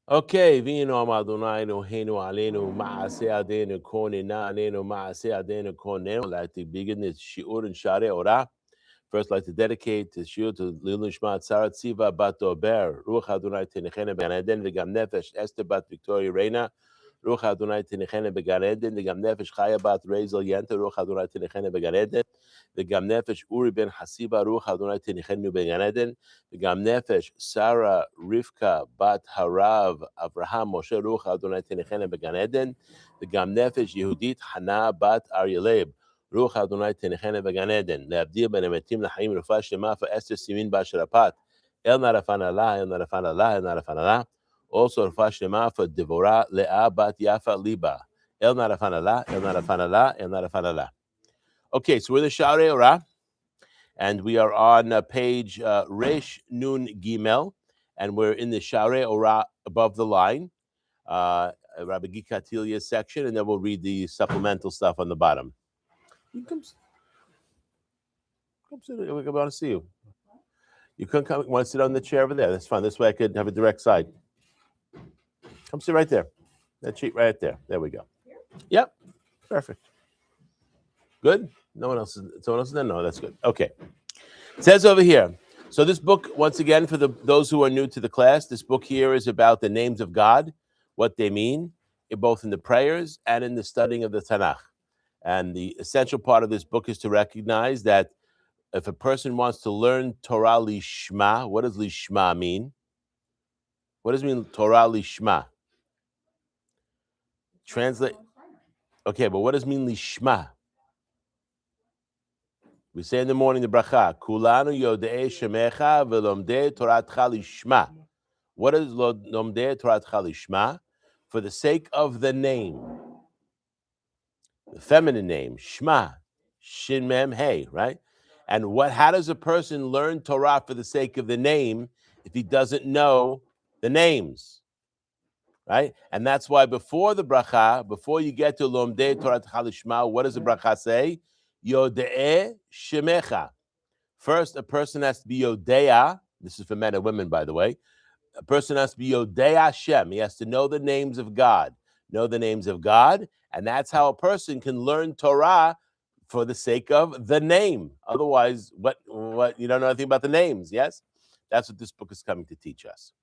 Okay, vino Adonai Eloheinu aleinu ma'aseh adenu konena alenu ma'aseh adenu konenu. I'd like to begin this shiur in Shaare Orah. First, I'd like to dedicate the shiur to Lilu Shmat Sarah Tziva Bat Dober, Ruach Adonai Tenechene Began Eden, V'gam Nefesh Esther Bat Victoria Reina, Ruach Adonai Tenechene Began Eden, V'gam Nefesh Chaya Bat Rezel Yenta, Ruach Adonai Tenechene Began Eden, V'gam Nefesh Uri Ben Hasiba, Ruach Adonai Tenechene Began Eden, V'gam Nefesh Sarah Rivka Bat Harav Avraham Moshe, Ruach Adonai Tenechene Began Eden, V'gam Nefesh Yehudit Hana Bat Aryeleb, Ruach Adonai Tenechene Began Eden, Le'avdir Ben Emetim L'Chaim Rufah Shema for Esther Simin Basharapat, El Narafan Allah, El Narafan Allah, El Narafan Allah. Also Rufah Shema for Devorah Le'ah Bat Yafa Liba, El Narafan Allah, El Narafan Allah, El Narafan Allah. Okay, so we're in the Shaare Orah, and we are on page Resh Nun Gimel, and we're in the Shaare Orah above the line, Rabbi Gikatilia's section, and then we'll read the supplemental stuff on the bottom. You come sit. I want to see you. You couldn't come. Want to sit on the chair over there? That's fine. This way I could have a direct side. Come sit right there. That sheet right there. There we go. Yep. Perfect. Good. No one else is. Someone else is there? No, that's good. Okay. It says over here. So this book, once again, for those who are new to the class, this book here is about the names of God, what they mean, both in the prayers and in the studying of the Tanakh. And the essential part of this book is to recognize that if a person wants to learn Torah lishma, what does lishma mean? What does it mean, Torah lishma? Translate. Okay, but what does it mean lishma? We say in the morning the bracha, Kulanu yodei shemecha velomdei toratcha lishma. What is lomdei toratcha lishma? For the sake of the name, the feminine name, shma, shin mem hey, right? And how does a person learn Torah for the sake of the name if he doesn't know the names, right? And that's why before the bracha, before you get to Lomdei Torah Lishma, what does the bracha say? Yodei Shemecha. First, a person has to be Yodea. This is for men and women, by the way. A person has to be Yodea Hashem. He has to know the names of God. Know the names of God. And that's how a person can learn Torah for the sake of the name. Otherwise, what you don't know anything about the names, yes? That's what this book is coming to teach us.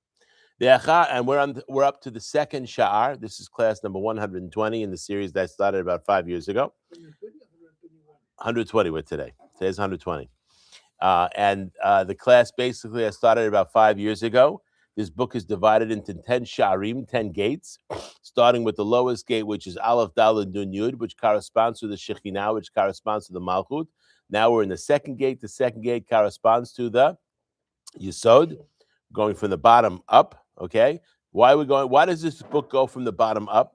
And we're up to the second Sha'ar. This is class number 120 in the series that started about 5 years ago. 120 with today. Today's 120. And the class basically I started about 5 years ago. This book is divided into 10 Sha'arim, 10 gates, starting with the lowest gate, which is Aleph, Daled, Nun, Yud, which corresponds to the Shekhinah, which corresponds to the Malchut. Now we're in the second gate. The second gate corresponds to the Yesod, going from the bottom up. Okay, why does this book go from the bottom up?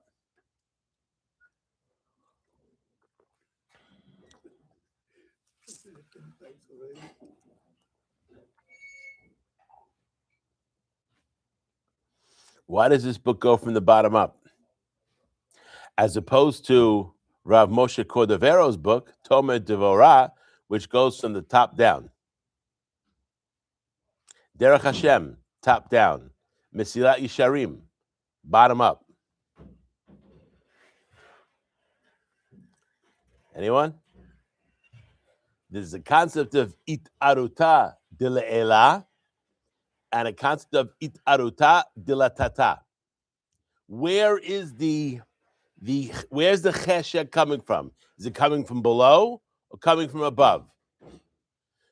Why does this book go from the bottom up? As opposed to Rav Moshe Cordovero's book, Tomer Devorah, which goes from the top down. Derech Hashem, top down. Mesilat Yesharim, bottom up. Anyone? There's a concept of Itaruta de le'ela and a concept of Itaruta de la tata. Where's the cheshek coming from? Is it coming from below or coming from above?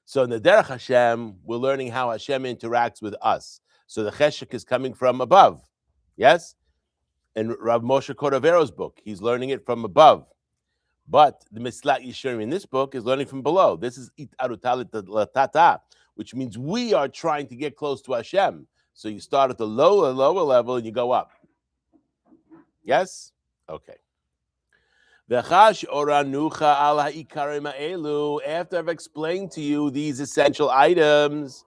So in the Derech Hashem, we're learning how Hashem interacts with us. So the cheshek is coming from above. Yes? In Rav Moshe Cordovero's book, he's learning it from above. But the Mislat Yesharim in this book is learning from below. This is Itaruta Latata, which means we are trying to get close to Hashem. So you start at the lower level and you go up. Yes? Okay. After I've explained to you these essential items,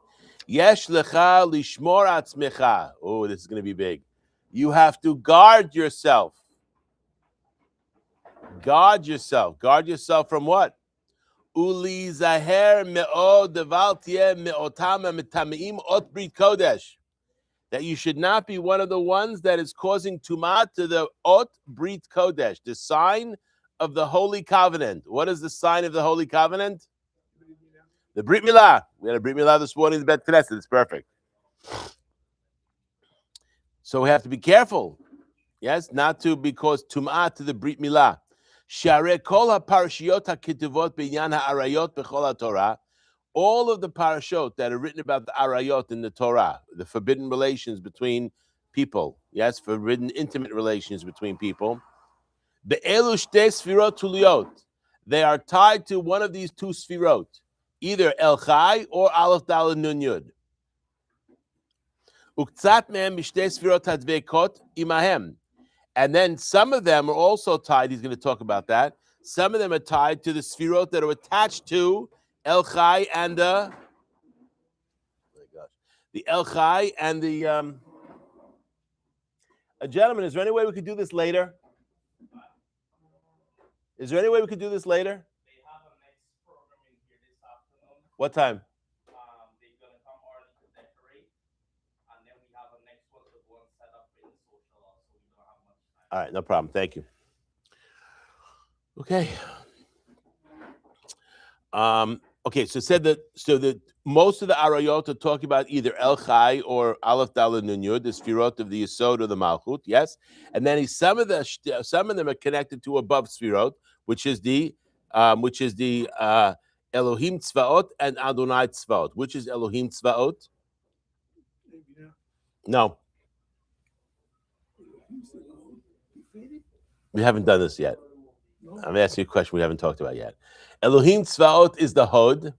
Yesh lecha lishmor atzmecha. Oh, this is going to be big. You have to guard yourself. Guard yourself. Guard yourself from what? Uli zaher me'od deval tieh me'otam me'tameim ot brit kodesh. that you should not be one of the ones that is causing tumah to the Ot Brit Kodesh, the sign of the Holy Covenant. What is the sign of the Holy Covenant? The Brit Milah. We had a Brit Milah this morning in the Bet Knesset. It's perfect. So we have to be careful, yes, not to be caused tumah to the Brit Milah. Shaare kol ha-parashiyot ha-ketuvot b'inyan ha-arayot b'chol ha-Torah. All of the parashot that are written about the arayot in the Torah, the forbidden relations between people, yes, forbidden intimate relations between people, be'elu shtei sfirot tuliyot, they are tied to one of these two sfirot, either El Chai or Aleph Daled Nun Yud. Uktzat mehem mishtei sfirot hadvekot imahem. And then some of them are also tied, he's going to talk about that, some of them are tied to the sfirot that are attached to El Chai and the El Chai and the gentlemen, is there any way we could do this later? Is there any way we could do this later? They have a next programming here this afternoon. What time? They're going to come early to decorate. And then we have a next one to go and set up in the social also. We don't have much time. All right, no problem. Thank you. Okay. Okay, so it said that most of the arayot are talking about either El Chai or Aleph Daled Nun Yud, the sfirot of the Yesod or the Malchut, yes, and then some of them are connected to above sfirot, which is the Elohim Tzvaot and Adonai Tzvaot. Which is Elohim Tzvaot? No, we haven't done this yet. I'm asking you a question we haven't talked about yet. Elohim Tzvaot is the Hod,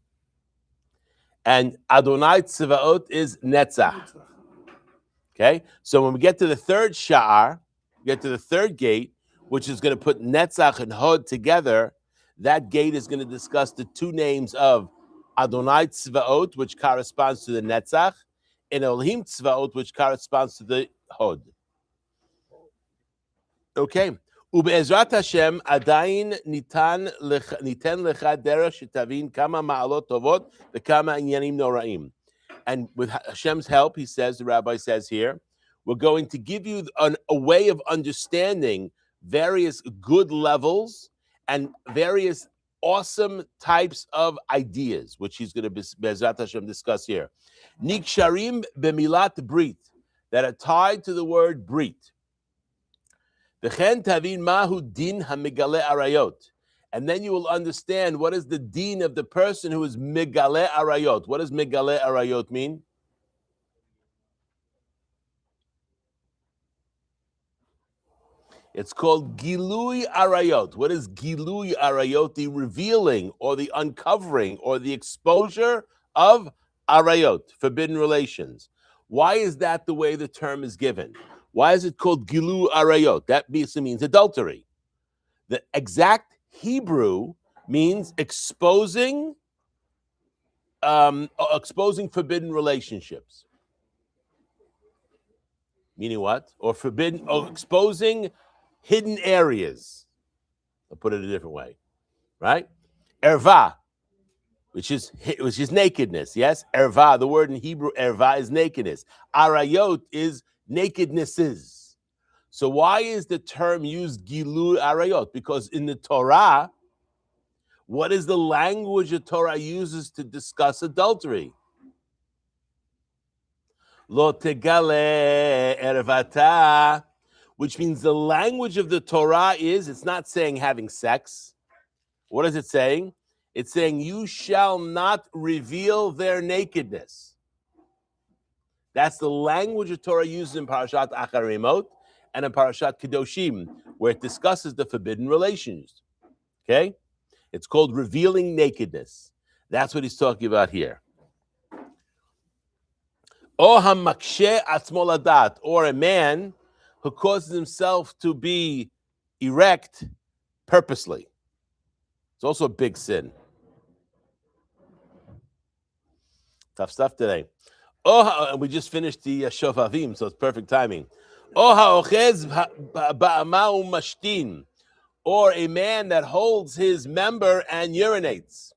and Adonai Tzvaot is Netzach. Okay, so when we get to the third Sha'ar, we get to the third gate, which is going to put Netzach and Hod together. That gate is going to discuss the two names of Adonai Tzvaot, which corresponds to the Netzach, and Elohim Tzvaot, which corresponds to the Hod. Okay. ובעזרת השם עדיין ניתן לך דרך שתבין כמה מעלות טובות וכמה עניינים נוראים. And with Hashem's help, he says, the rabbi says here, we're going to give you a way of understanding various good levels and various awesome types of ideas, which he's going to Be'ezrat Hashem discuss here. Niksharim b'milat brit, that are tied to the word brit. And then you will understand what is the deen of the person who is megale arayot. What does megale arayot mean? It's called gilui arayot. What is gilui arayot? The revealing or the uncovering or the exposure of arayot, forbidden relations. Why is that the way the term is given? Why is it called Gilu Arayot? That basically means adultery. The exact Hebrew means exposing forbidden relationships. Meaning what? Or exposing hidden areas. I'll put it a different way. Right? Erva, which is nakedness. Yes? Erva, the word in Hebrew, erva, is nakedness. Arayot is nakednesses. So why is the term used Gilu Arayot? Because in the Torah, what is the language the Torah uses to discuss adultery? Lo tegale ervata, which means the language of the Torah is, it's not saying having sex. What is it saying? It's saying you shall not reveal their nakedness. That's the language the Torah uses in Parashat Acharimot and in Parashat Kedoshim, where it discusses the forbidden relations. Okay? It's called revealing nakedness. That's what he's talking about here. O hamakshe atzmo ladat, or a man who causes himself to be erect purposely. It's also a big sin. Tough stuff today. And we just finished the Shofavim, so it's perfect timing. Or a man that holds his member and urinates.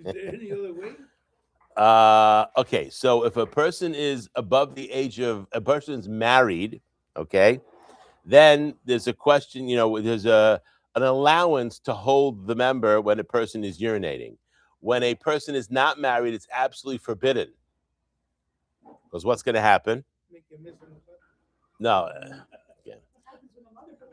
there any other way? Okay, so if a person is above the age of a person's married, okay, then there's a question. There's an allowance to hold the member when a person is urinating. When a person is not married, it's absolutely forbidden. Because what's going to happen? Make a mess in the butt. No. Again.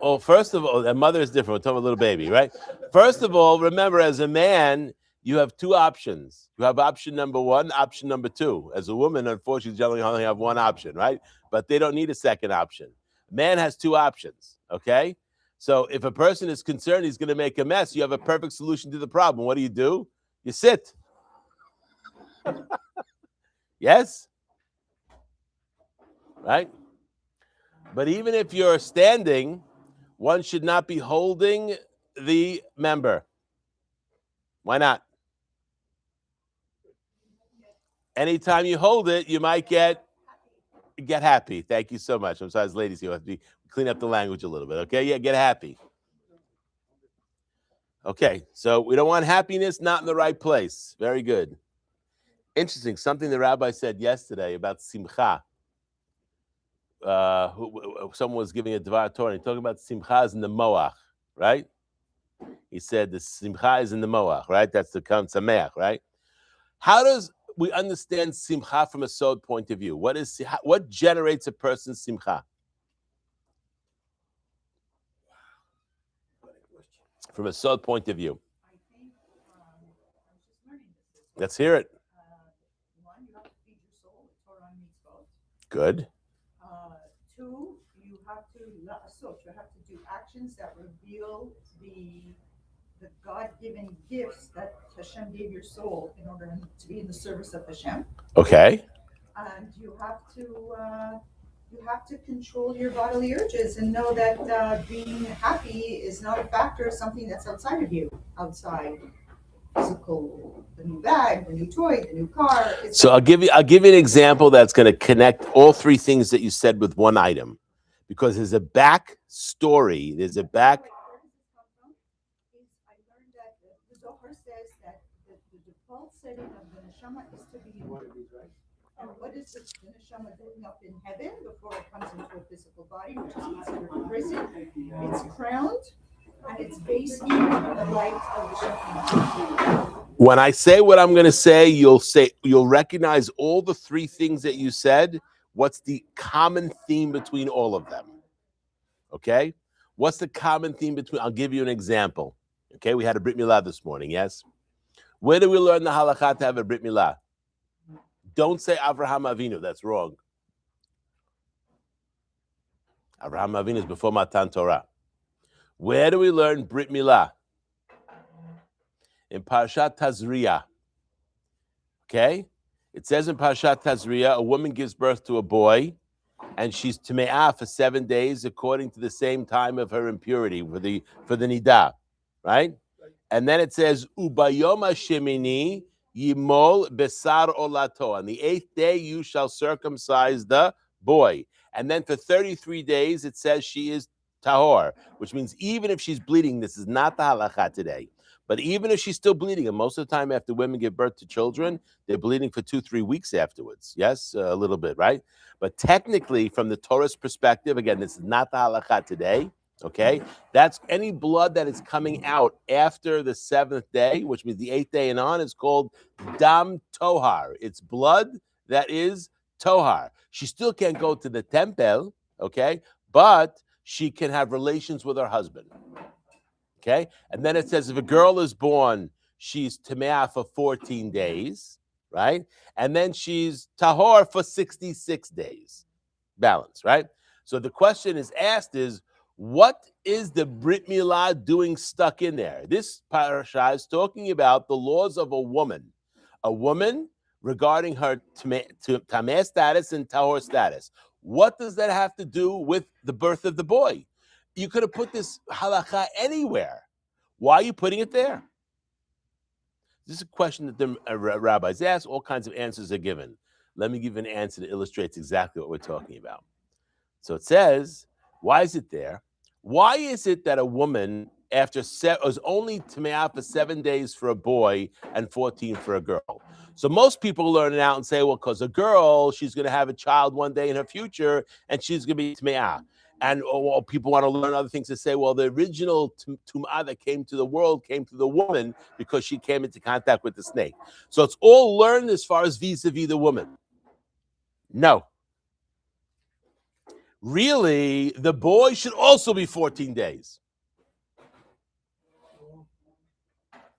Well, first of all, a mother is different. We're talking about a little baby, right? First of all, remember, as a man, you have two options. You have option number one, option number two. As a woman, unfortunately, generally only have one option, right? But they don't need a second option. Man has two options, okay? So if a person is concerned he's going to make a mess, you have a perfect solution to the problem. What do? You sit. Yes? Right? But even if you're standing, one should not be holding the member. Why not? Anytime you hold it, you might get happy. Thank you so much. I'm sorry, as ladies, you have to clean up the language a little bit. Okay, yeah, get happy. Okay, so we don't want happiness not in the right place. Very good. Interesting. Something the rabbi said yesterday about simcha. Someone was giving a Dvar Torah, and he talking about simcha is in the moach, right? He said the simcha is in the moach, right? That's the kam sameach, right? How does we understand simcha from a sod point of view? What generates a person's simcha? From a sod point of view. I think I was just learning this. Let's hear it. One, you have to feed your soul with Torah and mitzvot. Good. Two, you have to do actions that reveal the God-given gifts that Hashem gave your soul in order to be in the service of Hashem. Okay. And you have to control your bodily urges and know that being happy is not a factor of something that's outside of you, outside physical, the new bag, the new toy, the new car. So I'll give you an example that's going to connect all three things that you said with one item, because there's a back story. There's a back. Where does this come from? I learned that the Zohar says that the default setting of the neshama is to be in. And what is the neshama doing up in heaven before it comes into a physical body, which is considered a prison? It's crowned, and it's based on the light of the Shekinah. When I say what I'm going to say, you'll recognize all the three things that you said. What's the common theme between all of them? Okay? What's the common theme between? I'll give you an example. Okay, we had a Brit Milah this morning, yes? Where do we learn the halakha to have a Brit Milah? Don't say Avraham Avinu, that's wrong. Avraham Avinu is before Matan Torah. Where do we learn Brit Milah? In Parashat Tazria. Okay? It says in Parashat Tazria, a woman gives birth to a boy, and she's Tame'ah for 7 days according to the same time of her impurity for the Nidah. Right? And then it says, Ubayom Shemini Yimol Besar Olato. On the 8th day you shall circumcise the boy. And then for 33 days it says she is tahor, which means even if she's bleeding, this is not the halakha today, but even if she's still bleeding, and most of the time after women give birth to children, they're bleeding for 2-3 weeks afterwards. Yes, a little bit, right? But technically, from the Torah's perspective, again, this is not the halakha today. Okay, that's any blood that is coming out after the 7th day, which means the 8th day and on, is called dam tohar. It's blood that is tohar. She still can't go to the temple, okay, but she can have relations with her husband. Okay, and then it says if a girl is born, she's tameah for 14 days, right? And then she's tahor for 66 days. Balance, right? So the question is asked is, what is the Brit Milah doing stuck in there? This parasha is talking about the laws of a woman regarding her tameh status and tahor status. What does that have to do with the birth of the boy? You could have put this halakha anywhere. Why are you putting it there? This is a question that the rabbis ask. All kinds of answers are given. Let me give an answer that illustrates exactly what we're talking about. So it says, why is it there? Why is it that a woman it was only Tmeah for 7 days for a boy and 14 for a girl. So most people learn it out and say, well, because a girl, she's going to have a child one day in her future, and she's going to be Tmeah. And people want to learn other things to say, well, the original Tum'ah that came to the world came to the woman because she came into contact with the snake. So it's all learned as far as vis-a-vis the woman. No. Really, the boy should also be 14 days.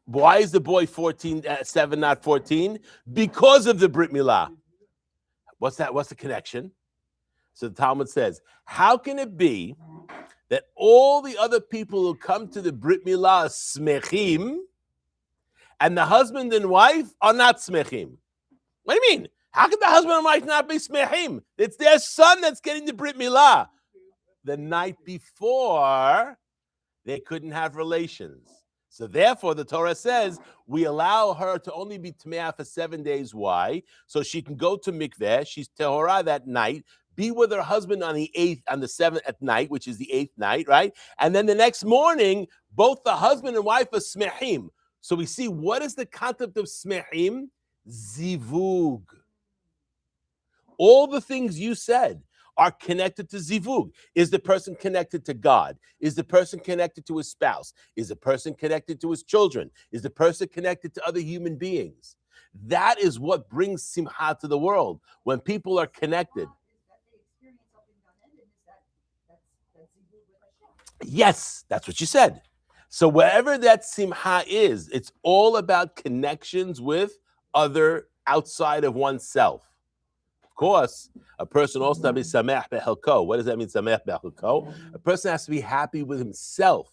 Why is the boy 7, not 14? Because of the Brit Milah. What's that? What's the connection? So the Talmud says, how can it be that all the other people who come to the Brit Milah are smechim, and the husband and wife are not smechim? What do you mean? How can the husband and wife not be smechim? It's their son that's getting the Brit Milah. The night before, they couldn't have relations. So therefore, the Torah says, we allow her to only be Tmeah for 7 days. Why? So she can go to mikveh, she's Tehorah that night, be with her husband on the 7th at night, which is the 8th night, right? And then the next morning, both the husband and wife are smechim. So we see, what is the concept of smechim? Zivug. All the things you said are connected to zivug. Is the person connected to God? Is the person connected to his spouse? Is the person connected to his children? Is the person connected to other human beings? That is what brings simcha to the world, when people are connected. Yes, that's what you said. So wherever that simcha is, it's all about connections with other outside of oneself. Of course, a person also has to be sameach behelko. What does that mean, sameach behelko? A person has to be happy with himself,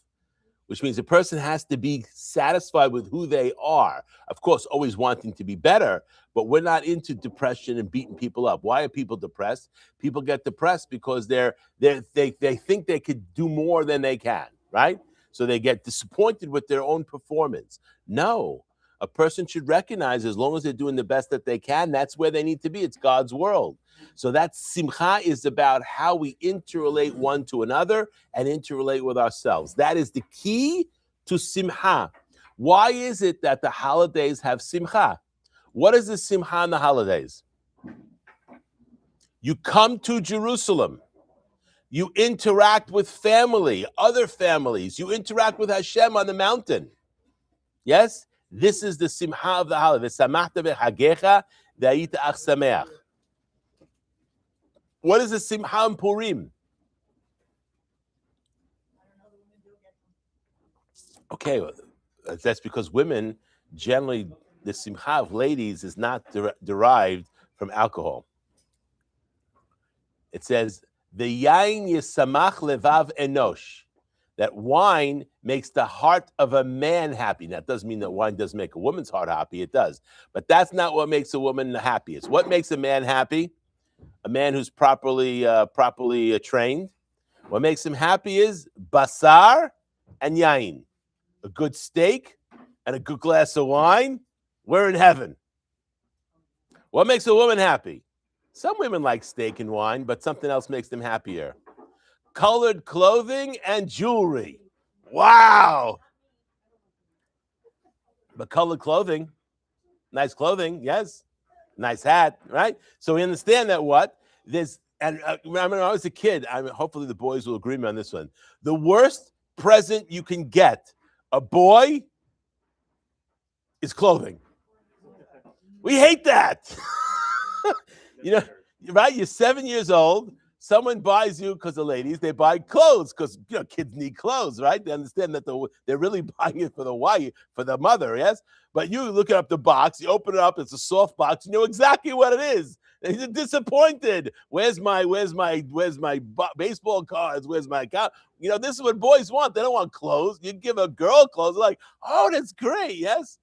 which means a person has to be satisfied with who they are. Of course, always wanting to be better, but we're not into depression and beating people up. Why are people depressed? People get depressed because they think they could do more than they can, right? So they get disappointed with their own performance. No. A person should recognize, as long as they're doing the best that they can, that's where they need to be. It's God's world. So that simcha is about how we interrelate one to another and interrelate with ourselves. That is the key to simcha. Why is it that the holidays have simcha? What is the simcha in the holidays? You come to Jerusalem. You interact with family, other families. You interact with Hashem on the mountain. Yes? This is the simcha of the holiday. V'samachta b'chagecha v'ayita ach sameach. What is the simcha in Purim? Okay, that's because women, generally, the simcha of ladies is not derived from alcohol. It says, the yain yisamach levav enosh. That wine makes the heart of a man happy. That doesn't mean that wine doesn't make a woman's heart happy. It does. But that's not what makes a woman the happiest. What makes a man happy? A man who's properly trained. What makes him happy is basar and yain. A good steak and a good glass of wine. We're in heaven. What makes a woman happy? Some women like steak and wine, but something else makes them happier. Colored clothing and jewelry. Wow. But colored clothing, nice clothing, yes. Nice hat, right? So we understand that and when I was a kid, hopefully the boys will agree with me on this one. The worst present you can get a boy is clothing. We hate that. Right? You're 7 years old. Someone buys you, because the ladies, they buy clothes because kids need clothes, right? They understand that they're really buying it for the wife, for the mother, yes? But you look up the box, you open it up, it's a soft box, you know exactly what it is. And you're disappointed. Where's my baseball cards? Where's my account? This is what boys want. They don't want clothes. You give a girl clothes, like, oh, that's great, yes?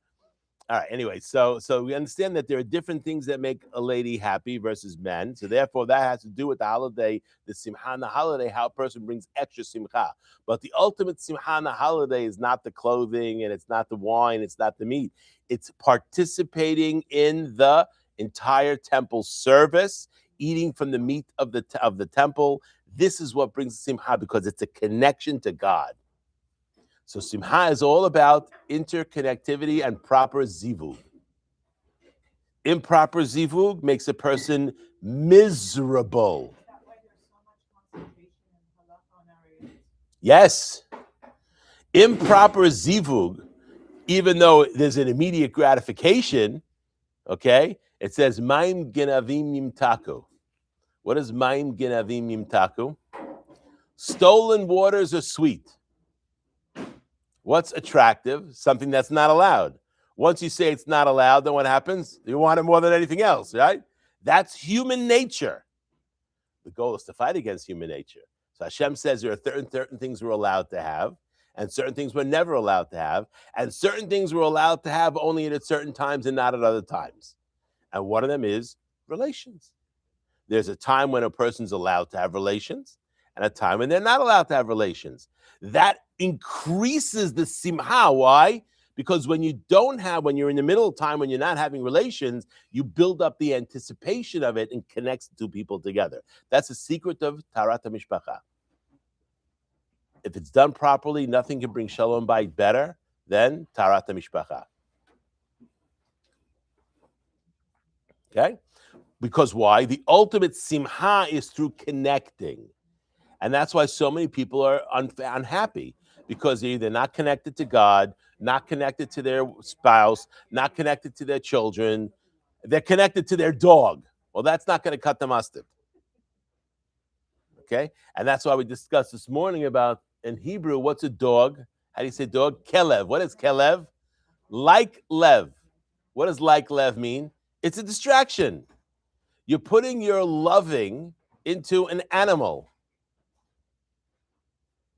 All right, anyway, so we understand that there are different things that make a lady happy versus men. So therefore, that has to do with the holiday, the simcha on the holiday, how a person brings extra simcha. But the ultimate simcha on the holiday is not the clothing, and it's not the wine, it's not the meat. It's participating in the entire temple service, eating from the meat of the temple. This is what brings simcha, because it's a connection to God. So simha is all about interconnectivity and proper zivug. Improper zivug makes a person miserable. Is that why there's so much concentration in halacha on our areas? Yes. Improper zivug, even though there's an immediate gratification, okay, it says maim genavim yimtaku. What is maim genavim yimtaku? Stolen waters are sweet. What's attractive? Something that's not allowed. Once you say it's not allowed, then what happens? You want it more than anything else, right? That's human nature. The goal is to fight against human nature. So Hashem says there are certain things we're allowed to have, and certain things we're never allowed to have, and certain things we're allowed to have only at certain times and not at other times. And one of them is relations. There's a time when a person's allowed to have relations, and a time when they're not allowed to have relations. That increases the simha. Why? Because when you're in the middle of time when you're not having relations, you build up the anticipation of it and connects the two people together. That's the secret of Tarat HaMishpacha. If it's done properly, nothing can bring Shalom Bayit better than Tarat HaMishpacha. Okay? Because why? The ultimate simha is through connecting. And that's why so many people are unhappy, because they're either not connected to God, not connected to their spouse, not connected to their children. They're connected to their dog. Well, that's not going to cut the mustard. Okay? And that's why we discussed this morning about, in Hebrew, what's a dog? How do you say dog? Kelev. What is Kelev? Like lev. What does like lev mean? It's a distraction. You're putting your loving into an animal.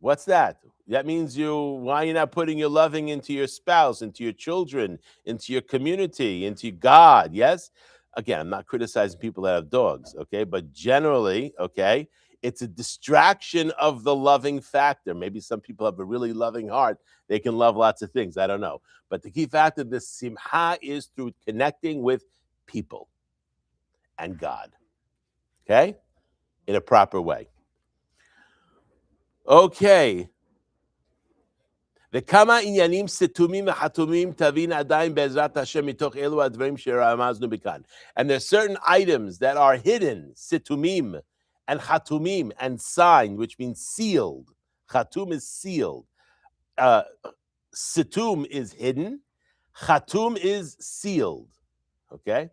What's that? That means why you're not putting your loving into your spouse, into your children, into your community, into God, yes? Again, I'm not criticizing people that have dogs, okay? But generally, okay, it's a distraction of the loving factor. Maybe some people have a really loving heart. They can love lots of things. I don't know. But the key factor of this simha is through connecting with people and God, okay? In a proper way. Okay. וכמה עניינים סתומים וחתומים תבין עדיין בעזרת השם מתוך אלו הדברים שרמזנו בכאן. And there's certain items that are hidden, situmim and chatumim, and signed, which means sealed. Chatum is sealed. Situm is hidden. Chatum is sealed. Okay?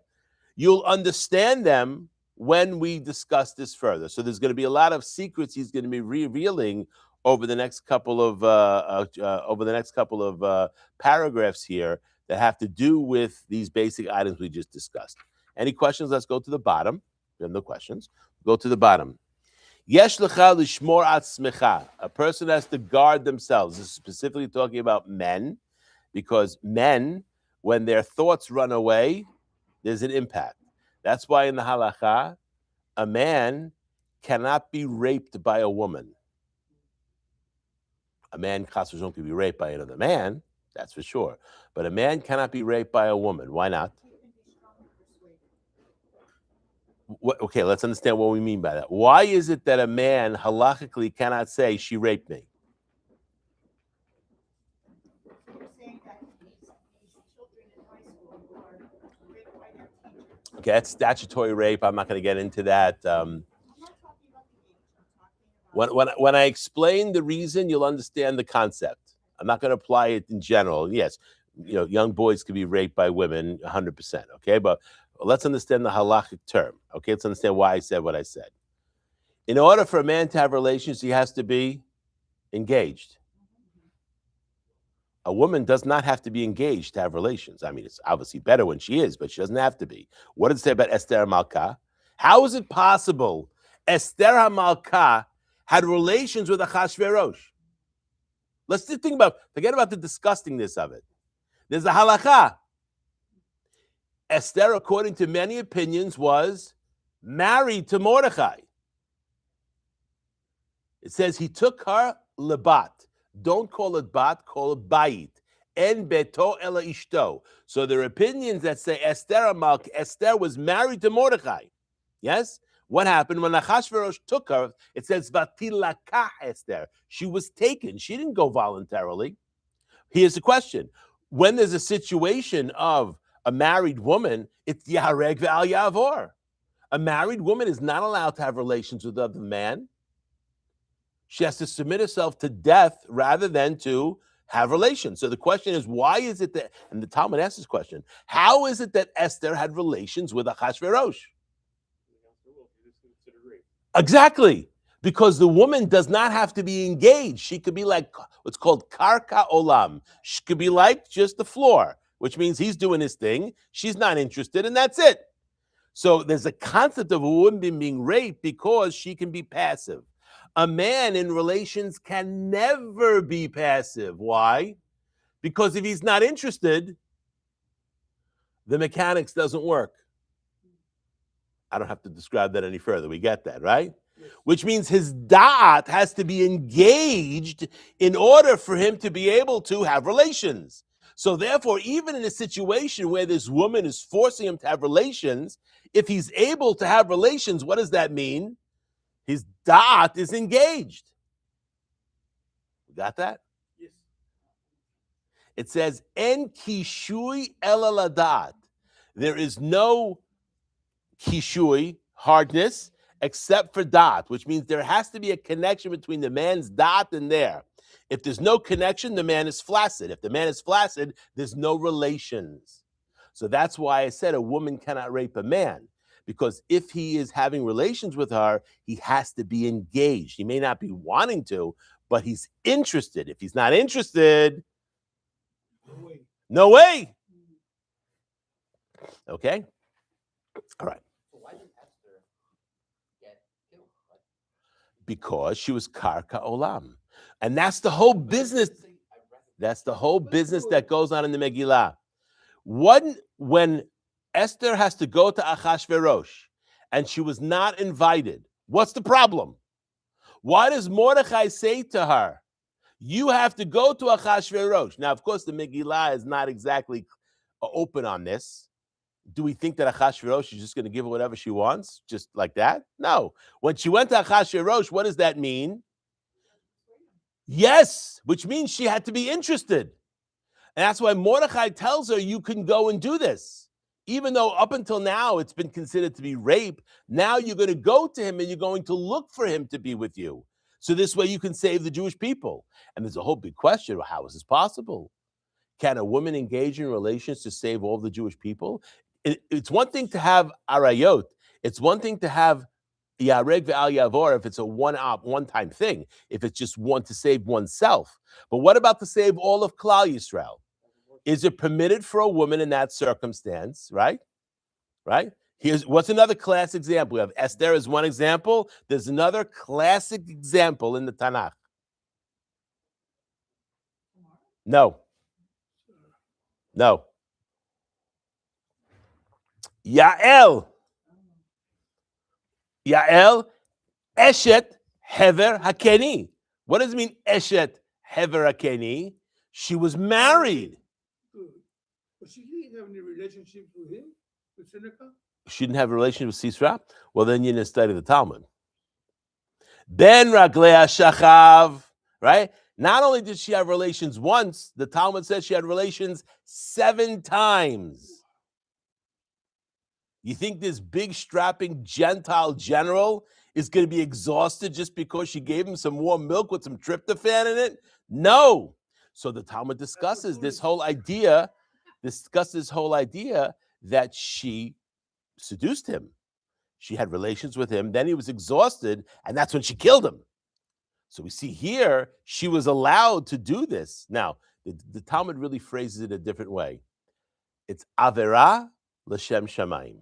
You'll understand them when we discuss this further. So there's going to be a lot of secrets he's going to be revealing over the next couple of paragraphs here that have to do with these basic items we just discussed. Any questions? Let's go to the bottom. We have no questions. Go to the bottom. Yesh lecha lishmor atzmecha. A person has to guard themselves. This is specifically talking about men, because men, when their thoughts run away, there's an impact. That's why in the halakha, a man cannot be raped by a woman. A man, chas v'shalom, can be raped by another man, that's for sure. But a man cannot be raped by a woman. Why not? Okay, let's understand what we mean by that. Why is it that a man halachically cannot say, she raped me? You're saying that these children in high school who are raped by their teachers. Okay, that's statutory rape. I'm not going to get into that. I'm not talking about the age. I'm talking about When I explain the reason, you'll understand the concept. I'm not going to apply it in general. Yes, young boys can be raped by women 100%, okay? But let's understand the halachic term, okay? Let's understand why I said what I said. In order for a man to have relations, he has to be engaged. A woman does not have to be engaged to have relations. I mean, it's obviously better when she is, but she doesn't have to be. What does it say about Esther Malka? How is it possible Esther Malka had relations with Achashverosh? Let's just forget about the disgustingness of it. There's a halakha. Esther, according to many opinions, was married to Mordechai. It says he took her lebat. Don't call it bat, call it bayit. En beto ela ishto. So there are opinions that say Esther was married to Mordechai. Yes? What happened when Achashverosh took her? It says Vatilakah Esther. She was taken. She didn't go voluntarily. Here's the question. When there's a situation of a married woman, it's Yareg Ve'al Yavor. A married woman is not allowed to have relations with other man. She has to submit herself to death rather than to have relations. So the question is, why is it that, and the Talmud asks this question, how is it that Esther had relations with Achashverosh? Exactly. Because the woman does not have to be engaged. She could be like what's called karka olam. She could be like just the floor, which means he's doing his thing. She's not interested, and that's it. So there's a concept of a woman being raped because she can be passive. A man in relations can never be passive. Why? Because if he's not interested, the mechanics doesn't work. I don't have to describe that any further. We get that, right? Yes. Which means his da'at has to be engaged in order for him to be able to have relations. So therefore, even in a situation where this woman is forcing him to have relations, if he's able to have relations, what does that mean? His da'at is engaged. You got that? Yes. It says, En kishui ela ladat. There is no kishui, hardness, except for da'at, which means there has to be a connection between the man's da'at and there. If there's no connection, the man is flaccid. If the man is flaccid, there's no relations. So that's why I said a woman cannot rape a man, because if he is having relations with her, he has to be engaged. He may not be wanting to, but he's interested. If he's not interested, No way. no way. Okay? All right. So why did Esther get killed? Because she was karka olam. And that's the whole business. That's the whole business that goes on in the Megillah. When Esther has to go to Achashverosh and she was not invited, what's the problem? Why does Mordechai say to her, you have to go to Achashverosh? Now, of course, the Megillah is not exactly open on this. Do we think that Achashverosh is just going to give her whatever she wants, just like that? No. When she went to Achashverosh, what does that mean? Yes, which means she had to be interested. And that's why Mordechai tells her, you can go and do this. Even though up until now it's been considered to be rape, now you're going to go to him and you're going to look for him to be with you. So this way you can save the Jewish people. And there's a whole big question, how is this possible? Can a woman engage in relations to save all the Jewish people? It's one thing to have arayot. It's one thing to have yareg ve'al yavor if it's a one-time thing, if it's just one to save oneself. But what about to save all of Klal Yisrael? Is it permitted for a woman in that circumstance, right? Right? Here's what's another classic example. We have Esther as one example. There's another classic example in the Tanakh. No. Yael, Eshet Hever Hakeni. What does it mean, Eshet Hever Hakeni? She was married. Good. But she didn't have any relationship with him, with Seneca? She didn't have a relationship with Sisra? Well, then you didn't study the Talmud. Ben Raglea Shachav, right? Not only did she have relations once, the Talmud says she had relations 7 times. You think this big strapping Gentile general is going to be exhausted just because she gave him some warm milk with some tryptophan in it? No. So the Talmud discusses this whole idea that she seduced him. She had relations with him, then he was exhausted, and that's when she killed him. So we see here, she was allowed to do this. Now, the Talmud really phrases it a different way. It's Avera L'Shem Shamayim.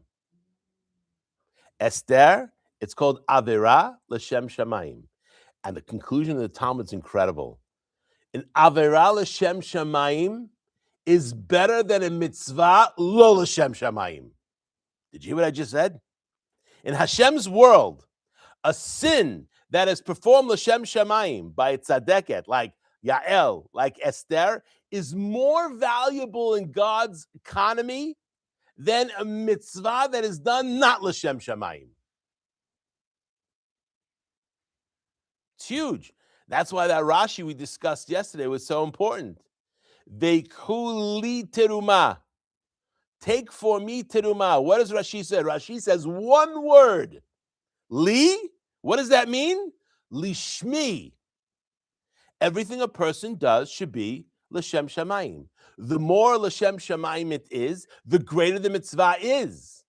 Esther, it's called Avera L'Shem Shamayim. And the conclusion of the Talmud is incredible. An Avera L'Shem Shamayim is better than a mitzvah Lo L'Shem Shamayim. Did you hear what I just said? In Hashem's world, a sin that is performed L'Shem Shamayim by a tzadeket, like Yael, like Esther, is more valuable in God's economy than a mitzvah that is done not L'Shem Shamayim. It's huge. That's why that Rashi we discussed yesterday was so important. Ve'kuli teruma. Take for me teruma. What does Rashi say? Rashi says one word. Li. What does that mean? Lishmi. Everything a person does should be l'shem shamayim. The more l'shem shamayim it is, the greater the mitzvah is.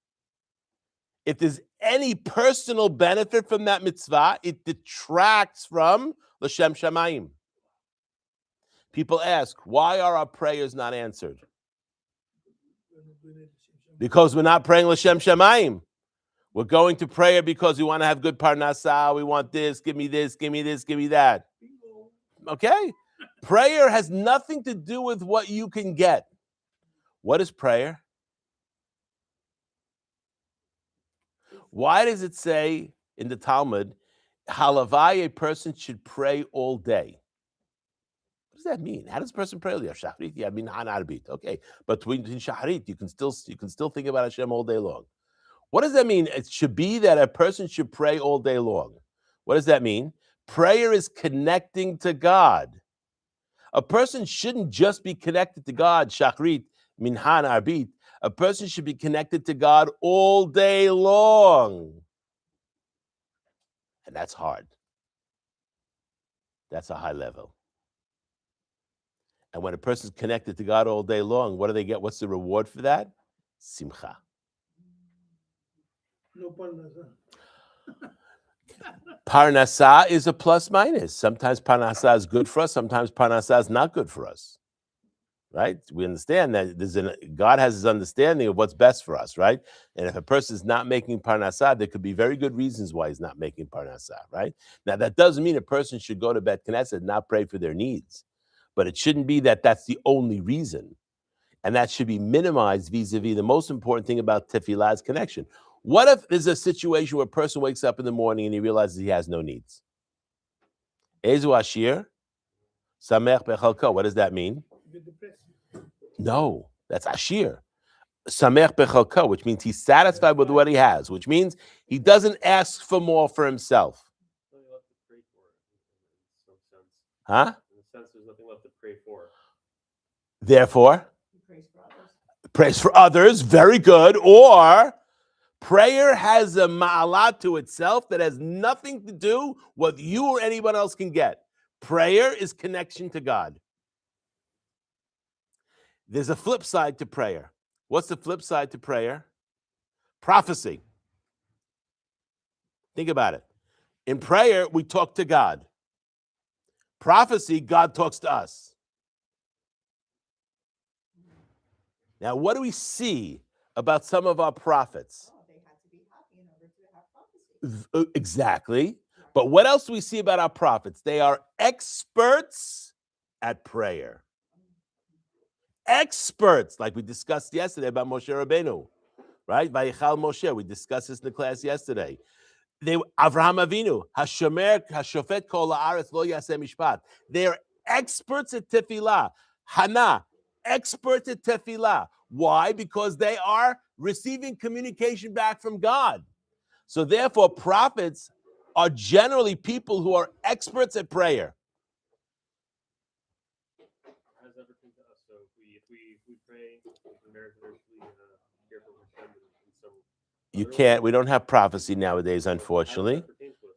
If there's any personal benefit from that mitzvah, it detracts from l'shem shamayim. People ask, why are our prayers not answered? Because we're not praying l'shem shamayim. We're going to prayer because we want to have good parnasah. We want this, give me this, give me this, give me that. Okay? Prayer has nothing to do with what you can get. What is prayer? Why does it say in the Talmud, halavai, a person should pray all day? What does that mean? How does a person pray all day? Shacharit, yeah, I mean, hanarbit. Okay, but between shacharit, you can still think about Hashem all day long. What does that mean? It should be that a person should pray all day long. What does that mean? Prayer is connecting to God. A person shouldn't just be connected to God, shachrit, minhan, arbit. A person should be connected to God all day long. And that's hard. That's a high level. And when a person's connected to God all day long, what do they get? What's the reward for that? Simcha. No parnasah. Parnasah is a plus minus. Sometimes parnasah is good for us. Sometimes parnasah is not good for us. Right? We understand that God has his understanding of what's best for us, right? And if a person is not making parnasah, there could be very good reasons why he's not making parnasah, right? Now, that doesn't mean a person should go to Bet Knesset and not pray for their needs. But it shouldn't be that that's the only reason. And that should be minimized vis-a-vis the most important thing about tefillah is connection. What if there's a situation where a person wakes up in the morning and he realizes he has no needs? Ezu Ashir, Samech Bechalko. What does that mean? No, that's Ashir. Samech Bechalko, which means he's satisfied with what he has, which means he doesn't ask for more for himself. Huh? In a sense, there's nothing left to pray for. Therefore, Praise for others. praise for others, very good. Or prayer has a ma'alah to itself that has nothing to do with you or anyone else can get. Prayer is connection to God. There's a flip side to prayer. What's the flip side to prayer? Prophecy. Think about it. In prayer, we talk to God. Prophecy, God talks to us. Now, what do we see about some of our prophets? Oh, they had to be happy in order to have prophecy. Exactly. But what else do we see about our prophets? They are experts at prayer. Experts, like we discussed yesterday about Moshe Rabbeinu, right? Vayichal Moshe, we discussed this in the class yesterday. Avraham Avinu, Hashomer, Hashofet kol haaretz lo yaseh mishpat. They are experts at tefillah. Hannah, experts at tefillah. Why? Because they are receiving communication back from God. So therefore, prophets are generally people who are experts at prayer. How does that pertain to us? So if we pray, we can very hear from Hashem in some. You can't. We don't have prophecy nowadays, unfortunately. How does that pertain to us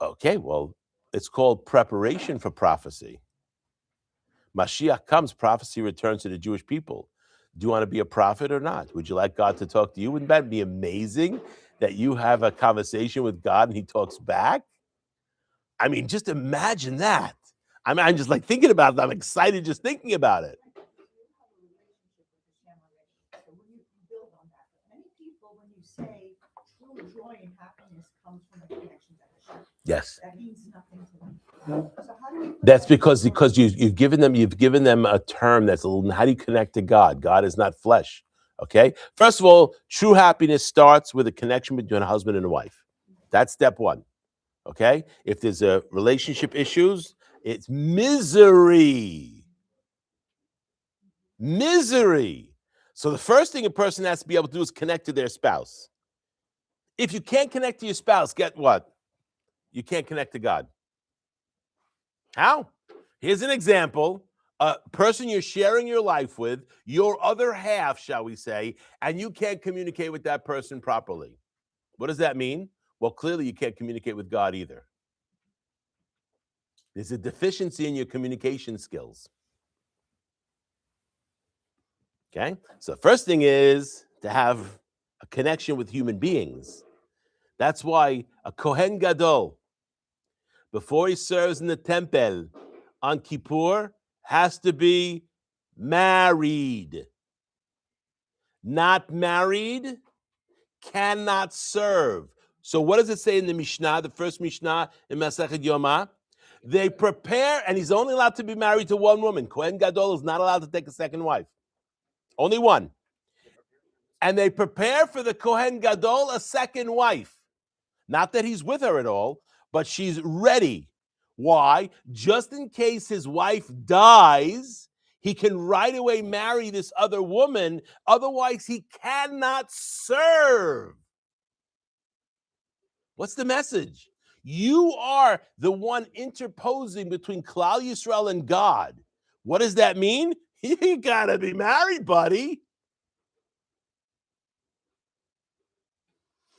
then? Okay, well, it's called preparation for prophecy. Mashiach comes, prophecy returns to the Jewish people. Do you want to be a prophet or not? Would you like God to talk to you? Wouldn't that be amazing that you have a conversation with God and he talks back? I mean, just imagine that. I mean, I'm just like thinking about it. I'm excited just thinking about it. You have a relationship with Hashem already, so when you build on that. But many people, when you say true joy and happiness comes from a connection to Hashem, Yes. that means nothing to them. So how do we? That's because you've given them a term that's a little. How do you connect to God? God is not flesh. Okay. First of all, true happiness starts with a connection between a husband and a wife. That's step one. Okay. If there's a relationship issues, it's misery. Misery. So the first thing a person has to be able to do is connect to their spouse. If you can't connect to your spouse, get what? You can't connect to God. How? Here's an example a person you're sharing your life with, your other half, shall we say, and you can't communicate with that person properly. What does that mean? Well, clearly you can't communicate with God either. There's a deficiency in your communication skills. Okay? So the first thing is to have a connection with human beings. That's why a Kohen Gadol, before he serves in the temple on Kippur, has to be married. Not married, cannot serve. So what does it say in the Mishnah, the first Mishnah in Masechet Yoma? They prepare, and he's only allowed to be married to one woman. Kohen Gadol is not allowed to take a second wife. Only one. And they prepare for the Kohen Gadol a second wife. Not that he's with her at all, but she's ready. Why? Just in case his wife dies, he can right away marry this other woman. Otherwise, he cannot serve. What's the message? You are the one interposing between Klal Yisrael and God. What does that mean? You gotta be married, buddy.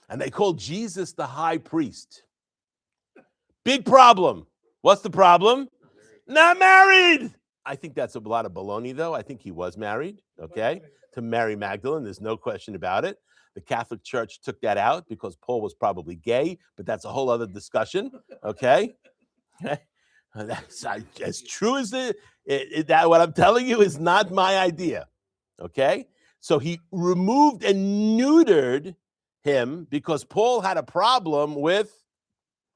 And they call Jesus the high priest. Big problem. What's the problem? Not married. I think that's a lot of baloney, though. I think he was married, okay, to Mary Magdalene. There's no question about it. The Catholic Church took that out because Paul was probably gay, but that's a whole other discussion, okay? That's as true as that. What I'm telling you is not my idea, okay? So he removed and neutered him because Paul had a problem with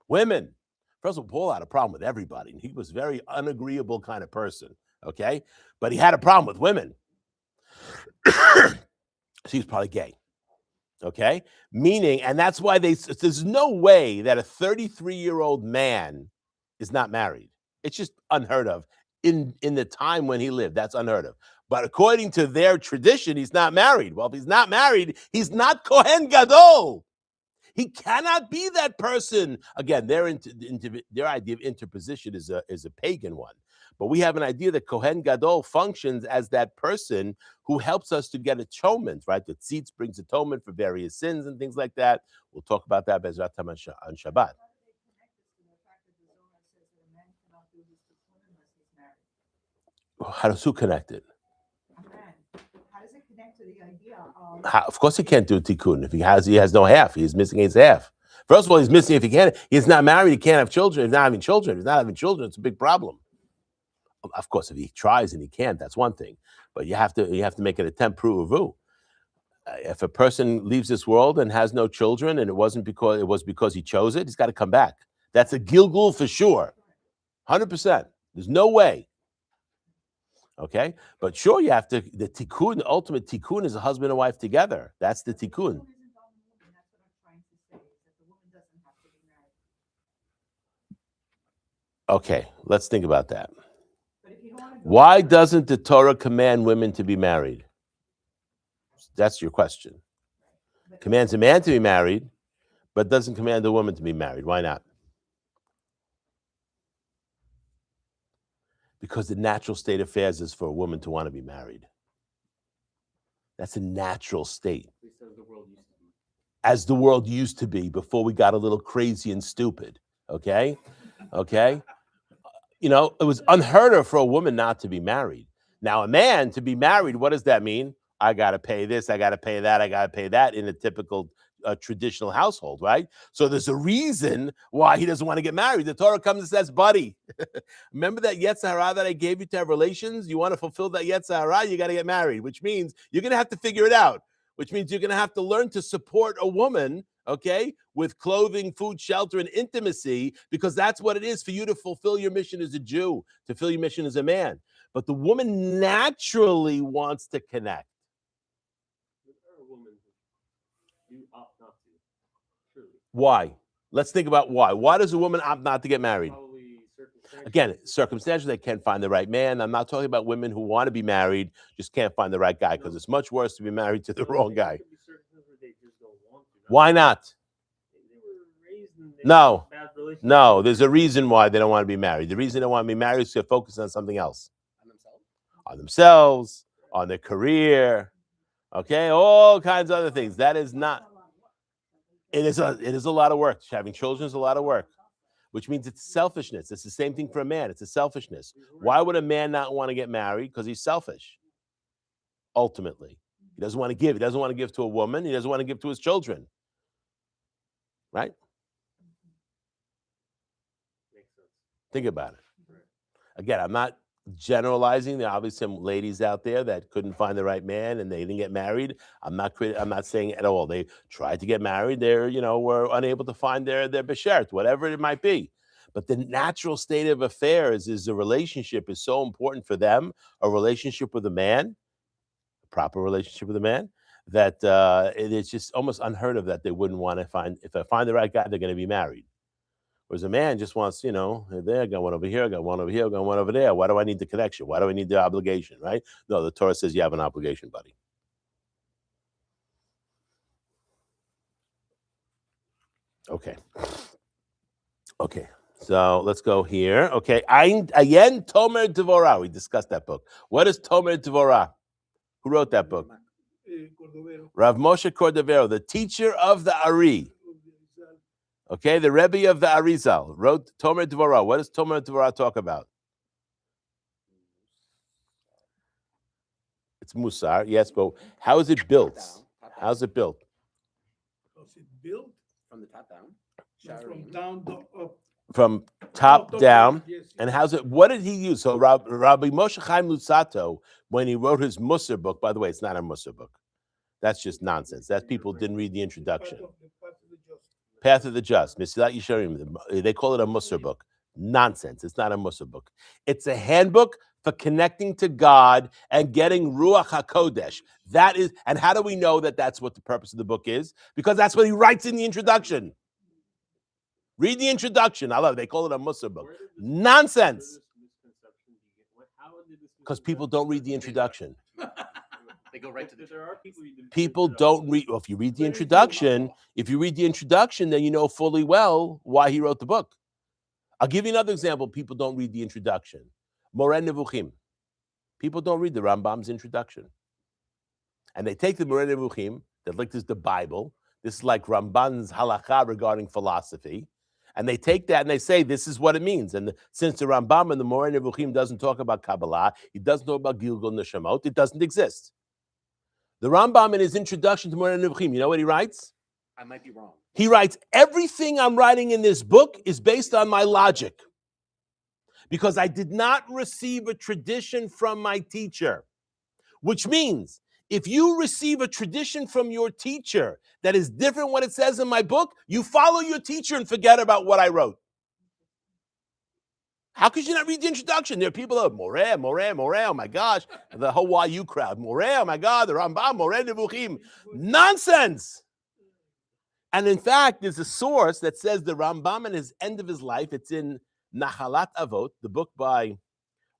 women. First of all, Paul had a problem with everybody. He was a very unagreeable kind of person, okay? But he had a problem with women. So he was probably gay, okay? Meaning, and that's why there's no way that a 33-year-old man is not married. It's just unheard of. In the time when he lived, that's unheard of. But according to their tradition, he's not married. Well, if he's not married, he's not Kohen Gadol. He cannot be that person. Again, their idea of interposition is a pagan one. But we have an idea that Kohen Gadol functions as that person who helps us to get atonement, right? The tzitz brings atonement for various sins and things like that. We'll talk about that Bezrat Hashem on Shabbat. How does who connect it? How does it connect to the idea of? Of course, he can't do tikkun. If he has no half. He's missing his half. First of all, he's missing if he can't. He's not married. He can't have children. He's not having children. If he's not having children, it's a big problem. Of course, if he tries and he can't, that's one thing. But you have to make an attempt, pruvu. If a person leaves this world and has no children, and it was because he chose it, he's got to come back. That's a gilgul for sure, 100%. There's no way. Okay, but sure, you have to. The tikkun, the ultimate tikkun, is a husband and wife together. That's the tikkun. Okay, let's think about that. Why doesn't the Torah command women to be married? That's your question. Commands a man to be married, but doesn't command a woman to be married. Why not? Because the natural state of affairs is for a woman to want to be married. That's a natural state. As the world used to be before we got a little crazy and stupid. Okay? You know, it was unheard of for a woman not to be married. Now, a man to be married, what does that mean? I got to pay this, I got to pay that, I got to pay that in a typical traditional household, right? So there's a reason why he doesn't want to get married. The Torah comes and says, buddy, remember that Yetzer Hara that I gave you to have relations? You want to fulfill that Yetzer Hara, you got to get married, which means you're going to have to figure it out, which means you're going to have to learn to support a woman, okay, with clothing, food, shelter, and intimacy, because that's what it is for you to fulfill your mission as a Jew, to fulfill your mission as a man. But the woman naturally wants to connect. Why? Let's think about why. Why does a woman opt not to get married? Again, circumstantial, they can't find the right man. I'm not talking about women who want to be married, just can't find the right guy, because it's much worse to be married to the wrong guy. Why not? No, there's a reason why they don't want to be married. The reason they don't want to be married is to focus on something else. On themselves? on themselves, on their career, okay, all kinds of other things. That is not. It is a lot of work. Having children is a lot of work, which means it's selfishness. It's the same thing for a man. It's a selfishness. Why would a man not want to get married? Because he's selfish. Ultimately, he doesn't want to give. He doesn't want to give to a woman. He doesn't want to give to his children. Right? Makes sense. Think about it. Again, I'm not generalizing. There are obviously some ladies out there that couldn't find the right man and they didn't get married. I'm not saying at all. They tried to get married. They're, were unable to find their beshert, whatever it might be. But the natural state of affairs is the relationship is so important for them, a relationship with a man, a proper relationship with a man, that it is just almost unheard of that they wouldn't want to find, if I find the right guy, they're going to be married. Whereas a man just wants, there, I got one over here, I got one over here, I got one over there. Why do I need the connection? Why do I need the obligation, right? No, the Torah says you have an obligation, buddy. Okay. So let's go here. Okay. Ayen Tomer Devorah. We discussed that book. What is Tomer Devorah? Who wrote that book? Rav Moshe Cordovero, the teacher of the Ari. Okay, the Rebbe of the Arizal wrote Tomer Devorah. What does Tomer Devorah talk about? It's Musar, yes, but how is it built? How's it built? How's it built? From the top down. From down to up. From top down. Yes. And how's it? What did he use? So Rabbi Moshe Chaim Luzzatto, when he wrote his Musar book, by the way, it's not a Musar book. That's just nonsense. That's people didn't read the introduction. Path of the Just, Mesilat Yesharim. They call it a Musar book. Nonsense. It's not a Musar book. It's a handbook for connecting to God and getting Ruach HaKodesh. That is, and how do we know that that's what the purpose of the book is? Because that's what he writes in the introduction. Read the introduction. I love it. They call it a Musar book. Nonsense. Because people don't read the introduction. They go right to the. There are People don't read. Well, if you read the introduction, then you know fully well why he wrote the book. I'll give you another example. People don't read the introduction. Moreh Nevuchim. People don't read the Rambam's introduction. And they take the Moreh Nevuchim, that like this is the Bible. This is like Ramban's halakha regarding philosophy. And they take that and they say, this is what it means. And since the Rambam and the Moreh Nevuchim doesn't talk about Kabbalah, he doesn't talk about Gilgul Neshamot, it doesn't exist. The Rambam in his introduction to Moreh Nevuchim, you know what he writes? I might be wrong. He writes, everything I'm writing in this book is based on my logic. Because I did not receive a tradition from my teacher. Which means, if you receive a tradition from your teacher that is different what it says in my book, you follow your teacher and forget about what I wrote. How could you not read the introduction? There are people that Moreh, oh my gosh, the whole YU crowd. Moreh, oh my God, the Rambam, Moreh Nevuchim. Nonsense! And in fact, there's a source that says the Rambam in his end of his life, it's in Nahalat Avot, the book by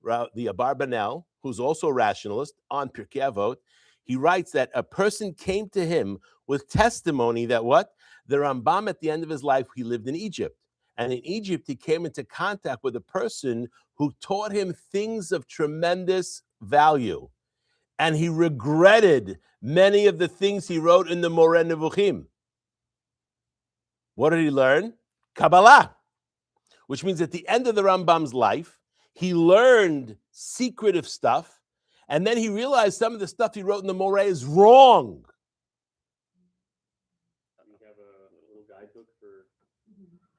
the Abarbanel, who's also a rationalist, on Pirkei Avot. He writes that a person came to him with testimony that what? The Rambam at the end of his life, he lived in Egypt. And in Egypt, he came into contact with a person who taught him things of tremendous value. And he regretted many of the things he wrote in the Moreh Nevuchim. What did he learn? Kabbalah. Which means at the end of the Rambam's life, he learned secretive stuff. And then he realized some of the stuff he wrote in the Moreh is wrong. You have a little guidebook for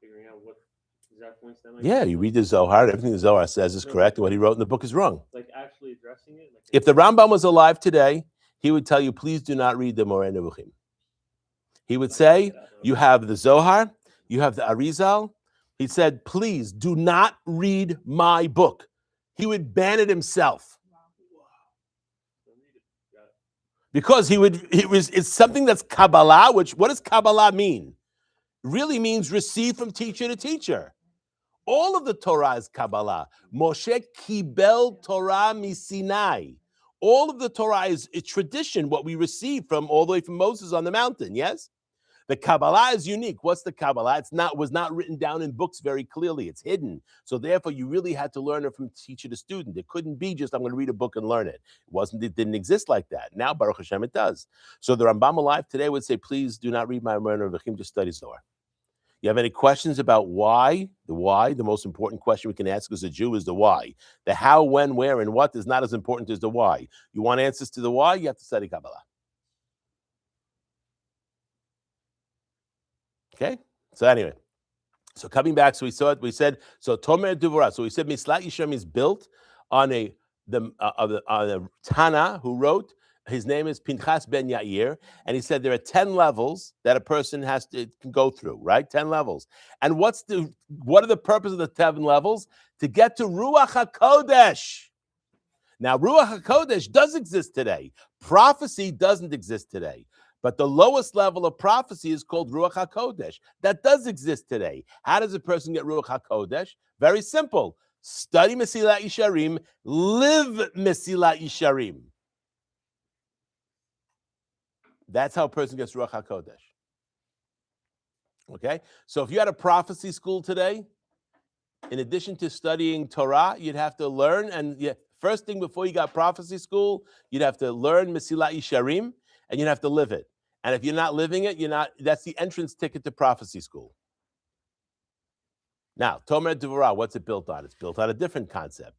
figuring out what exact points that might Yeah, be. you read the Zohar, everything the Zohar says is correct, and what he wrote in the book is wrong. Like actually addressing it. Like If the Rambam was alive today, he would tell you, please do not read the Moreh Nevuchim. He would say, you have the Zohar, you have the Arizal. He said, please do not read my book. He would ban it himself. Because it's something that's Kabbalah, what does Kabbalah mean? It really means receive from teacher to teacher. All of the Torah is Kabbalah. Moshe kibel Torah misinai. All of the Torah is a tradition, what we receive from all the way from Moses on the mountain, yes? The Kabbalah is unique. What's the Kabbalah? Was not written down in books very clearly. It's hidden. So therefore, you really had to learn it from teacher to student. It couldn't be just, I'm going to read a book and learn it. It didn't exist like that. Now, Baruch Hashem, it does. So the Rambam alive today would say, please do not read my Ma'aner V'chim, just study Zohar. You have any questions about why? The why, the most important question we can ask as a Jew is the why. The how, when, where, and what is not as important as the why. You want answers to the why, you have to study Kabbalah. Okay? So anyway, so coming back, so we said, Tomer Devorah. So we said Mislat Yishem is built on the Tana who wrote, his name is Pinchas ben Yair, and he said there are 10 levels that a person can go through, right? 10 levels. And what are the purpose of the 7 levels? To get to Ruach HaKodesh. Now, Ruach HaKodesh does exist today. Prophecy doesn't exist today. But the lowest level of prophecy is called Ruach HaKodesh. That does exist today. How does a person get Ruach HaKodesh? Very simple. Study Mesilat Yesharim, live Mesilat Yesharim. That's how a person gets Ruach HaKodesh. Okay? So if you had a prophecy school today, in addition to studying Torah, you'd have to learn, and first thing before you got prophecy school, you'd have to learn Mesilat Yesharim, and you'd have to live it. And if you're not living it, that's the entrance ticket to prophecy school. Now, Tomer Devorah, what's it built on? It's built on a different concept.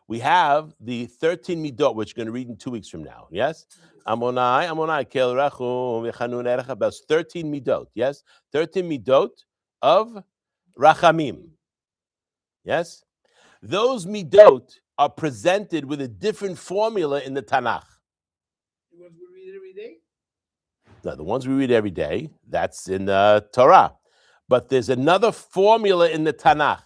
We have the 13 midot, which we're going to read in 2 weeks from now. Yes? Amonai, Kel Rachum, V'chanun Erech, about 13 midot. Yes? 13 midot of Rachamim. Yes? Those midot are presented with a different formula in the Tanakh. The ones we read every day? No, the ones we read every day, that's in the Torah. But there's another formula in the Tanakh.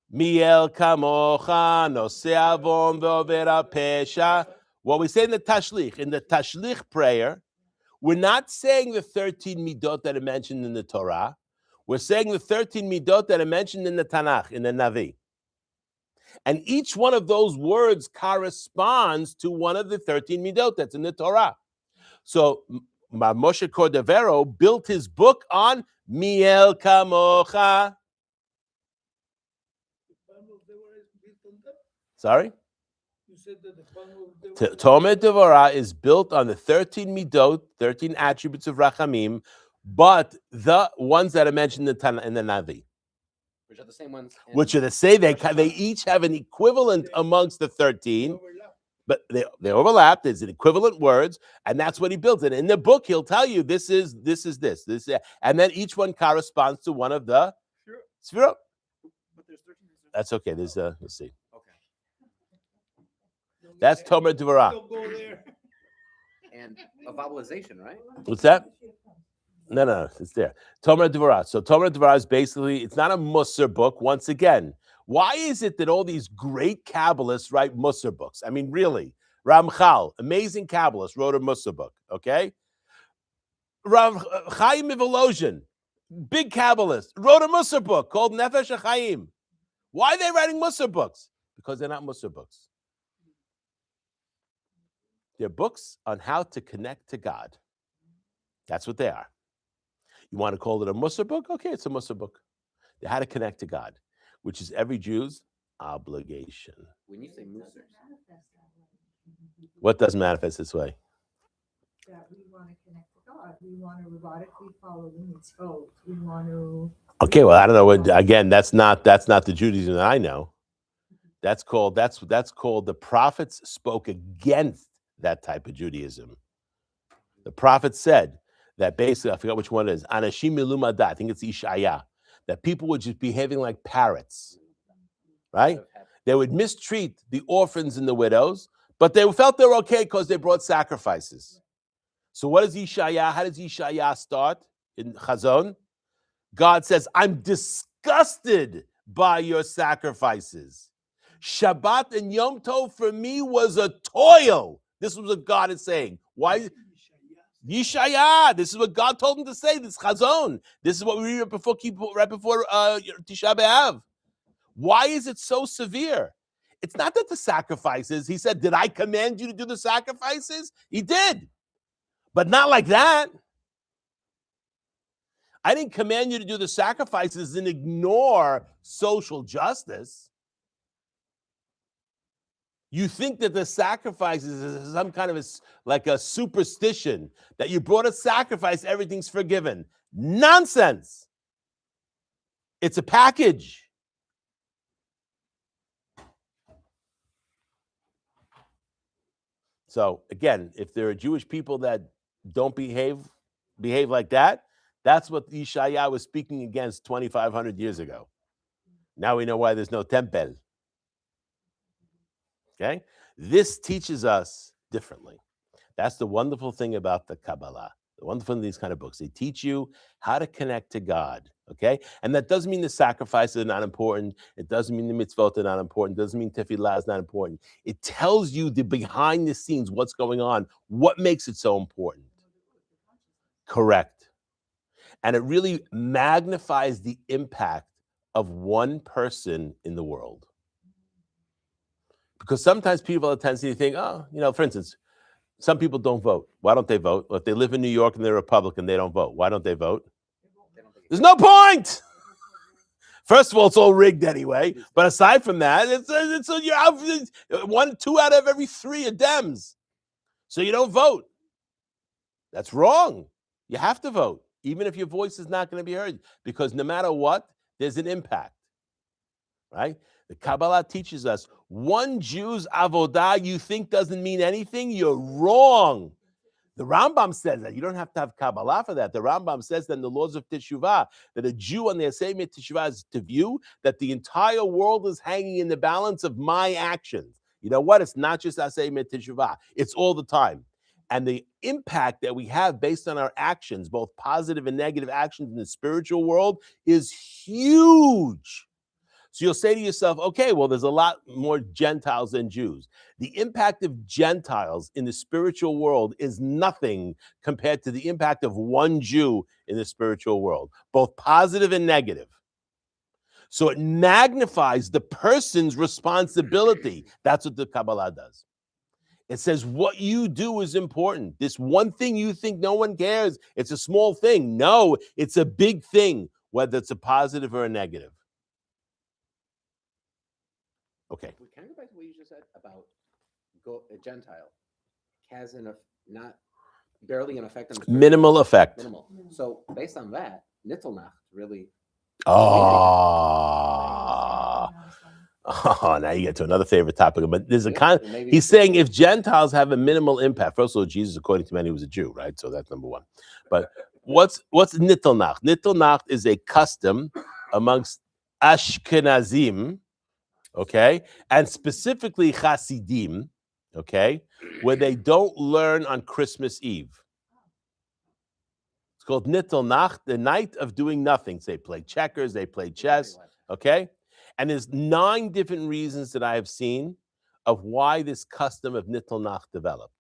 Miel kamocha noseavon ve'overa pesha. What we say in the Tashlich prayer, we're not saying the 13 midot that are mentioned in the Torah. We're saying the 13 midot that are mentioned in the Tanakh, in the Navi. And each one of those words corresponds to one of the 13 midot that's in the Torah. So Moshe Cordovero built his book on Miel Kamocha. Sorry? You said that the Palm of Tomer Devorah is built on the 13 midot, 13 attributes of Rachamim, but the ones that are mentioned in the Navi. Which are the same ones. Which are the same, they each have an equivalent amongst the 13. But they overlap. There's an equivalent words, and that's what he builds. And in the book, he'll tell you this is this, and then each one corresponds to one of the Sfirot. But there's 13. That's okay. There's let's see. Okay. That's Tomer Devorah. Don't go there. And a vowelization, right? What's that? No, it's there. Tomer Devorah. So Tomer Devorah is basically, it's not a Musar book. Once again, why is it that all these great Kabbalists write Musar books? I mean, really, Ramchal, amazing Kabbalist, wrote a Musar book. Okay, Rav Chaim Volozhin, big Kabbalist, wrote a Musar book called Nefesh HaChaim. Why are they writing Musar books? Because they're not Musar books. They're books on how to connect to God. That's what they are. You want to call it a Musar book? Okay, it's a Musar book. They're how to connect to God, which is every Jew's obligation. When you say Musar, What doesn't manifest this way? That we want to connect to God. We want to robotically follow the mitzvot. We want to. Okay, well, I don't know. Again, that's not the Judaism that I know. That's called the prophets spoke against that type of Judaism. The prophet said that basically, I forgot which one it is, Anashim Milumada, I think it's Ishaya, that people were just behaving like parrots, right? They would mistreat the orphans and the widows, but they felt they were okay because they brought sacrifices. So what is Ishaya? How does Ishaya start in Chazon? God says, I'm disgusted by your sacrifices. Shabbat and Yom Tov for me was a toil. This was what God is saying. Why? Yishaya. This is what God told him to say. This Chazon. This is what we read right before Tisha B'Av. Why is it so severe? It's not that the sacrifices, he said, did I command you to do the sacrifices? He did. But not like that. I didn't command you to do the sacrifices and ignore social justice. You think that the sacrifices is some kind of like a superstition, that you brought a sacrifice, everything's forgiven. Nonsense. It's a package. So again, if there are Jewish people that don't behave like that, that's what Yeshaya was speaking against 2,500 years ago. Now we know why there's no temple. Okay? This teaches us differently. That's the wonderful thing about the Kabbalah. The wonderful thing in these kind of books. They teach you how to connect to God. Okay? And that doesn't mean the sacrifices are not important. It doesn't mean the mitzvot are not important. It doesn't mean tefillah is not important. It tells you the behind the scenes, what's going on, what makes it so important. Correct. And it really magnifies the impact of one person in the world. Because sometimes people have a tendency to think, oh, for instance, some people don't vote. Why don't they vote? Well, if they live in New York and they're Republican, they don't vote. Why don't they vote? There's no point. First of all, it's all rigged anyway. But aside from that, you're 1, 2 out of every 3 are Dems. So you don't vote. That's wrong. You have to vote, even if your voice is not going to be heard, because no matter what, there's an impact, right? The Kabbalah teaches us one Jew's avodah you think doesn't mean anything, you're wrong. The Rambam says that. You don't have to have Kabbalah for that. The Rambam says that in the laws of Teshuvah, that a Jew on the Asayim Teshuvah is to view that the entire world is hanging in the balance of my actions. You know what? It's not just Asayim Teshuvah. It's all the time. And the impact that we have based on our actions, both positive and negative actions in the spiritual world, is huge. So you'll say to yourself, okay, well, there's a lot more Gentiles than Jews. The impact of Gentiles in the spiritual world is nothing compared to the impact of one Jew in the spiritual world, both positive and negative. So it magnifies the person's responsibility. That's what the Kabbalah does. It says what you do is important. This one thing you think no one cares, it's a small thing. No, it's a big thing, whether it's a positive or a negative. Okay. Can I go back to what you just said about a Gentile has not barely an effect on the Minimal effect. Minimal. So based on that, Nittelnacht really. Oh, now you get to another favorite topic. But there's he's saying if Gentiles have a minimal impact, first of all, Jesus, according to many, was a Jew, right? So that's number one. But what's Nittelnacht? Nittelnacht is a custom amongst Ashkenazim, okay, and specifically Hasidim, okay, where they don't learn on Christmas Eve. It's called Nittelnacht, the night of doing nothing. So they play checkers, they play chess, okay? And there's 9 different reasons that I have seen of why this custom of Nittelnacht developed.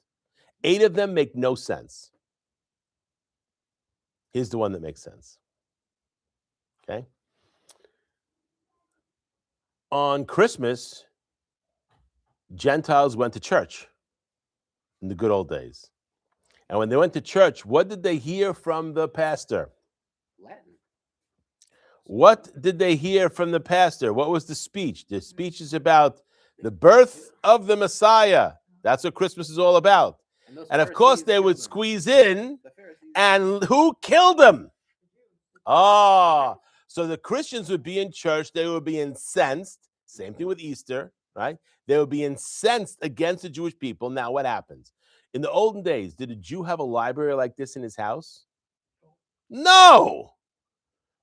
8 of them make no sense. Here's the one that makes sense, okay? On Christmas, Gentiles went to church in the good old days. And when they went to church, what did they hear from the pastor? Latin. What did they hear from the pastor? What was the speech? The speech is about the birth of the Messiah. That's what Christmas is all about. And of course, they would squeeze in, and who killed them? Oh, so the Christians would be in church. They would be incensed. Same thing with Easter, right? They would be incensed against the Jewish people. Now, what happens? In the olden days, did a Jew have a library like this in his house? No.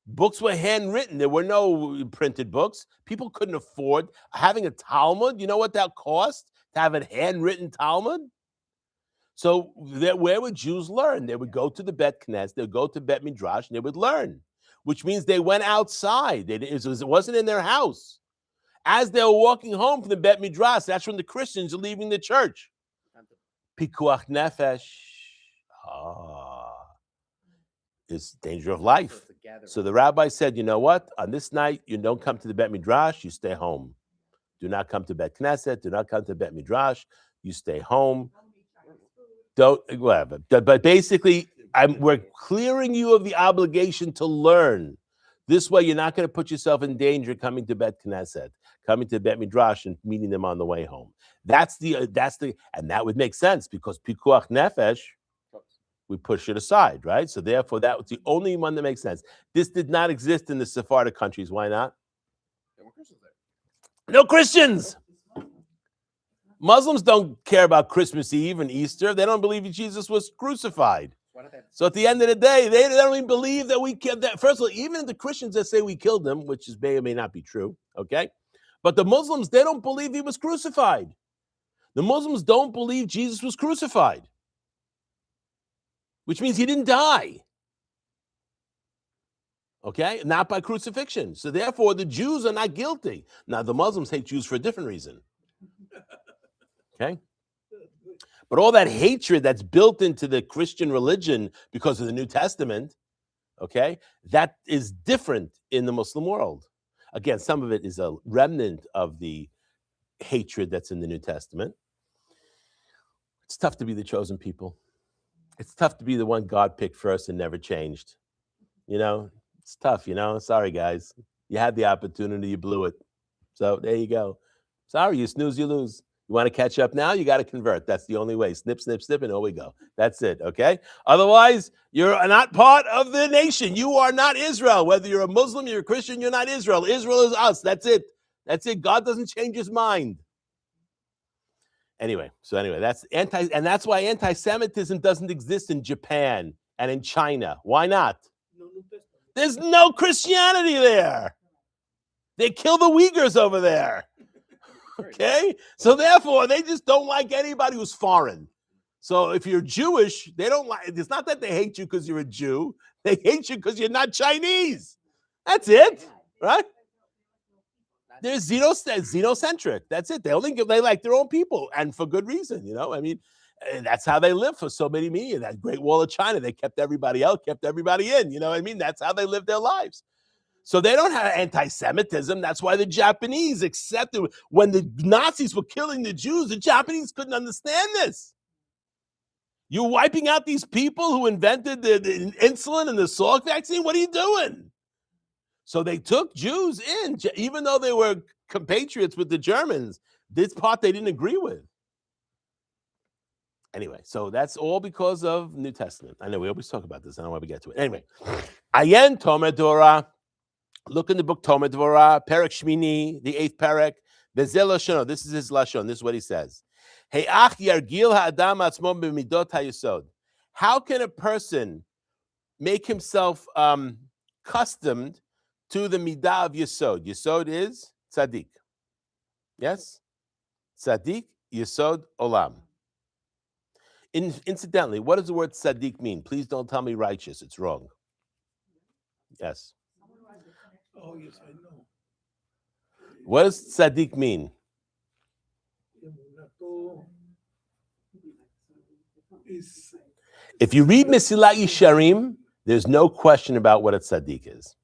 Books were handwritten. There were no printed books. People couldn't afford having a Talmud. You know what that cost to have a handwritten Talmud? So where would Jews learn? They would go to the Bet Knesset, they would go to Bet Midrash, and they would learn, which means they went outside. It wasn't in their house. As they were walking home from the Bet Midrash, that's when the Christians are leaving the church. Pikuach nefesh. It's danger of life. So the rabbi said, you know what? On this night, you don't come to the Bet Midrash, you stay home. Do not come to Bet Knesset, do not come to Bet Midrash, you stay home. Don't, whatever. But basically, we're clearing you of the obligation to learn. This way, you're not going to put yourself in danger coming to Bet Knesset, coming to Bet Midrash, and meeting them on the way home. And that would make sense because Pikuach Nefesh, we push it aside, right? So therefore, that was the only one that makes sense. This did not exist in the Sephardic countries. Why not? There were Christians there. No Christians. Muslims don't care about Christmas Eve and Easter. They don't believe Jesus was crucified. So at the end of the day, they don't even believe that we killed that. First of all, even the Christians that say we killed him, which may or may not be true, okay? But the Muslims, they don't believe he was crucified. The Muslims don't believe Jesus was crucified, which means he didn't die. Okay? Not by crucifixion. So therefore, the Jews are not guilty. Now, the Muslims hate Jews for a different reason. Okay? But all that hatred that's built into the Christian religion because of the New Testament, okay, that is different in the Muslim world. Again, some of it is a remnant of the hatred that's in the New Testament. It's tough to be the chosen people. It's tough to be the one God picked first and never changed. You know, it's tough, you know. Sorry, guys. You had the opportunity, you blew it. So there you go. Sorry, you snooze, you lose. You want to catch up now? You got to convert. That's the only way. Snip, snip, snip, and away we go. That's it, okay? Otherwise, you're not part of the nation. You are not Israel. Whether you're a Muslim, you're a Christian, you're not Israel. Israel is us. That's it. That's it. God doesn't change his mind. Anyway, that's why anti-Semitism doesn't exist in Japan and in China. Why not? There's no Christianity there. They kill the Uyghurs over there. Okay? So therefore, they just don't like anybody who's foreign. So if you're Jewish, they don't like, it's not that they hate you because you're a Jew. They hate you because you're not Chinese. That's it, right? They're xenocentric. That's it. They like their own people, and for good reason, you know? I mean, that's how they lived for so many years. That Great Wall of China, they kept everybody out, kept everybody in, you know what I mean? That's how they lived their lives. So they don't have anti-Semitism. That's why the Japanese accepted. When the Nazis were killing the Jews, the Japanese couldn't understand this. You're wiping out these people who invented the insulin and the Salk vaccine. What are you doing? So they took Jews in, even though they were compatriots with the Germans. This part they didn't agree with. Anyway, so that's all because of New Testament. I know we always talk about this. I don't know why we get to it. Anyway, Ayen Tomer Torah. Look in the book Tomer Dvorah, Perek Shmini, the 8th Perek. Bezel Lashon. This is his Lashon. This is what he says. Hey ach yargil ha'adam atzmo b'midot ha'yesod. How can a person make himself accustomed to the midah of yesod? Yesod is tzaddik. Yes? Tzaddik, yesod, olam. Incidentally, what does the word tzaddik mean? Please don't tell me righteous. It's wrong. Yes. Oh, yes, I know. What does tzaddik mean? If you read Mesilat Yesharim, there's no question about what a tzaddik is.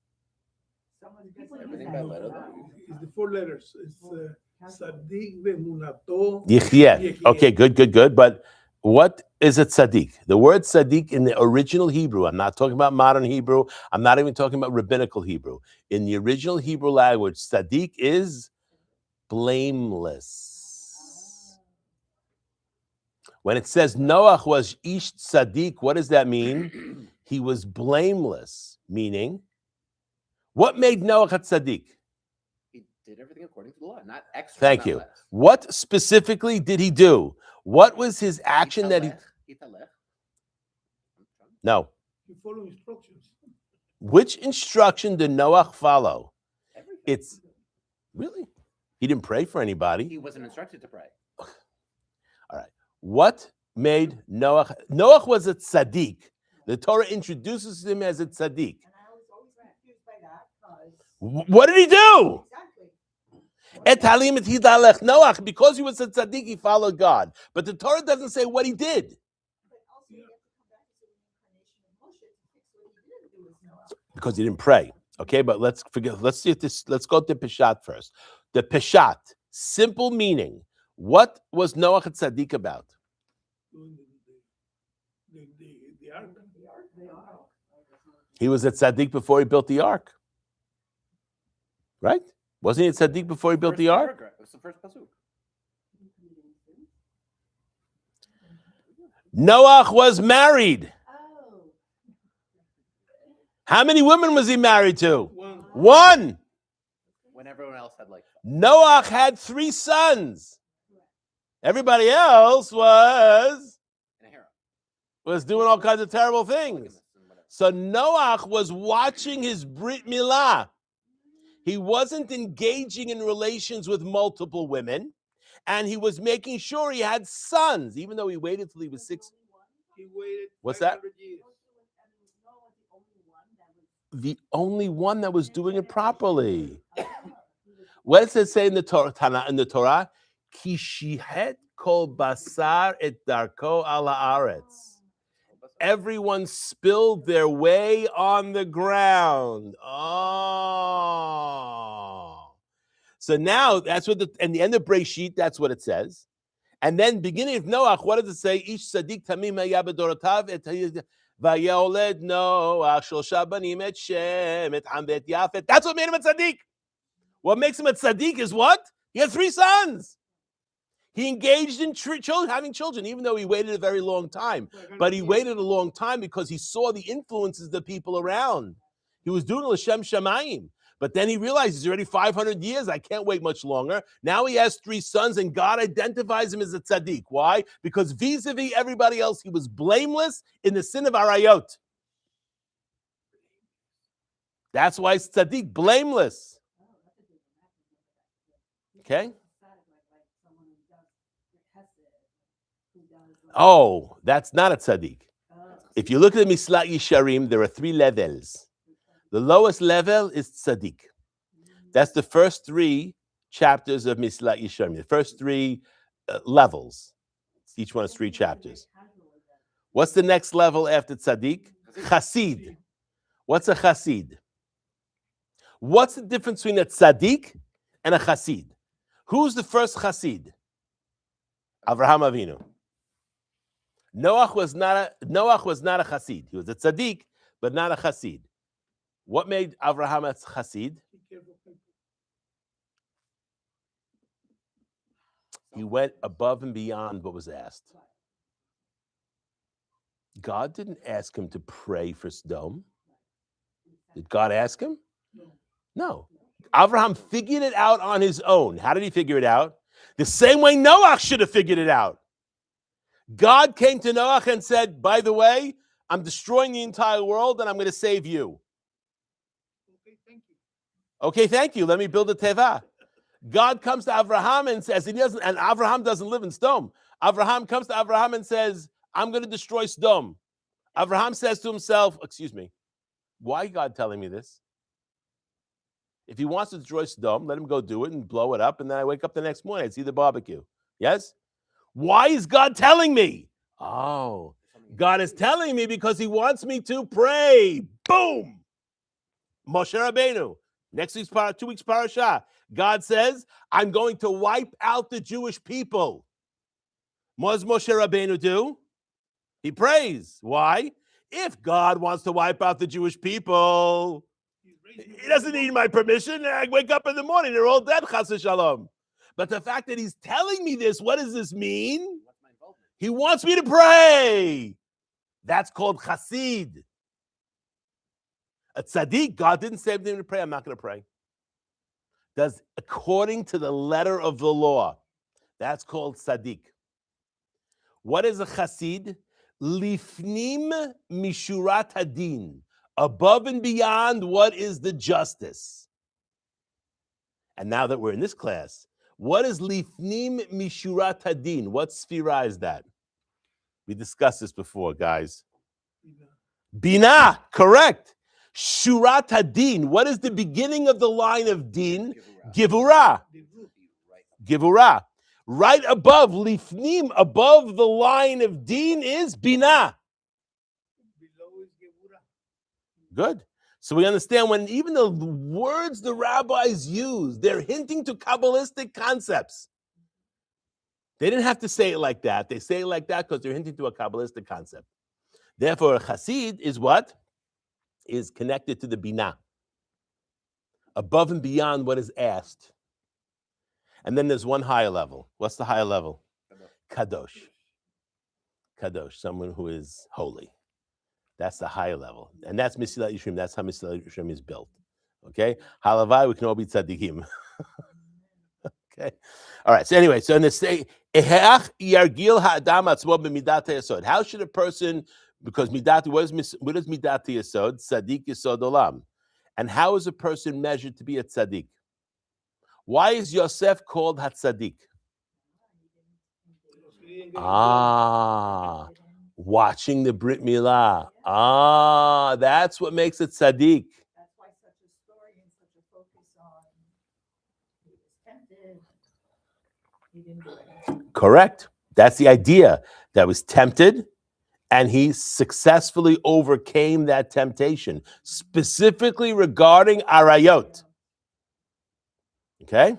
It's the 4 letters. It's tzaddik ve'emunato. Yichyeh. Okay, good. But what is a tzaddik? The word tzaddik in the original Hebrew, I'm not talking about modern Hebrew, I'm not even talking about rabbinical Hebrew. In the original Hebrew language, tzaddik is blameless. When it says Noach was ish tzaddik, what does that mean? He was blameless, meaning, what made Noach a tzaddik? He did everything according to the law, not extra. Thank you. What specifically did he do? What was his action that he... No. You follow instructions. Which instruction did Noach follow? Everything. It's... Really? He didn't pray for anybody. He wasn't instructed to pray. All right. What made Noach... Noach was a tzaddik. The Torah introduces him as a tzaddik. And I was always confused by that because What did he do? exactly. Et halim et hidalech Noach, because he was a tzaddik, he followed God. But the Torah doesn't say what he did. But also we have to come back to the reincarnation of Moshe to fix what he didn't do with Noah. Because he didn't pray. Okay, but let's see if this, let's go to Peshat first. The Peshat, simple meaning. What was Noach a tzaddik about? The ark. He was a tzaddik before he built the ark. Right? Wasn't he a tzaddik before he built First the ark? paragraph. It was the first pasuk. Noach was married. Oh. How many women was he married to? One. One. When everyone else had like Noach had 3 sons. Everybody else was an harem. doing all kinds of terrible things. Polygamous and whatever. So Noach was watching his Brit Milah. He wasn't engaging in relations with multiple women, and he was making sure he had sons, even though he waited till he was 6. He waited. What's that? 500 years. The only one that was doing it properly. What does it say in the Torah? Ki shihet kol basar et darko ala aretz. Everyone spilled their way on the ground. Oh. So now that's what in the end of Breshit, that's what it says. And then beginning of Noach, what does it say? Ish tzaddik tamim haya b'dorotav et vayoled Noach shlosha banim et Shem et Ham et Yafet. That's what made him a tzaddik. What makes him a tzaddik is what? He had 3 sons. He engaged in having children, even though he waited a very long time. But he waited a long time because he saw the influences of the people around. He was doing L'Shem Shamayim. But then he realized he's already 500 years. I can't wait much longer. Now he has 3 sons, and God identifies him as a tzaddik. Why? Because vis-a-vis everybody else, he was blameless in the sin of Arayot. That's why it's tzaddik, blameless. Okay? Oh, that's not a tzaddik. If you look at the Mislat Yesharim, there are 3 levels. The lowest level is tzaddik. That's the first 3 chapters of Mislat Yesharim. The first 3 levels. Each one is 3 chapters. What's the next level after tzaddik? Chassid. What's a chassid? What's the difference between a tzaddik and a chassid? Who's the first chassid? Avraham Avinu. Noach was not a chassid. He was a tzaddik, but not a chassid. What made Avraham a chassid? He went above and beyond what was asked. God didn't ask him to pray for Sodom. Did God ask him? No. Avraham figured it out on his own. How did he figure it out? The same way Noach should have figured it out. God came to Noach and said, by the way, I'm destroying the entire world and I'm going to save you. Okay, thank you. Let me build a teva. God comes to Avraham and says, and Avraham doesn't live in Sodom. Avraham comes to Avraham and says, I'm going to destroy Sodom. Avraham says to himself, excuse me, why is God telling me this? If he wants to destroy Sodom, let him go do it and blow it up. And then I wake up the next morning, I see the barbecue. Yes? Why is God telling me? Oh, God is telling me because he wants me to pray. Boom. Moshe Rabbeinu. Next week's 2 weeks parasha. God says, I'm going to wipe out the Jewish people. What does Moshe Rabbeinu do? He prays. Why? If God wants to wipe out the Jewish people, he doesn't need my permission. I wake up in the morning, they're all dead, chas v'shalom. But the fact that he's telling me this, what does this mean? He wants me to pray. That's called chassid. A tzaddik, God didn't say him to pray. I'm not going to pray. Does according to the letter of the law. That's called tzaddik. What is a chassid? Lifnim mishurat hadin. Above and beyond what is the justice. And now that we're in this class, what is lifnim mishurat hadin? What sphira is that? We discussed this before, guys. Bina, correct. Shurat hadin. What is the beginning of the line of din? Givura. Givura. Right above, lifnim, above the line of din is bina. Good. So we understand when even the words the rabbis use, they're hinting to Kabbalistic concepts. They didn't have to say it like that. They say it like that because they're hinting to a Kabbalistic concept. Therefore, a Chassid is what? Is connected to the Binah, above and beyond what is asked. And then there's one higher level. What's the higher level? Kadosh. Kadosh, someone who is holy. That's the higher level. And that's Mesilat Yesharim. That's how Mesilat Yesharim is built. Okay? Halavai, we can all be tzaddikim. Okay? All right. So anyway, so in the say, how should a person, because midat, what is midat yesod? Tzaddik yesod olam. And how is a person measured to be a tzaddik? Why is Yosef called Hatzadik? Watching the Brit Milah. That's what makes it tzaddik. That's why such a story and such a focus on he was tempted. He didn't do anything. Correct. That's the idea. That was tempted, and he successfully overcame that temptation, specifically regarding arayot. Okay?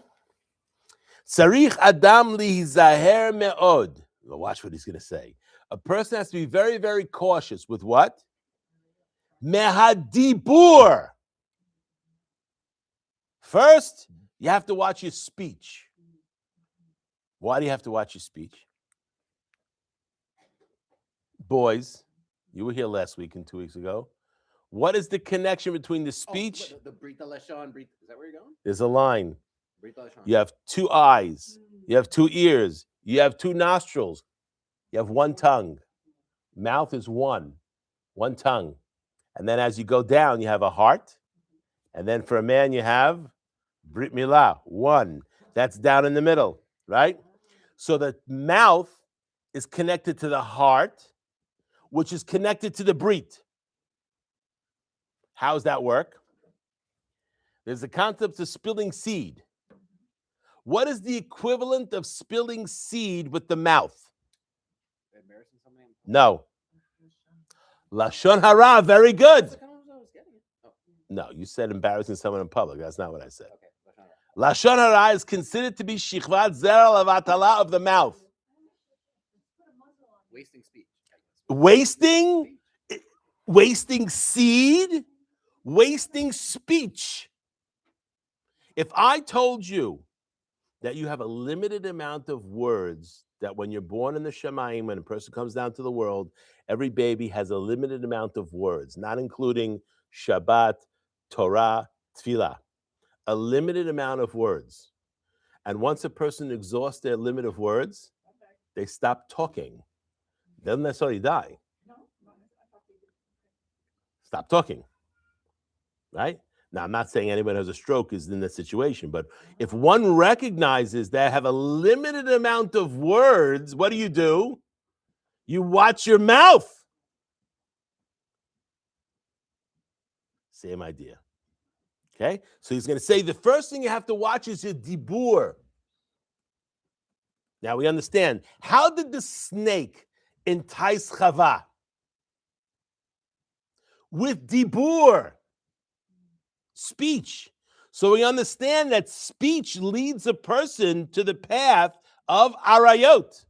Sarich Adam lihizaher me'od. Well, watch what he's going to say. A person has to be very, very cautious with what? Mehadibur. First, you have to watch your speech. Why do you have to watch your speech? Boys, you were here last week and 2 weeks ago. What is the connection between the speech? The Brit Lashon, is that where you're going? There's a line. Brit Lashon. You have 2 eyes. You have 2 ears. You have 2 nostrils. You have 1 tongue. Mouth is one tongue. And then as you go down, you have a heart. And then for a man, you have Brit Milah, 1. That's down in the middle, right? So the mouth is connected to the heart, which is connected to the Brit. How does that work? There's the concept of spilling seed. What is the equivalent of spilling seed with the mouth? No. Lashon hara, very good. No, you said embarrassing someone in public. That's not what I said. Lashon hara is considered to be shichvat zera levatala of the mouth. Wasting speech. Wasting seed, wasting speech. If I told you that you have a limited amount of words, that when you're born in the Shemayim, when a person comes down to the world, every baby has a limited amount of words, not including Shabbat, Torah, Tefillah, a limited amount of words. And once a person exhausts their limit of words, they stop talking. They don't necessarily die. Stop talking, right? Now, I'm not saying anyone who has a stroke is in this situation, but if one recognizes they have a limited amount of words, what do? You watch your mouth. Same idea. Okay? So he's going to say the first thing you have to watch is your dibur. Now we understand. How did the snake entice Chava? With dibur. Speech. So we understand that speech leads a person to the path of arayot.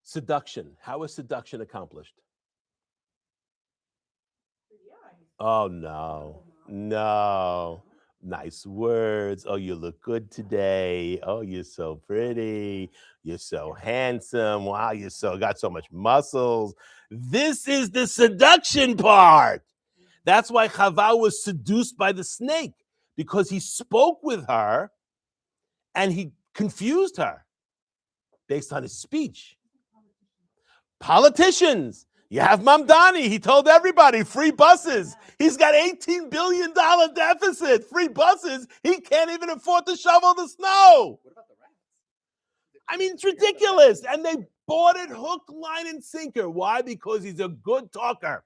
Seduction. How is seduction accomplished? Oh, no. Nice words. Oh, you look good today. Oh, you're so pretty. You're so handsome. Wow, got so much muscles. This is the seduction part. That's why Chava was seduced by the snake, because he spoke with her and he confused her based on his speech. Politicians. You have Mamdani. He told everybody, free buses. He's got $18 billion deficit. Free buses. He can't even afford to shovel the snow. What about the rats? I mean, it's ridiculous. And they bought it hook, line, and sinker. Why? Because he's a good talker.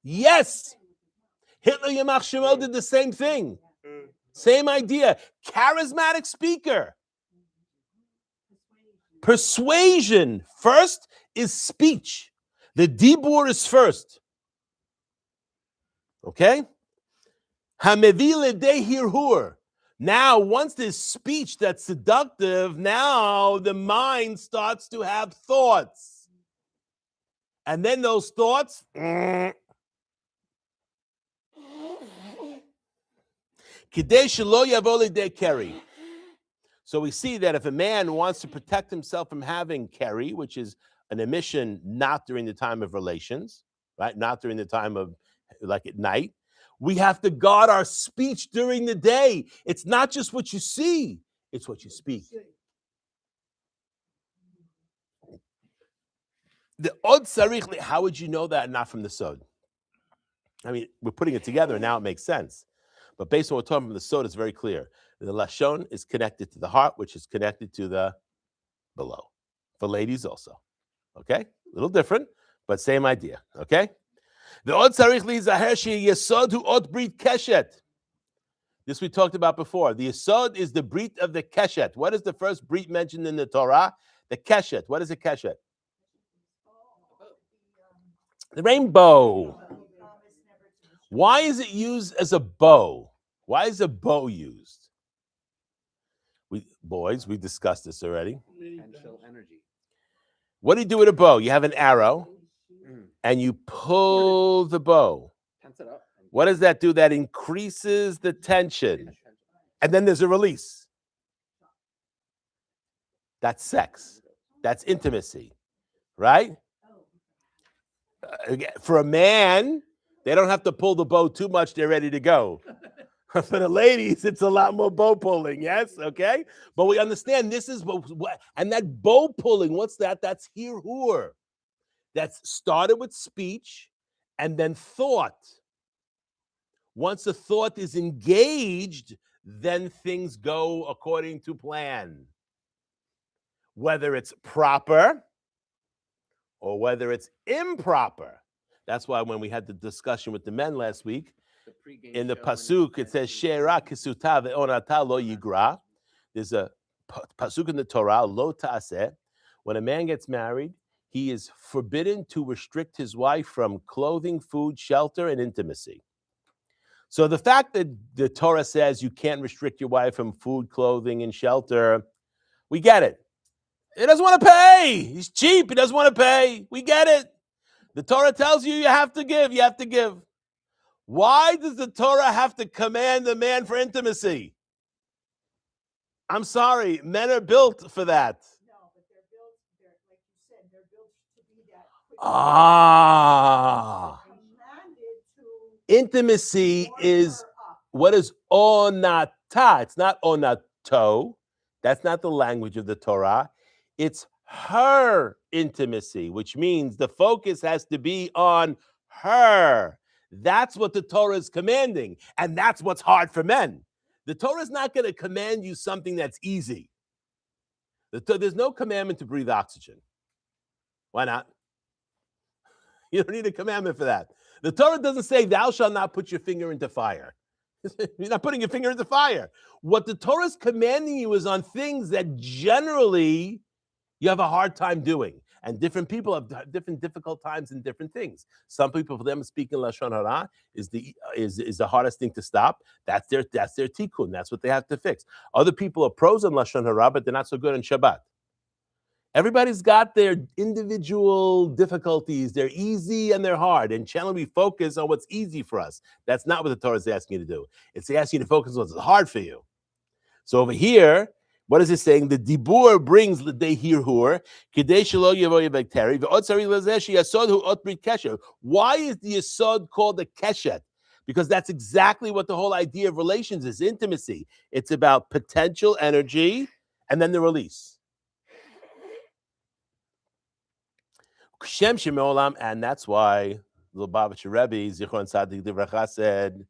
Yes. Hitler Yamach Shemo did the same thing. Same idea. Charismatic speaker. Persuasion. First is speech. The dibur is first. Okay? Hamevi ledei hirhur. Now, once there's speech that's seductive, now the mind starts to have thoughts. And then those thoughts, so we see that if a man wants to protect himself from having keri, which is an emission not during the time of relations, right? Not during the time of like at night, we have to guard our speech during the day. It's not just what you see, it's what you speak. The od sarich, how would you know that not from the sod? I mean, we're putting it together and now it makes sense. But based on what we're talking from the sod, it's very clear. The lashon is connected to the heart, which is connected to the below. For ladies also. Okay? A little different, but same idea. Okay? The od sarich lizaher yesod hu od brit keshet. This we talked about before. The yesod is the brit of the keshet. What is the first brit mentioned in the Torah? The keshet. What is a keshet? The rainbow. Why is it used as a bow? Why is a bow used? We discussed this already. Potential energy. What do you do with a bow? You have an arrow and you pull the bow. Tense it up. What does that do? That increases the tension. And then there's a release. That's sex. That's intimacy. Right? For a man, they don't have to pull the bow too much. They're ready to go. For the ladies, it's a lot more bow pulling. Yes? Okay? But we understand this is what, and that bow pulling, what's that? That's hirhur. That's started with speech and then thought. Once the thought is engaged, then things go according to plan. Whether it's proper or whether it's improper. That's why when we had the discussion with the men last week, in the pasuk, it says, She'era kisuta ve'onata lo yigra. There's a pasuk in the Torah, lo ta'aseh. When a man gets married, he is forbidden to restrict his wife from clothing, food, shelter, and intimacy. So the fact that the Torah says you can't restrict your wife from food, clothing, and shelter, we get it. He doesn't want to pay. He's cheap. He doesn't want to pay. We get it. The Torah tells you you have to give. You have to give. Why does the Torah have to command the man for intimacy? I'm sorry. Men are built for that. No, but they're built, like you said, they're built to be that quick. Commanded to Intimacy is what is onata. It's not onato. That's not the language of the Torah. It's her intimacy, which means the focus has to be on her. That's what the Torah is commanding, and that's what's hard for men. The Torah is not going to command you something that's easy. There's no commandment to breathe oxygen. Why not? You don't need a commandment for that. The Torah doesn't say, thou shalt not put your finger into fire. You're not putting your finger into fire. What the Torah is commanding you is on things that generally you have a hard time doing. And different people have different difficult times in different things. Some people, for them, speaking Lashon Hara is the hardest thing to stop. That's their tikkun. That's what they have to fix. Other people are pros on Lashon Hara, but they're not so good on Shabbat. Everybody's got their individual difficulties. They're easy and they're hard. And generally, we focus on what's easy for us. That's not what the Torah is asking you to do. It's asking you to focus on what's hard for you. So over here, what is it saying? The dibur brings the hirhur. Why is the yesod called the keshet? Because that's exactly what the whole idea of relations is, intimacy. It's about potential energy and then the release. And that's why the Lubavitcher Rebbe, Zichron Tzadik Livracha, said,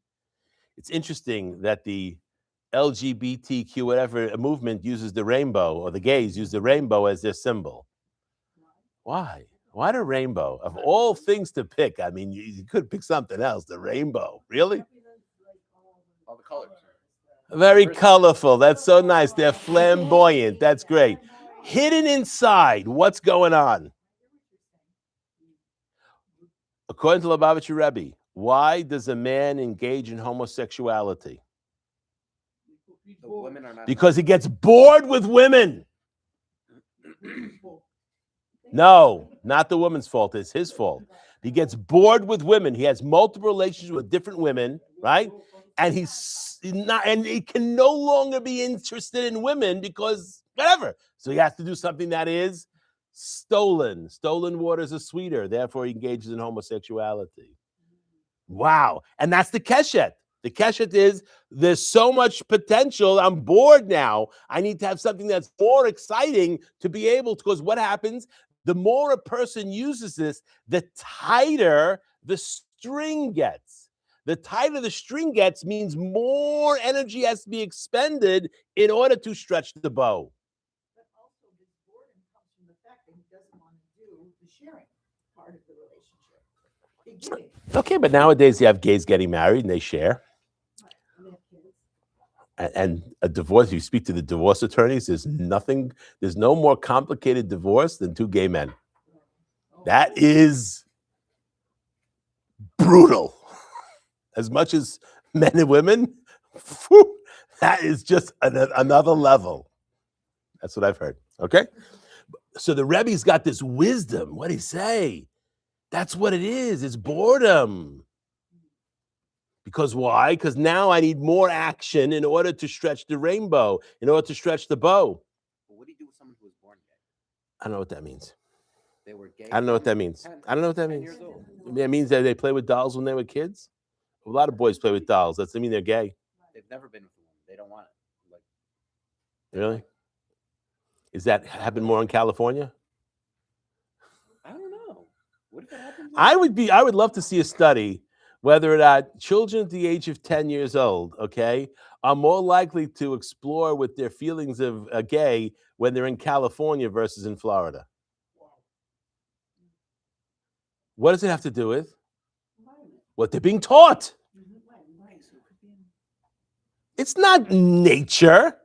it's interesting that the LGBTQ, whatever movement uses the rainbow, or the gays use the rainbow as their symbol. Why? Why the rainbow? Of all things to pick, I mean, you could pick something else. The rainbow, really? All the colors. Very colorful. That's so nice. They're flamboyant. That's great. Hidden inside, what's going on? According to Lubavitcher Rebbe, why does a man engage in homosexuality? The women are not Because he gets bored with women. No. Not the woman's fault. It's his fault. He gets bored with women. He has multiple relationships with different women, right? And he's not, and he can no longer be interested in women because whatever. So he has to do something that is stolen. Stolen waters are sweeter. Therefore, he engages in homosexuality. Wow. And that's the keshet. The keshet is there's so much potential. I'm bored now. I need to have something that's more exciting to be able to, because what happens? The more a person uses this, the tighter the string gets. The tighter the string gets means more energy has to be expended in order to stretch the bow. But also this boredom comes from the fact that he doesn't want to do the sharing part of the relationship. The giving. Okay, but nowadays you have gays getting married and they share. And they have kids. And a divorce, you speak to the divorce attorneys, there's no more complicated divorce than two gay men. That is brutal. As much as men and women, whew, that is just another level. That's what I've heard, okay? So the Rebbe's got this wisdom. What did he say? That's what it is. It's boredom. Because why? Because now I need more action in order to stretch the rainbow, in order to stretch the bow. But what do you do with someone who was born gay? I don't know what that means. They were gay. I don't know what that means. 10 I don't know what that 10 means. years old. It means that they play with dolls when they were kids. A lot of boys play with dolls. That doesn't mean they're gay. They've never been with a woman. They don't want it. Like, Really? Is that happen more in California? I don't know. What if it happens? I would love to see a study whether or not children at the age of 10 years old, okay, are more likely to explore with their feelings of gay when they're in California versus in Florida. What does it have to do with? What they're being taught. It's not nature.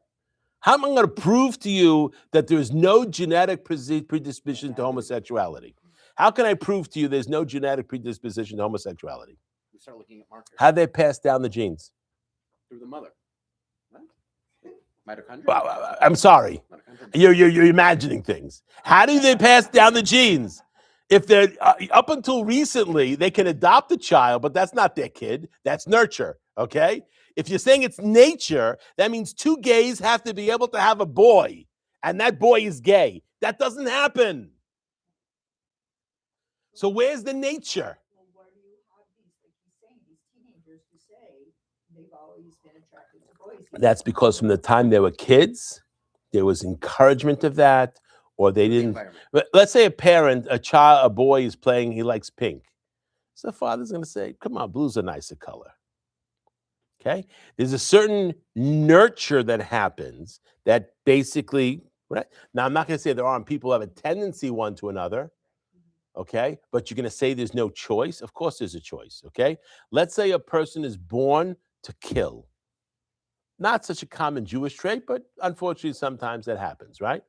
How am I going to prove to you that there's no genetic predisposition to homosexuality? How can I prove to you there's no genetic predisposition to homosexuality? We start looking at markers. How they pass down the genes? Through the mother. What? Mitochondria? Well, I'm sorry. Mitochondria. You're imagining things. How do they pass down the genes? If they're up until recently, they can adopt a child, but that's not their kid. That's nurture. Okay. If you're saying it's nature, that means two gays have to be able to have a boy, and that boy is gay. That doesn't happen. So where's the nature? Well, why do you have these, like he's saying, these teenagers who say they've always been attracted to boys? That's because from the time they were kids, there was encouragement of that, or they The didn't. environment. Let's say a boy is playing, he likes pink. So the father's going to say, come on, blue's a nicer color. Okay? There's a certain nurture that happens that basically, right? Now, I'm not going to say there aren't people who have a tendency one to another, okay? But you're going to say there's no choice? Of course there's a choice, okay? Let's say a person is born to kill. Not such a common Jewish trait, but unfortunately sometimes that happens, right?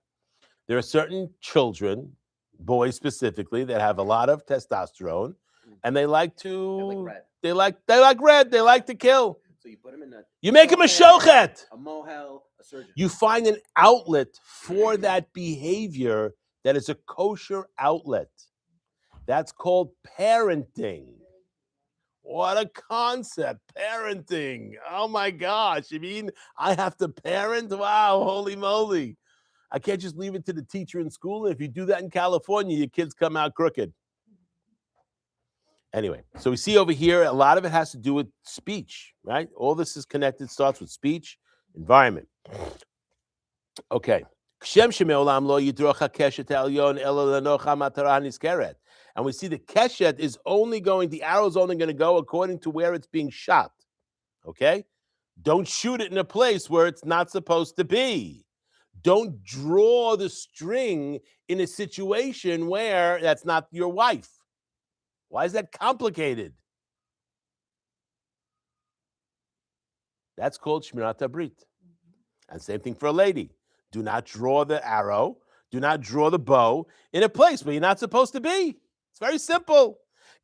There are certain children, boys specifically, that have a lot of testosterone, and they like to, They're they like red, they like to kill. So you put them in a. You make him a shochet. A mohel, a surgeon. You find an outlet for that behavior that is a kosher outlet. That's called parenting. What a concept, parenting. Oh my gosh. You mean I have to parent? Wow, holy moly. I can't just leave it to the teacher in school. And if you do that in California, your kids come out crooked. Anyway, so we see over here, a lot of it has to do with speech, right? All this is connected, starts with speech, environment. Okay. And we see the keshet is only going, the arrow is only going to go according to where it's being shot. Okay? Don't shoot it in a place where it's not supposed to be. Don't draw the string in a situation where that's not your wife. Why is that complicated? That's called Shmirat HaBrit. And same thing for a lady. Do not draw the arrow. Do not draw the bow in a place where you're not supposed to be. It's very simple.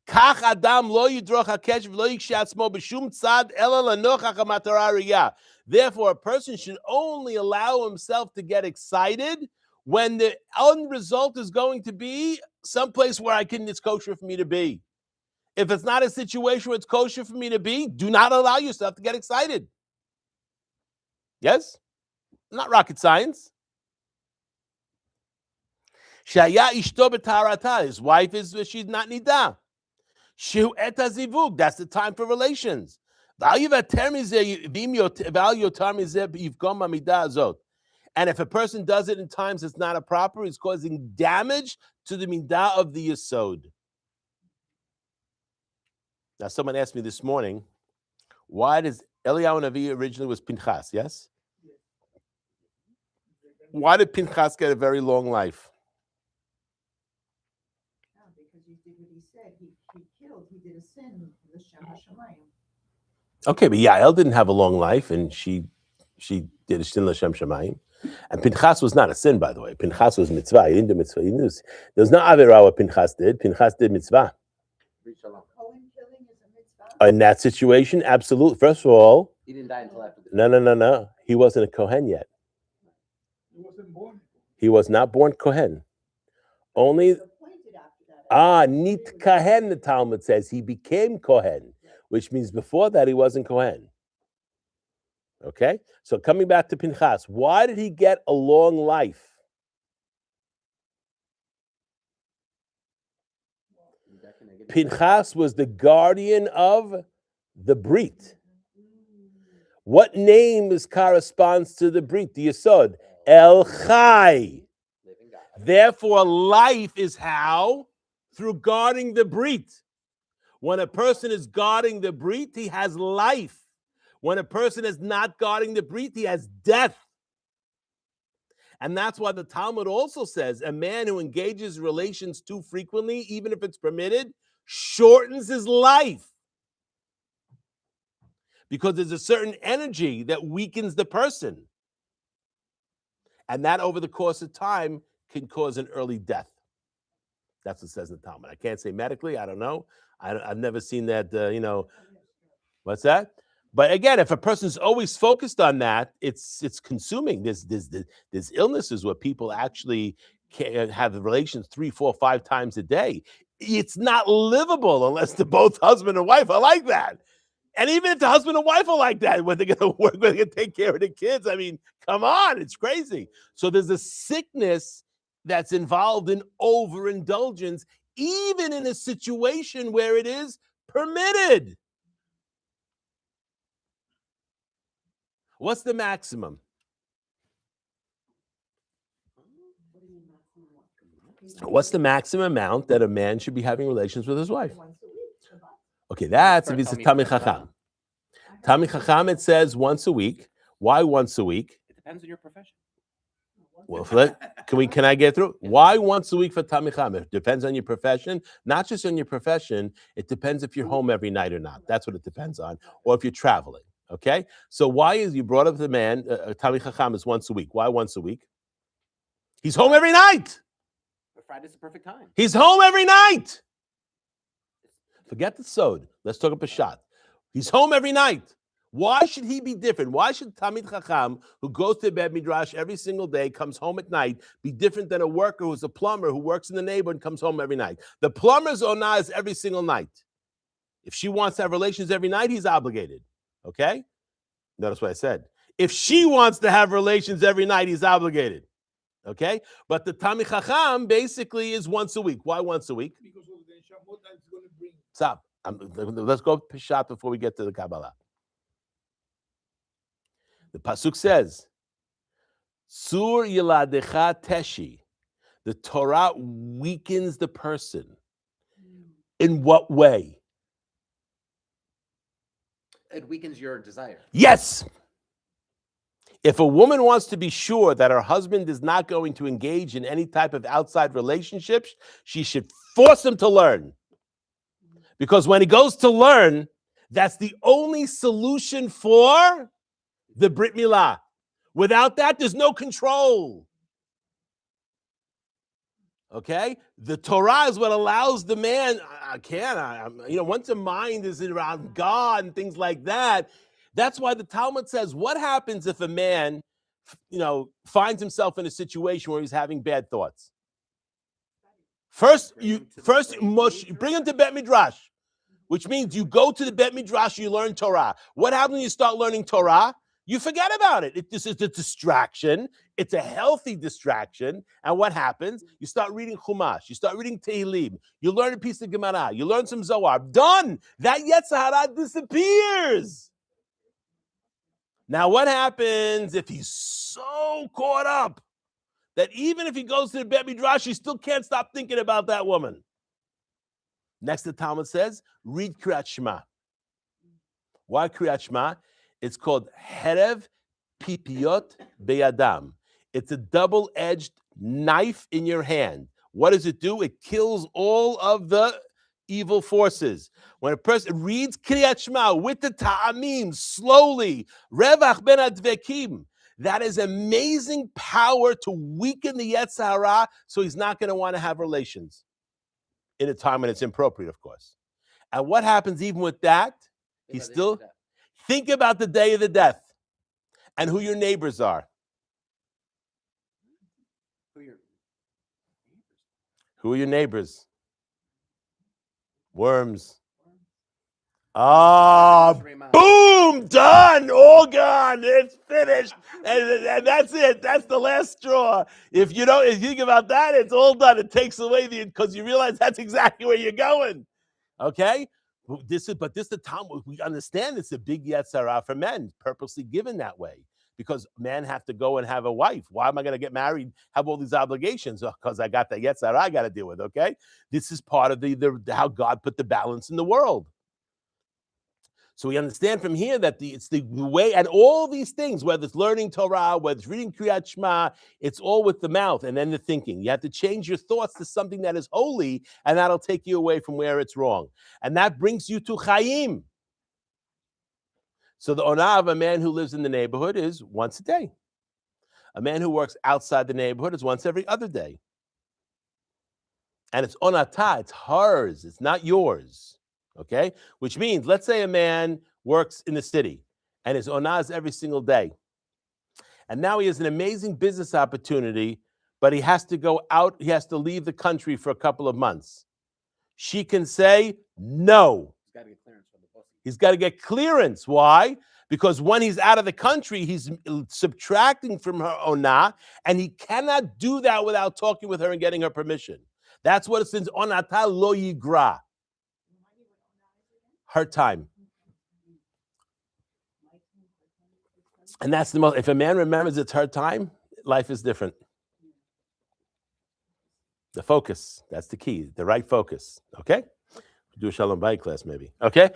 Kach Adam lo yidroch hakesh v'lo yikshe atzmo b'shum tzad ela lenochach hamatara riyah. Therefore, a person should only allow himself to get excited when the end result is going to be someplace where it's kosher for me to be. If it's not a situation where it's kosher for me to be, do not allow yourself to get excited. Yes? Not rocket science. Shaya ishto b'tarata. His wife she's not nida. Shu et hazivug. That's the time for relations. And if a person does it in times it's not a proper, it's causing damage to the midah of the yesod. Now, someone asked me this morning, why does Eliyahu Navi originally was Pinchas? Yes. Why did Pinchas get a very long life? Because he did what he said. He killed. He did a sin. L'shem hashamayim. Okay, but Yael didn't have a long life, and she did a sin l'shem shamayim. And Pinchas was not a sin, by the way. Pinchas was mitzvah. He didn't do mitzvah. There was no avera what Pinchas did. Pinchas did mitzvah. Cohen killing is a mitzvah. In that situation, absolutely. First of all, He didn't die until after the. no. He wasn't a Kohen yet. He wasn't born. He was not born Kohen. Only He was appointed after that. Nit Kohen, the Talmud says. He became Kohen, which means before that he wasn't Kohen. Okay? So coming back to Pinchas, why did he get a long life? Pinchas was the guardian of the Brit. What name corresponds to the Brit, the Yesod? El Chai. Therefore, life is how? Through guarding the Brit. When a person is guarding the Brit, he has life. When a person is not guarding the Brit, he has death. And that's why the Talmud also says a man who engages relations too frequently, even if it's permitted, shortens his life. Because there's a certain energy that weakens the person. And that over the course of time can cause an early death. That's what it says in the Talmud. I can't say medically, I don't know. I've never seen that, what's that? But again, if a person's always focused on that, it's consuming. There's illnesses where people actually can have relations 3, 4, 5 times a day. It's not livable unless the both husband and wife are like that. And even if the husband and wife are like that, when they're going to work, when they're going to take care of the kids, I mean, come on, it's crazy. So there's a sickness that's involved in overindulgence, even in a situation where it is permitted. What's the maximum? What's the maximum amount that a man should be having relations with his wife? Once a week. Shabbat. Okay, that's if it's a Talmid Chacham. Talmid Chacham, it says once a week. Why once a week? It depends on your profession. Well, can I get through? Why once a week for Talmid Chacham? It depends on your profession. Not just on your profession. It depends if you're home every night or not. That's what it depends on. Or if you're traveling. Okay? So why is you brought up the man, Talmid Chacham is once a week. Why once a week? He's home every night. But Friday's the perfect time. He's home every night. Forget the sod. Let's talk about Peshat. He's home every night. Why should he be different? Why should Talmid Chacham, who goes to bed midrash every single day, comes home at night, be different than a worker who's a plumber who works in the neighborhood and comes home every night? The plumber's onah is every single night. If she wants to have relations every night, he's obligated. Okay? Notice what I said. If she wants to have relations every night, he's obligated. Okay? But the Talmid Chacham basically is once a week. Why once a week? Because of the Shamot that it's going to bring. Stop. Let's go Peshat before we get to the Kabbalah. The Pasuk says, Sur Yiladecha Teshi. The Torah weakens the person. In what way? It weakens your desire. Yes. If a woman wants to be sure that her husband is not going to engage in any type of outside relationships, she should force him to learn. Because when he goes to learn, that's the only solution for the Brit Milah. Without that, there's no control. Okay? The Torah is what allows the man, once a mind is around God and things like that, that's why the Talmud says, what happens if a man finds himself in a situation where he's having bad thoughts? First, you bring him to Bet Midrash, which means you go to the Bet Midrash, you learn Torah. What happens when you start learning Torah? You forget about it. This is a distraction. It's a healthy distraction. And what happens? You start reading Chumash. You start reading Tehillim. You learn a piece of Gemara. You learn some Zohar. Done. That Yetzer Hara disappears. Now, what happens if he's so caught up that even if he goes to the Bet Midrash, he still can't stop thinking about that woman? Next, the Talmud says, read Kriyat Shema. Why Kriyat Shema? It's called Herev Pipiyot Beyadam. It's a double-edged knife in your hand. What does it do? It kills all of the evil forces. When a person reads Kriyat Shema with the ta'amim, slowly, Revach ben advekim, that is amazing power to weaken the Yetzer Hara so he's not going to want to have relations in a time when it's inappropriate, of course. And what happens even with that? He still... Think about the day of the death and who your neighbors are. Who are your neighbors? Worms. Boom, done, all gone, it's finished. And that's it. That's the last straw. If you think about that, it's all done. It takes away because you realize that's exactly where you're going. Okay? This is the time we understand it's a big Yetzer Hara for men, purposely given that way, because men have to go and have a wife. Why am I going to get married, have all these obligations? Because I got the Yetzer Hara I got to deal with, okay? This is part of the how God put the balance in the world. So we understand from here that it's the way, and all these things, whether it's learning Torah, whether it's reading Kriyat Shema, it's all with the mouth and then the thinking. You have to change your thoughts to something that is holy, and that'll take you away from where it's wrong. And that brings you to Chaim. So the onah of a man who lives in the neighborhood is once a day. A man who works outside the neighborhood is once every other day. And it's onata, it's hers, it's not yours. Okay, which means, let's say a man works in the city and his onah is every single day. And now he has an amazing business opportunity, but he has to go out, he has to leave the country for a couple of months. She can say no. He's got to get clearance. Why? Because when he's out of the country, he's subtracting from her onah, and he cannot do that without talking with her and getting her permission. That's what it says, onata lo yigra. Her time. And that's the most, if a man remembers it's her time, life is different. The focus, that's the key, the right focus, okay? Do a Shalom Bayit class maybe, okay?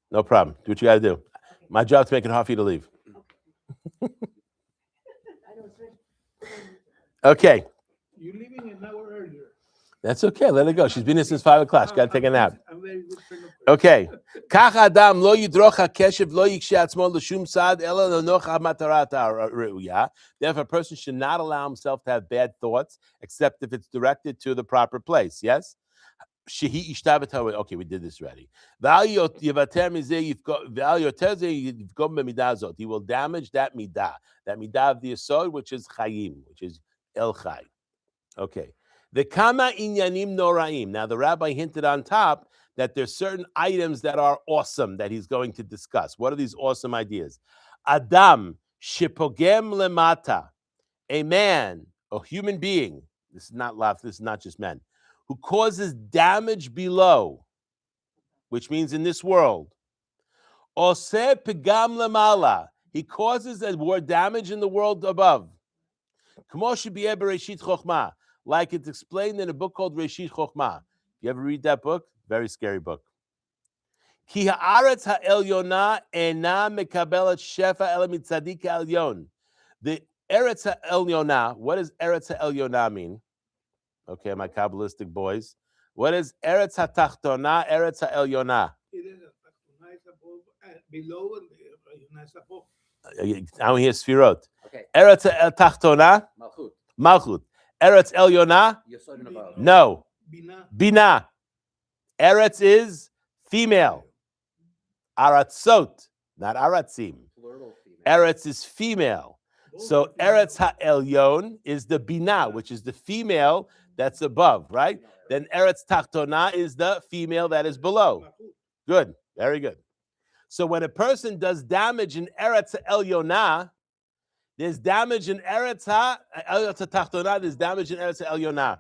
No problem, do what you gotta do. My job is to make it hard for you to leave. Okay. You're leaving an hour earlier. That's okay. Let her go. She's been here since 5 o'clock. She's got to take a nap. I'm very good friend of hers. Okay. Kach adam lo yidroch hakeshev lo yikshe atzmo l'shum sad ela lenoch ha'matarat ha're'uya. Therefore, a person should not allow himself to have bad thoughts, except if it's directed to the proper place. Yes? Shehi ishtavet ha'we. Okay, we did this already. He will damage that midah of the yesod, which is chayim, which is el chay. Okay. The kama inyanim noraim. Now, the rabbi hinted on top that there's certain items that are awesome that he's going to discuss. What are these awesome ideas? Adam shipogem lemata, a man, a human being. This is not love. This is not just men, who causes damage below, which means in this world. Oseh pegam lemala. He causes more damage in the world above. Kmo shebiyeh bereshit chokhmah. Like it's explained in a book called Reshit Chokhmah. You ever read that book? Very scary book. Ki haaretz ha'elyona ena mekabelet shefa ela mitzadik ha'elyon. The Eretz ha'elyona, what does Eretz ha'elyona mean? Okay, my Kabbalistic boys. What is Eretz ha'tachtona, Eretz ha'elyona? Below and above. Now here's Sfirot. Okay. Eretz ha'tachtona, Malchut. Malchut. Eretz Elyona? Yesod and above. No. Bina. Bina. Eretz is female. Aratzot, not aratzim. Eretz is female. So Eretz Ha'elyon is the Binah, which is the female that's above, right? Then Eretz Tachtona is the female that is below. Good, very good. So when a person does damage in Eretz Ha'elyonah, there's damage in Eretz Tachtona, there's damage in Eretz Ha'elyonah.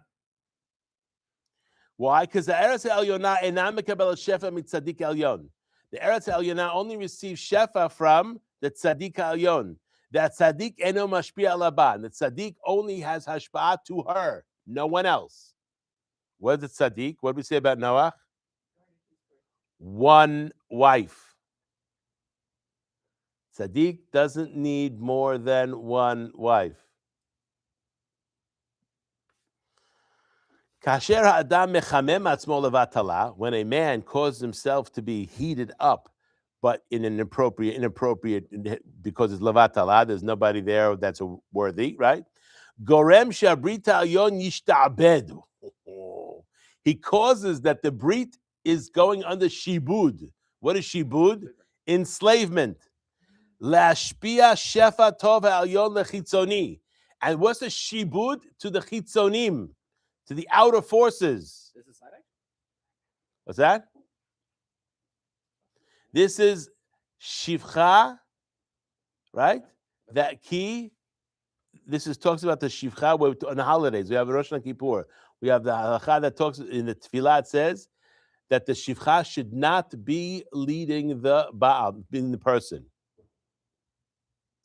Why? Because the Eretz Ha'elyonah enam mekabel shefa mitzadik elyon. The Eretz Ha'elyonah only receives shefa from the tzaddik elyon. That tzaddik eno mashpia alaba. The tzaddik only has hashpa'ah to her, no one else. What is the tzaddik? What do we say about Noah? One wife. Tzaddik doesn't need more than one wife. Kasher ha'adam mechamem atzmo levatala, when a man causes himself to be heated up, but in an inappropriate, because it's levatala, there's nobody there that's worthy, right? Gorem shabrita alyon yishtabed. He causes that the brit is going under shibud. What is shibud? Enslavement. Lashpia shefa tov ha'alyon lechitzoni. And what's the shibud? To the chitzonim, to the outer forces. This is side eye? What's that? This is shivcha, right? That key. This is talks about the shivcha on the holidays. We have Rosh Hashanah Kippur. We have the halacha that talks in the tefillah. It says that the shivcha should not be leading the baal, being the person.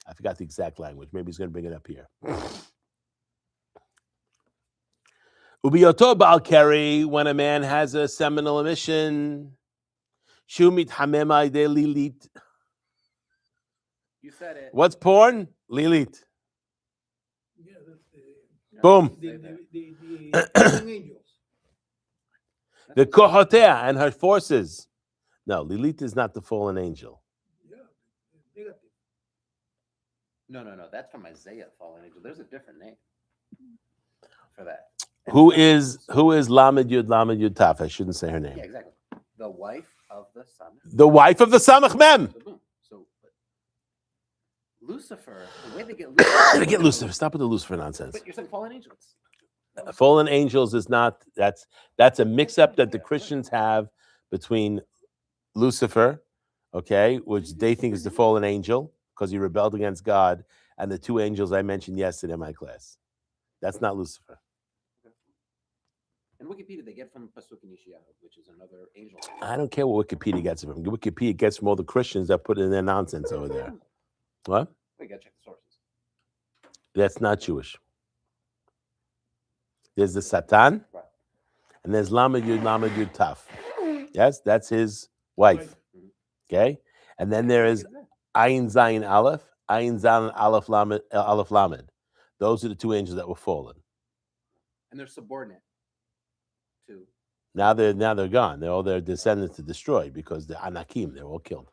I forgot the exact language. Maybe he's going to bring it up here. Ubiyoto baal keri, when a man has a seminal emission. Shumit hamema ide lilit. You said it. What's porn? Lilit. Yeah, that's the, Boom. the angels. The kohotea and her forces. No, Lilit is not the fallen angel. Yeah, negative. No. That's from Isaiah, fallen angel. There's a different name for that. And Who so- is Lamed Yud Taf? I shouldn't say her name. Yeah, exactly. The wife of the son. The wife of the Samach Mem. So boom. So but Lucifer, the way they get Lucifer. Get Lucifer. Stop with the Lucifer nonsense. But you're saying fallen angels. Fallen angels is not. That's a mix-up that the Christians have between Lucifer, okay, which they think is the fallen angel because he rebelled against God, and the two angels I mentioned yesterday in my class. That's not Lucifer. And Wikipedia, they get from Pasuk and Yeshayahu, which is another angel. I don't care what Wikipedia gets it from. Wikipedia gets from all the Christians that put in their nonsense over there. What? We gotta check the sources. That's not Jewish. There's the Satan, Right. and there's Lamed Yud Taf. Yes, that's his wife. Okay, and then there is Ayin Zayin Aleph, Ayin Zayin Aleph Lamed. Those are the two angels that were fallen. And they're subordinate to. Now they're gone. They're all their descendants to destroy because the Anakim, they're all killed.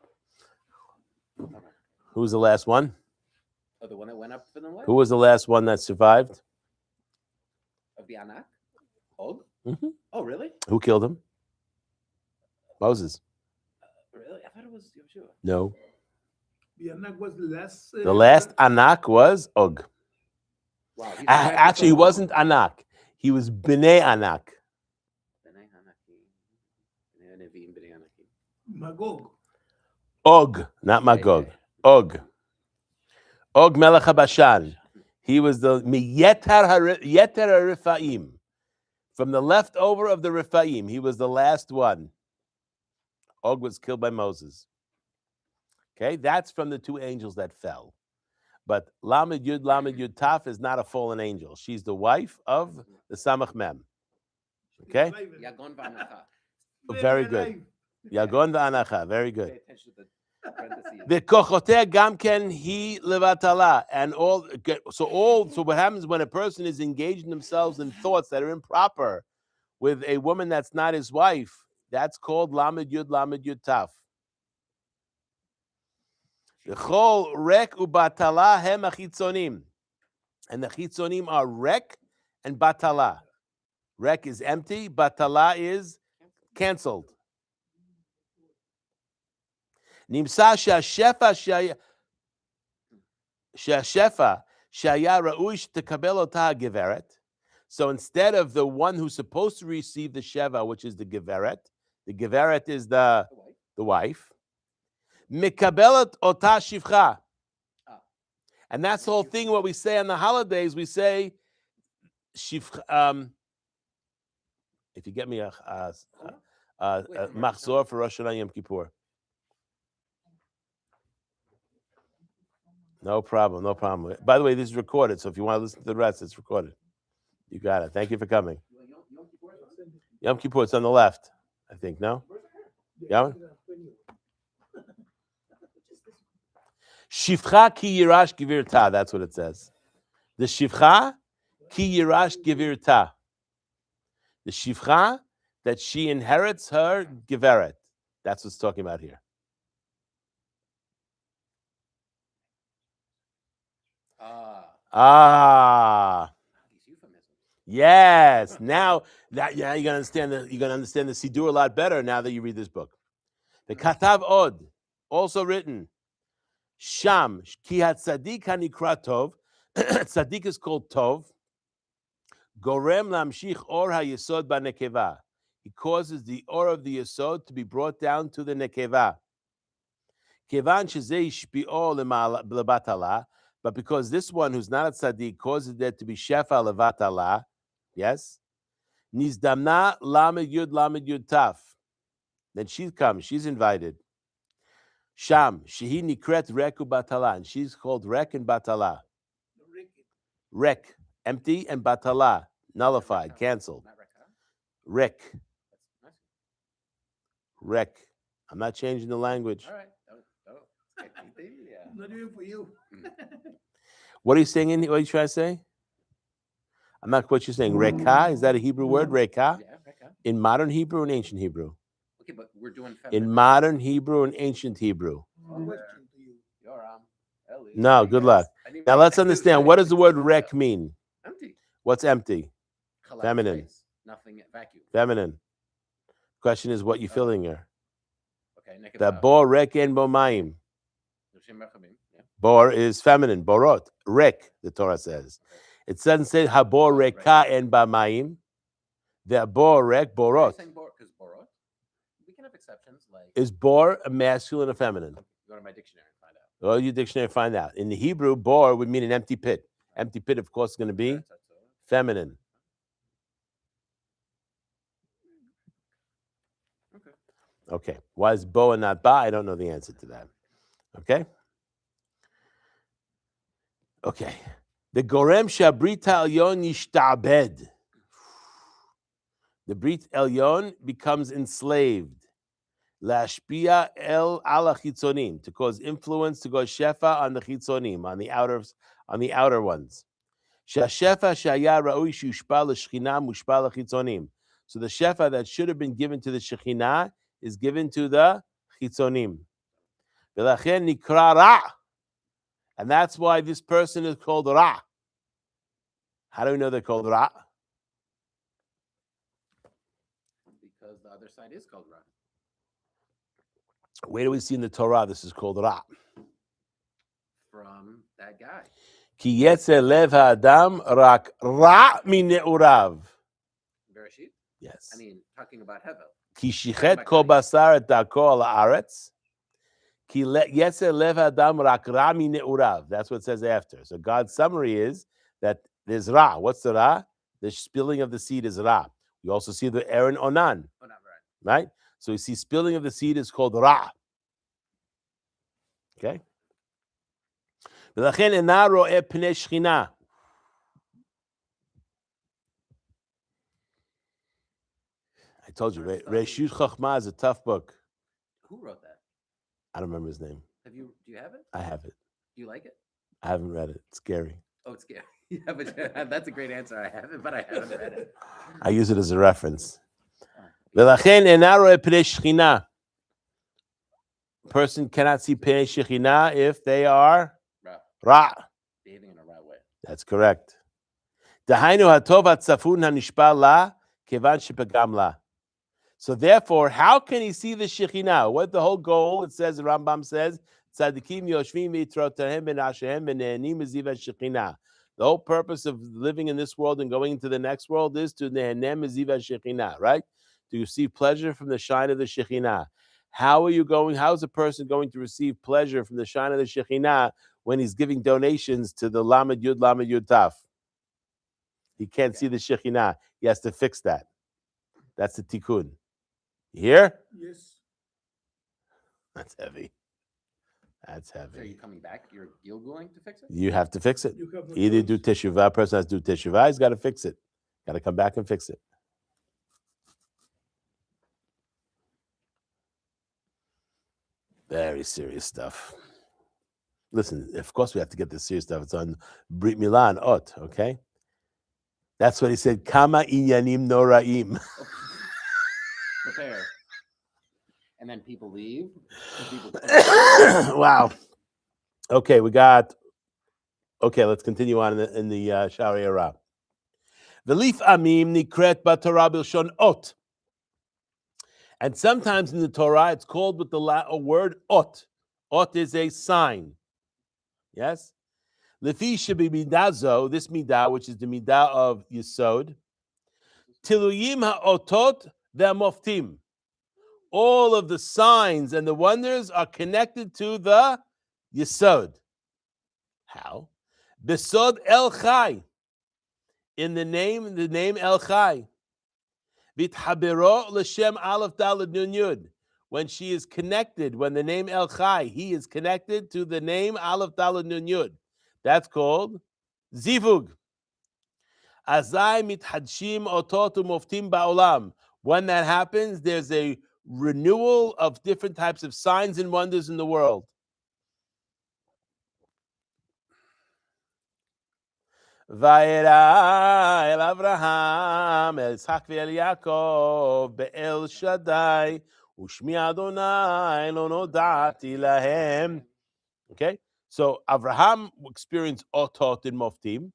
Who was the last one? Oh, the one that went up for the light? Who was the last one that survived? Of the Anak? Og? Mhm. Oh, really? Who killed him? Moses. Really? I thought it was Yeshua. No. The Anak was the last. The last Anak was Og. Wow. he's Actually, he wasn't Anak. He was Bnei Anak. Magog. Og, not Magog. Og. Og Melech HaBashan. He was the Yeter HaRifaim. From the leftover of the Rifaim. He was the last one. Og was killed by Moses. Okay, that's from the two angels that fell. But Lamed Yud Taf is not a fallen angel. She's the wife of the Samach Mem. Okay? Yagon Vanacha. Very good. Yagon v'anacha. Very good. Pay attention to the parentheses. The kochotea gamken he levatala, and so what happens when a person is engaging themselves in thoughts that are improper with a woman that's not his wife? That's called lamed yud taf. The chol rek ubatala hem achitzonim, and the chitzonim are rek and batala. Rek is empty, batala is canceled. Nimsa she'ashefa שהשפע שהיה ראוי שתקבל אותה הגברת. So instead of the one who's supposed to receive the sheva, which is the geveret is the wife, mikabelet ota shivcha. And that's the whole thing. What we say on the holidays, we say shivcha. If you get me a machzor for Rosh Hashanah Yom Kippur. No problem, no problem. By the way, this is recorded, so if you want to listen to the rest, it's recorded. You got it. Thank you for coming. Yom Kippur, it's on the left, I think, no? Yeah? Shivcha ki yirash gevirta, that's what it says. The shivcha ki yirash gevirta. The shivcha, that she inherits her geveret. That's what's talking about here. Yes. Now that you're gonna understand the Siddur a lot better now that you read this book. The Katav Od, also written. Sham ki hatzadik hanikra tov. Tzadik is called tov. Gorem lamshich or hayesod banekeva. He causes the or of the yesod to be brought down to the nekeva. Kevan shezei shpi'o lebatala. But because this one who's not a tzaddik causes there to be shefa levatala, yes, nizdamna lamed yud taf. Then she comes, she's invited. Sham, shehi nikret reku batala, and she's called rek and batala. Rek, empty, and batala, nullified, canceled. Rek. Rek. I'm not changing the language. All right. Not even for you. What are you saying? What are you trying to say? I'm not what you're saying. Reka, is that a Hebrew word? Reka? Yeah, Reka. In modern Hebrew and ancient Hebrew? Okay, but we're doing feminine. In modern Hebrew and ancient Hebrew. Question to you. No, good luck. Now let's understand, what does the word rek mean? Empty. What's empty? Collapsed Feminine. space. Nothing, vacuum. Feminine. Question is what you're filling here. Okay, The bor rek en bo mayim. Bor is feminine, borot. Rek, the Torah says. It doesn't say habor reka en ba mayim. The bor rek, borot. Because borot, we can have exceptions like. Is bor a masculine or feminine? Go to my dictionary and find out. Well, your dictionary find out. In the Hebrew, bor would mean an empty pit. Empty pit, of course, is going to be feminine. Okay. Why is bo and not ba? I don't know the answer to that. Okay. Okay. The gorem shabrita elyon yishtabed. The brit elyon becomes enslaved. Lashpia el ala chitzonim, to cause influence, to go shefa on the chitzonim, on the outer ones. Shashefa shaya ra'ui shushpa l'shchina mushpa l'chitzonim. So the shefa that should have been given to the shechina is given to the chitzonim. V'lachen nikra ra, and that's why this person is called ra. How do we know they're called ra? Because the other side is called ra. Where do we see in the Torah this is called ra? From that guy. Ki yetzer lev ha'adam rak ra min ne'urav. Bereshit? Yes. I mean, talking about Hevel. Ki shichet kol basar et dako al haaretz. Ki yetzer lev ha'adam rak ra min ne'urav. That's what it says after. So God's summary is that there's ra. What's the ra? The spilling of the seed is ra. You also see the Aaron Onan. Oh, not right. Right? So you see spilling of the seed is called ra. Okay? ולכן אינה רואה פני שכינה. I told you, Reshut Chochmah is a tough book. Who wrote that? I don't remember his name. Do you have it? I have it. Do you like it? I haven't read it. It's scary. Oh, it's scary. Yeah, but that's a great answer. I have it, but I haven't read it. I use it as a reference. ולכן אינה רואה פני שכינה. Person cannot see pnei shechina if they are ra. Behaving in a right way. That's correct. Dahainu hatov hatzafun hanishpa la kevan shepagam la. So therefore, how can he see the shechina? What the whole goal? It says the Rambam says Tzadikim yoshvim v'yitrotahem v'nashehem v'nehenim v'ziv hashekhinah. The whole purpose of living in this world and going into the next world is to nehenem v'ziv hashekhinah, right? To receive pleasure from the shine of the Shekhinah. How is a person going to receive pleasure from the shine of the Shekhinah when he's giving donations to the Lamed Yud Taf? He can't see the Shekhinah. He has to fix that. That's the tikkun. You hear? Yes. That's heavy. That's So are you heavy. coming back? You're going to fix it? You have to fix it. You have no Either choice. do teshuvah, person has to do teshuvah, he's got to fix it. Got to come back and fix it. Very serious stuff. Listen, of course we have to get the serious stuff. It's on Brit Milan, Ot, okay? That's what he said, Kama inyanim noraim. Prepare. And then people leave. And people Wow. Okay, let's continue on in the Shaare Orah. V'lif amim nikret b'Torah b'lshon ot. And sometimes in the Torah, it's called with the word ot. Ot is a sign. Yes? Lefi shebi midazo, this midah, which is the midah of Yesod, tiluyim ha'otot ve'amoftim. All of the signs and the wonders are connected to the Yesod. How? Besod El Chai. In the name El Chai. Vithabero l'shem Aleph Daled Nun Yud. When she is connected, when the name El Chai, he is connected to the name Aleph Daled Nun Yud. That's called Zivug. Azai mithadshim otot umoftim ba'olam. When that happens, there's a renewal of different types of signs and wonders in the world. Vayera el Avraham, el Yitzhak ve'el Yaakov, be'el Shaddai, ushmi Adonai lo noda'ati lahem. Okay, so Avraham experienced otot in moftim.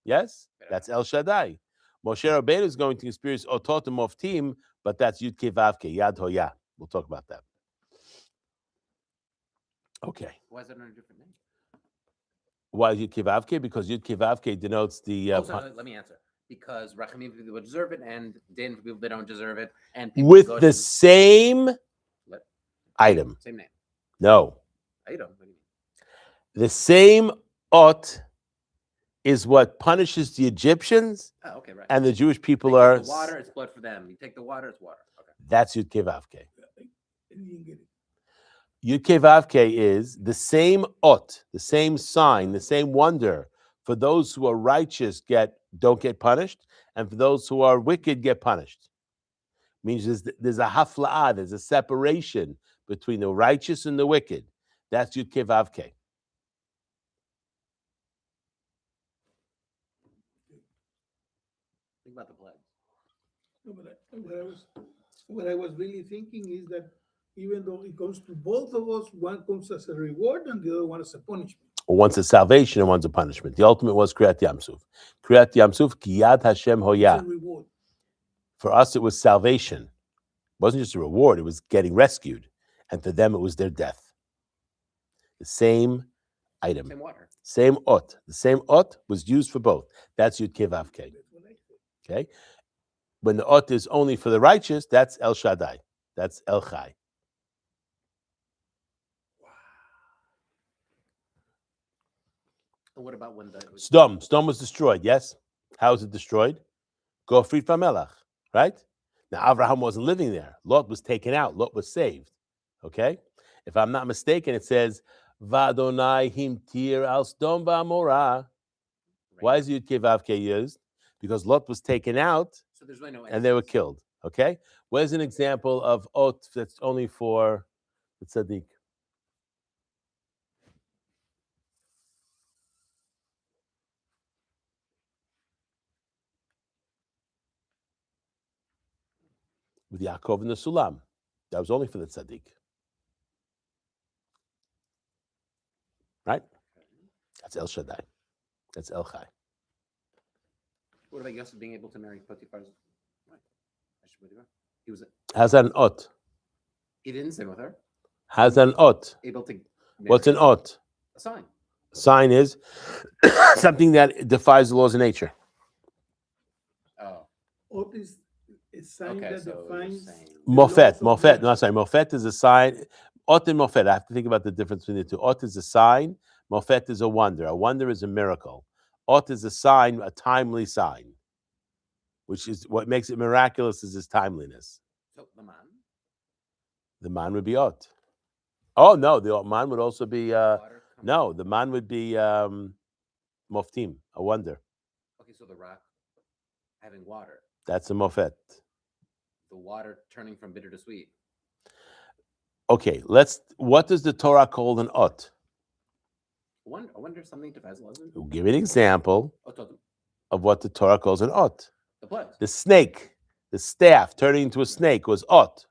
Yes, that's El Shaddai. Moshe Rabbeinu is going to experience otot and moftim, but that's Yud Kei Vav Kei, Yad Hoya. We'll talk about that. Okay. Why is it under a different name? Why Yud Kei Vav Kei? Because Yud Kei Vav Kei denotes the... Let me answer. Because Rachamim for people who deserve it, and Din for people that don't deserve it, and people with go the to- same item. Same name. No. Item. What do you mean? The same ot is what punishes the Egyptians, Oh, okay, right. and the Jewish people They are... take the water, it's blood for them. You take the water, it's water. Okay. That's Yud Kei Vav Kei. I didn't get it. Yud Kei Vav Kei is the same ot, the same sign, the same wonder. For those who are righteous don't get punished, and for those who are wicked get punished. Means there's a hafla'ah, there's a separation between the righteous and the wicked. That's Yud Kei Vav Kei. Think about the plagues. No, but what I was really thinking is that even though it goes to both of us, one comes as a reward and the other one as a punishment. Or one's a salvation and one's a punishment. The ultimate was Kriyat Yamsuf. Kriyat Yamsuf, Ki Yad Hashem It's Hoya. a reward. For us, it was salvation. It wasn't just a reward, it was getting rescued. And for them, it was their death. The same item. Same water. Same ot. The same ot was used for both. That's Yud Kei Vav Kei. That's what I said. Okay? When the ot is only for the righteous, that's El Shaddai. That's El Chai. And what about when the Sdom. Sdom was destroyed, yes? How was it destroyed? Go free from Melach, right? Now, Abraham wasn't living there. Lot was taken out. Lot was saved. Okay? If I'm not mistaken, it says, Vadonai himtir al Sdom va'amorah. Why is Yud Kei Vav Kei used? Because Lot was taken out So there's really no and they were innocence. killed. Okay? Where's an example of ot that's only for the tzaddik? With Yaakov and the Sulam. That was only for the tzaddik. Right? That's El Shaddai. That's El Chai. What about Yosef being able to marry Potiphar's wife? He was How's that an ot? he didn't sin with her. How's that an ot? Able to What's an Miracle. ot? A sign. Sign is something that defies the laws of nature. Oh, Ot is a sign okay. that So you're defines saying the Mofet, laws of mofet. No, nature. sorry, mofet is a sign. Ot and mofet. I have to think about the difference between the two. Ot is a sign. Mofet is a wonder. A wonder is a miracle. Ot is a sign, a timely sign, which is what makes it miraculous is its timeliness. so the man. The man would be ot. Oh no, the man would also be Water coming no. from- The man would be moftim, a wonder. Okay, so the rock having water, That's a mofet. the water turning from bitter to sweet. Okay, let's. What does the Torah call an ot? I wonder if something defies the laws of We'll give you an example Ototum. of what the Torah calls an ot. The plagues. The snake, the staff turning into a snake was ot.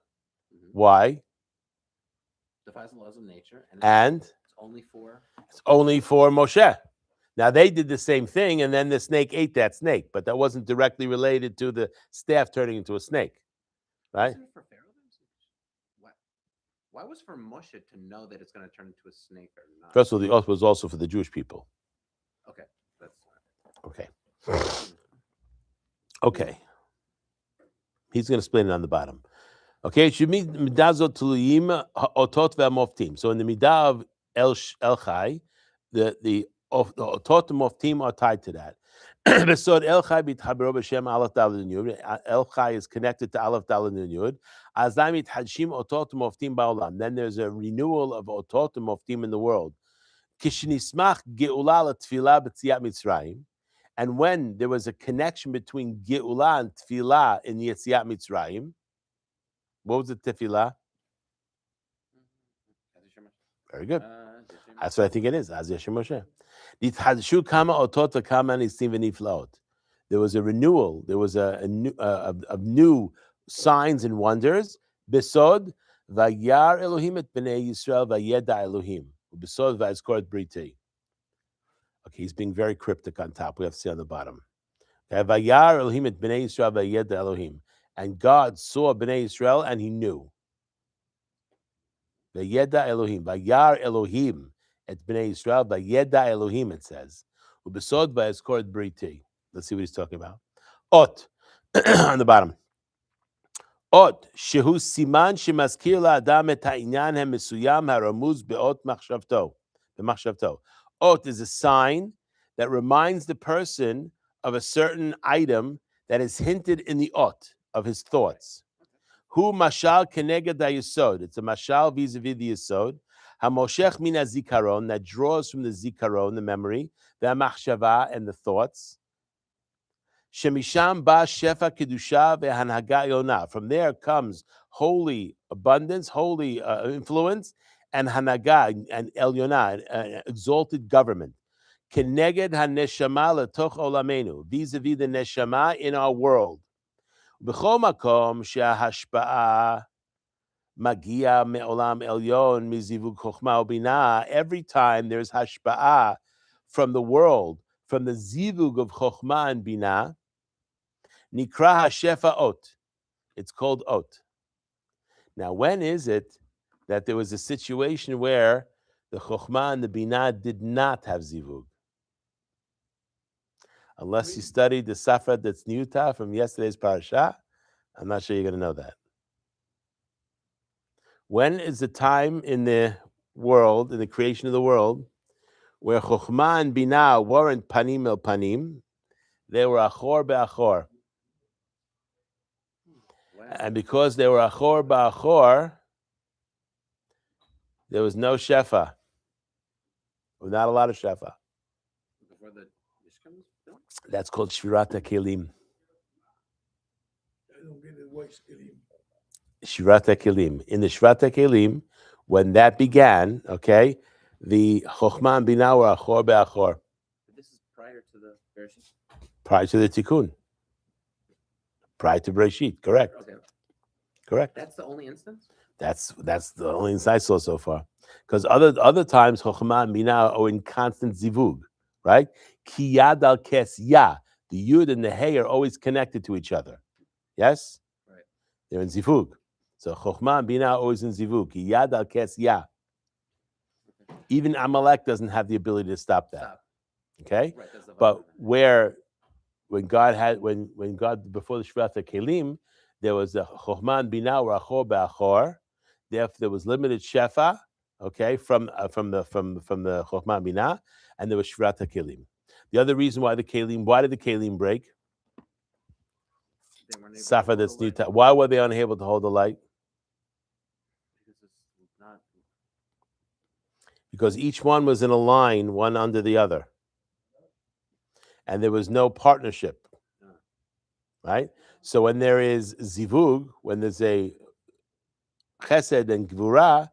Mhm. Why? Defies the laws of nature, and And it's only for it's only for Moshe. Now they did the same thing, and then the snake ate that snake, but that wasn't directly related to the staff turning into a snake, right? Wasn't it for Pharaoh? Why was for Moshe to know that it's going to turn into a snake or not? First of all, the oath was also for the Jewish people. Okay, that's Okay. Okay. He's going to explain it on the bottom. Okay, it should be midazo tuluyim otot ve'amoftim. So in the midah of El Chai, the otot and moftim are tied to that. Besod El Chai bitchabero b'shem Aleph Daled Yud. El Chai is connected to Aleph Daled Yud. Azam itchadshim otot moftim ba'olam. Then there's a renewal of otot and moftim in the world. Kishenismach geula l'tfilah b'tziat Mitzrayim. And when there was a connection between geula and tfilah in Yetziat Mitzrayim, what was the tefillah? Very good. That's what I think it is. Az Yashem Moshe. Nithadshu kama otot kama nisim v'niflaot. There was a renewal. There was a new of new signs and wonders. Besod vayar Elohim et bnei Yisrael vayeda Elohim. Besod vayzkor et briti. Okay, he's being very cryptic on top. We have to see on the bottom. Vayar Elohim et bnei Yisrael vayeda Elohim. And God saw bnei Yisrael and he knew. Vayeda Elohim, Vayar Elohim et Bnei Yisrael, Vayeda Elohim, it says. Ubesod vayazkor et briti. Let's see what he's talking about. Ot, on the bottom. Ot, shehu siman shemaskir la'adam et ha'inyan ha'mesuyam ha'ramuz be'ot machshavto. Ot is a sign that reminds the person of a certain item that is hinted in the ot of his thoughts. Hu mashal keneged hayesod. It's a mashal vis-a-vis the yesod. Hamoshech min hazikaron, that draws from the zikaron, the memory, the machshava, and the thoughts. Shemisham ba shefa kedusha ve'hanhaga yonah. From there comes holy abundance, holy influence, and hanaga and elyonah, exalted government. Keneged haneshama letoch olamenu, vis-a-vis the neshama in our world. B'chol makom she'hashpa'a magia me'olam elyon mizivug chokhmah ubina. Every time there's hashpa'a from the world, from the zivug of chokhmah and bina, nikra hashefa ot. It's called ot. Now, when is it that there was a situation where the chokhmah and the bina did not have zivug? Unless you studied the Safra that's Niyuta from yesterday's parasha, I'm not sure you're going to know that. When is the time in the world, in the creation of the world, where Chokhmah and Binah weren't panim el panim, they were achor be'achor. And because they were achor be'achor, there was no shefa. Or not a lot of shefa. before the Mishkan was built. That's called Shvirat HaKelim. I don't get it. What's Kelim? Shvirat HaKelim. In the Shvirat HaKelim, when that began, okay, the Chokhmah and Binah were achor be'achor. This is prior to the Bereshit. Prior to the Tikkun. Prior to Bereshit, correct. Okay, Correct. that's the only instance. That's the only insight I saw so far. Because other times Chokhmah and Binah are in constant zivug, right? Ki yad al kes ya. The yud and the hey are always connected to each other. Yes? Right. They're in zivug. So Chokhmah and Binah are always in zivug. Ki yad al kes ya. Even Amalek doesn't have the ability to stop that. Stop. Okay, Right. That's the but violence. when God before the Shvat Kelim, there was a Chochmah and Binah or Achor be'Achor. Therefore, there was limited shefa. Okay, from the Chochmah and Binah, and there was Shvat Kelim. The other reason why did the Kelim break? They weren't able to Suffer hold this the new light. time. Why were they unable to hold the light? Because it's not. Because each one was in a line, one under the other, and there was no partnership. Right? So when there is zivug, when there's a chesed and gvura,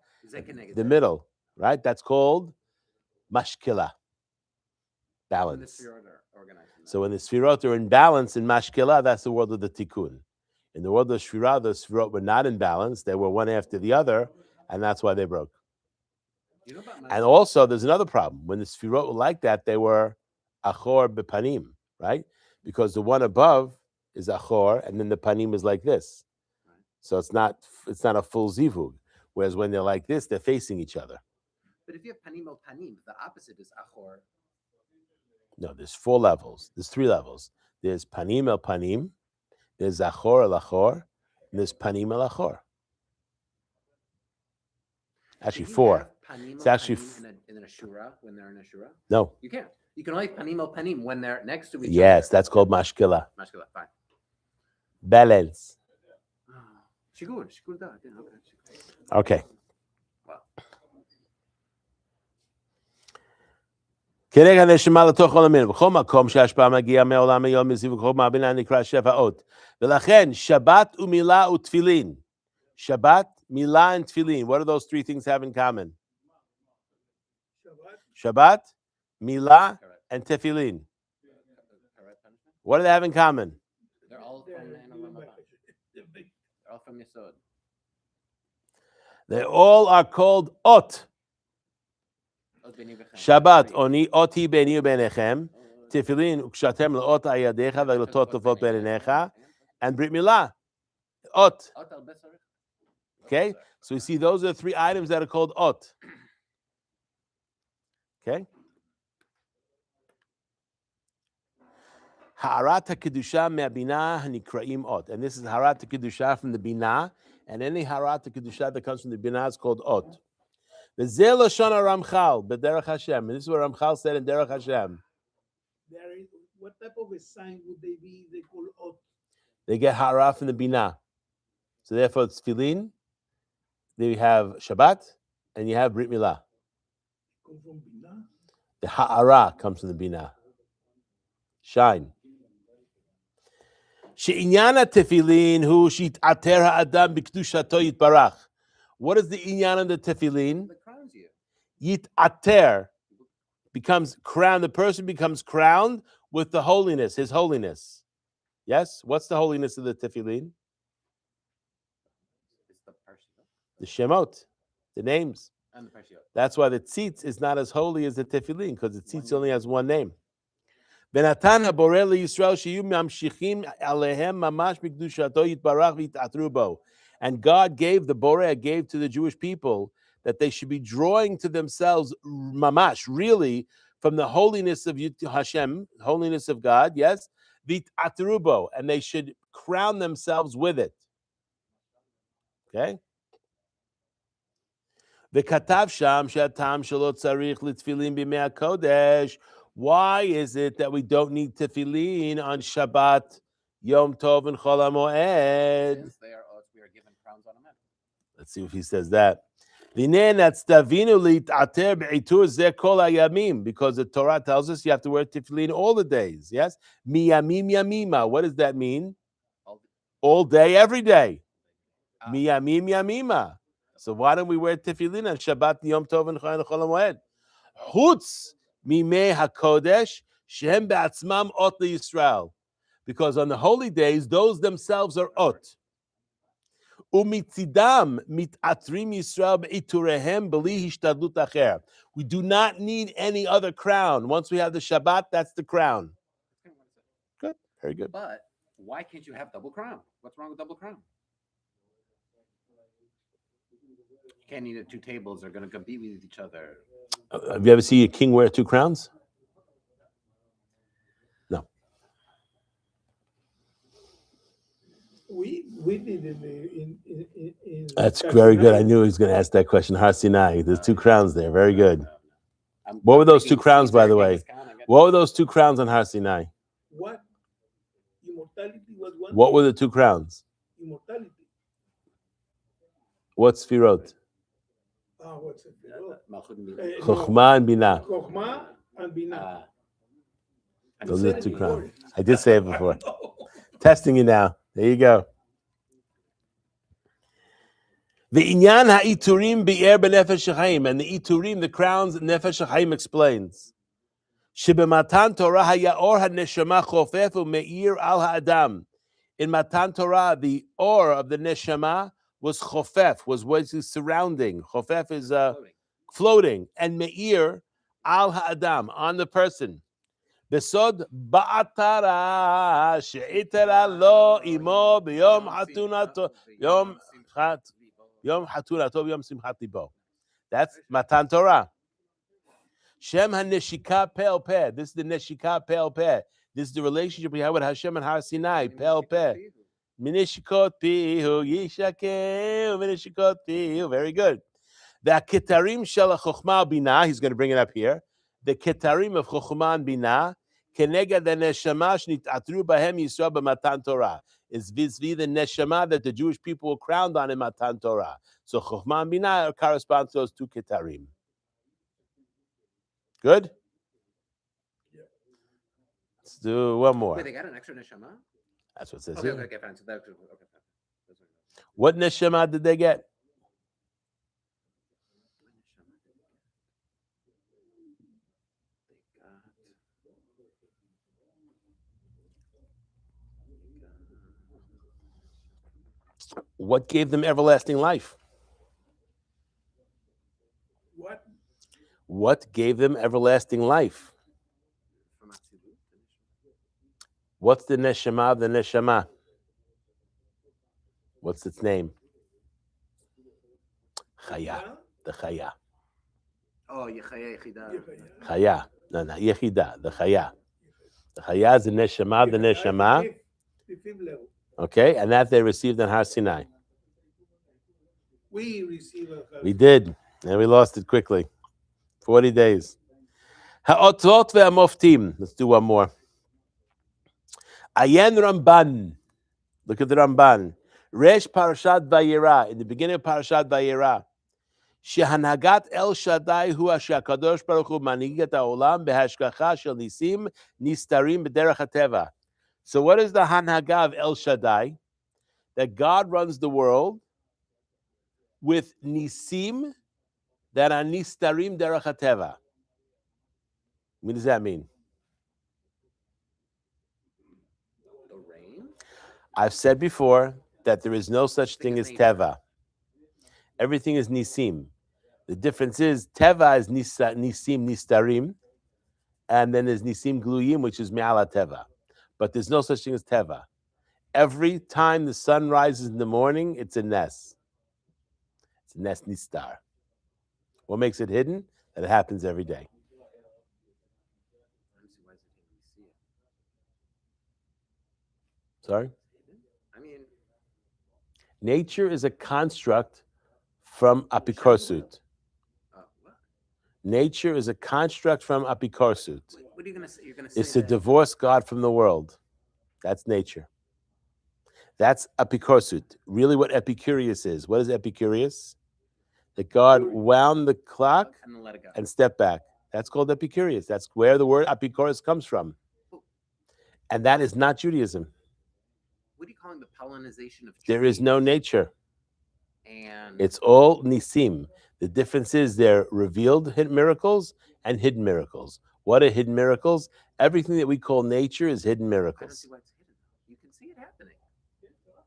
the middle, right? That's called mashkila, balance. So when the sfirot are in balance in mashkila, that's the world of the tikkun. In the world of shvira, the sfirot were not in balance; they were one after the other, and that's why they broke. You know about And also, there's another problem. When the sfirot were like that, they were achor bepanim, right? Because the one above is achor, and then the panim is like this. So it's not a full zivug. Whereas when they're like this, they're facing each other. But if you have panim el panim, the opposite is achor. No, there's 4 levels. There's 3 levels. There's panim el panim, there's achor el achor, and there's panim el achor. Actually, 4. It's actually in a shura when they're in a shura. No. You can't. You can only have panim el panim when they're next to each other. Yes, that's called mashkila. Mashkila, fine. Balance. Shigur da. Okay. Wow. כרגע הנשמה לתוך עולמנו, בכל מקום שההשפעה מגיעה מעולם היום מזיווג חוכמה בינה נקרא שפעות. ולכן שבת ומילה ותפילין. Shabbat, milah, and tefillin. What do those 3 things have in common? Shabbat, milah, and tefillin. What do they have in common? They're all from Yesod. They all are called ot. Shabbat, oti beni ubenechem. Tefillin, ukshatem leot ayadecha ve'lotot tofot benecha. And brit milah, ot. Okay, so we see those are the 3 items that are called ot. Okay. Ha'arat ha'kedusha me'abina hanikraim ot. And this is ha'arat ha'kedusha from the binah. And any ha'arat ha'kedusha that comes from the binah is called ot. The Zel Shana Ramchal, B'derech Hashem. And this is what Ramchal said in Derech Hashem. What type of a sign would they be? They call ot. They get ha'ara from the binah. So therefore it's tefillin. Then you have Shabbat, and you have Brit Milah. Come from binah? The ha'ara comes from the binah. Shine. She'inyana tefillin hu shit'ater ha'adam b'kedushato yitbarach. What is the inyan of the tefillin? Yit'ater becomes crowned. The person becomes crowned with the holiness, his holiness. Yes? What's the holiness of the tefillin? The Shemot, the names. That's why the tzitz is not as holy as the tefillin, because the tzitz only has one name. Benatan haboreh leYisrael sheyu mamshichim alehem mamash b'kedushato yitbarach v'yitatru bo. And God gave gave to the Jewish people that they should be drawing to themselves mamash, really, from the holiness of Hashem, holiness of God, yes, v'yitatru bo, and they should crown themselves with it. Okay? וכתב שם שהטעם שלא צריך לתפילין בימי הקודש. Why is it that we don't need tefillin on Shabbat, Yom Tov, and Chol HaMoed? Since we are given crowns on a man. Let's see if he says that. Because the Torah tells us you have to wear tefillin all the days. Yes? Miyamim yamima. What does that mean? All day, every day. Miyamim yamima. So why don't we wear tefillin on Shabbat, Yom Tov, and Chol HaMoed? Chutz mimei hakodesh shehem be'atzmam ot leYisrael, because on the holy days those themselves are ot. Umitzidam mitatrim Yisrael be'iturehem b'li hishtadlut acher. We do not need any other crown. Once we have the Shabbat, that's the crown. Good, very good. But why can't you have double crown? What's wrong with double crown? Can't eat at two tables. They're going to compete with each other. Have you ever seen a king wear two crowns? No. We did in That's very good. I knew he was going to ask that question. Har Sinai. There's two crowns there. Very good. What were those two crowns, by the way? What were those two crowns on Har Sinai? What? Immortality was one. What were the two crowns? Immortality. What's Sfirot? What's it? Chokhmah and Binah. Chokhmah and Binah. Those are the two crowns. I did say it before. Testing you now. There you go. The inyan ha'iturim bi'er b'nefesh chaim, and the iturim, the crowns, nefesh chaim explains. Shebematan Torah haya or ha'neshama chofef u'me'ir al ha'adam. In Matan Torah, the or of the neshama was chofef, was surrounding. Chofef is floating, and me'ir al ha'adam, on the person. Besod ba'atara she'itera lo imo b'yom hatunato yom hatunato b'yom simchat libo. That's Matan Torah. Shem haneshika pe'el peh. This is the neshika pe'el peh. This is the relationship we have with Hashem and Har Sinai. Pe'el peh. Minishikot pihu yishakeu minishikot pihu. Very good. The ketarim shel chokhmah binah. He's going to bring it up here. The ketarim of chokhmah and binah. Kenega the neshama shnitatru bahem Yisrael b'matan Torah. Is vis-a-vis the neshama that the Jewish people were crowned on in Matan Torah. So chokhmah and binah correspond to those two ketarim. Good? Let's do one more. Wait, they got an extra neshama? That's what it says Okay, here. okay, fine. So that, okay, fine. What neshama did they get? What gave them everlasting life? What? What gave them everlasting life? What's the neshama of the neshama? What's its name? Chaya. The chaya. Oh, Yechaya Yechida. Chaya. No, not Yechida. The chaya. The chaya is the neshama of the neshama. The fifth level. Okay, and that they received on Har Sinai. We received We did, and we lost it quickly. 40 days. Ha'otot ve'amoftim. Let's do one more. Ayen Ramban. Look at the Ramban. Resh Parashat Vayera. In the beginning of Parashat Vayera. Shehanagat El Shaddai hu HaKadosh Baruch Hu manhigat ha'olam behashgacha shel nisim nistarim b'derech hateva. So what is the Hanhaga of El Shaddai? That God runs the world with nisim that are nistarim derech hateva. What does that mean? The rain? I've said before that there is no such thing as teva. Everything is nisim. The difference is teva is nisim nistarim, and then there's nisim gluyim, which is me'ala teva. But there's no such thing as teva. Every time the sun rises in the morning, it's a nes. It's a nes nistar. What makes it hidden? That it happens every day. Sorry? I mean, nature is a construct from apikorsut. what? Nature is a construct from apikorsut. What are you going to say? You're going to say It's to that divorce God from the world. That's nature. That's apikorsut. Really what Epicurus is. What is Epicurus? That God wound the clock and then let it go. and stepped back. That's called Epicurus. That's where the word Epicurus comes from. And that is not Judaism. What are you calling the pollinization of trees? There is no nature. And It's all nisim. The difference is they're revealed miracles and hidden miracles. What are hidden miracles? Everything that we call nature is hidden I don't miracles. see why it's hidden. You can see it happening.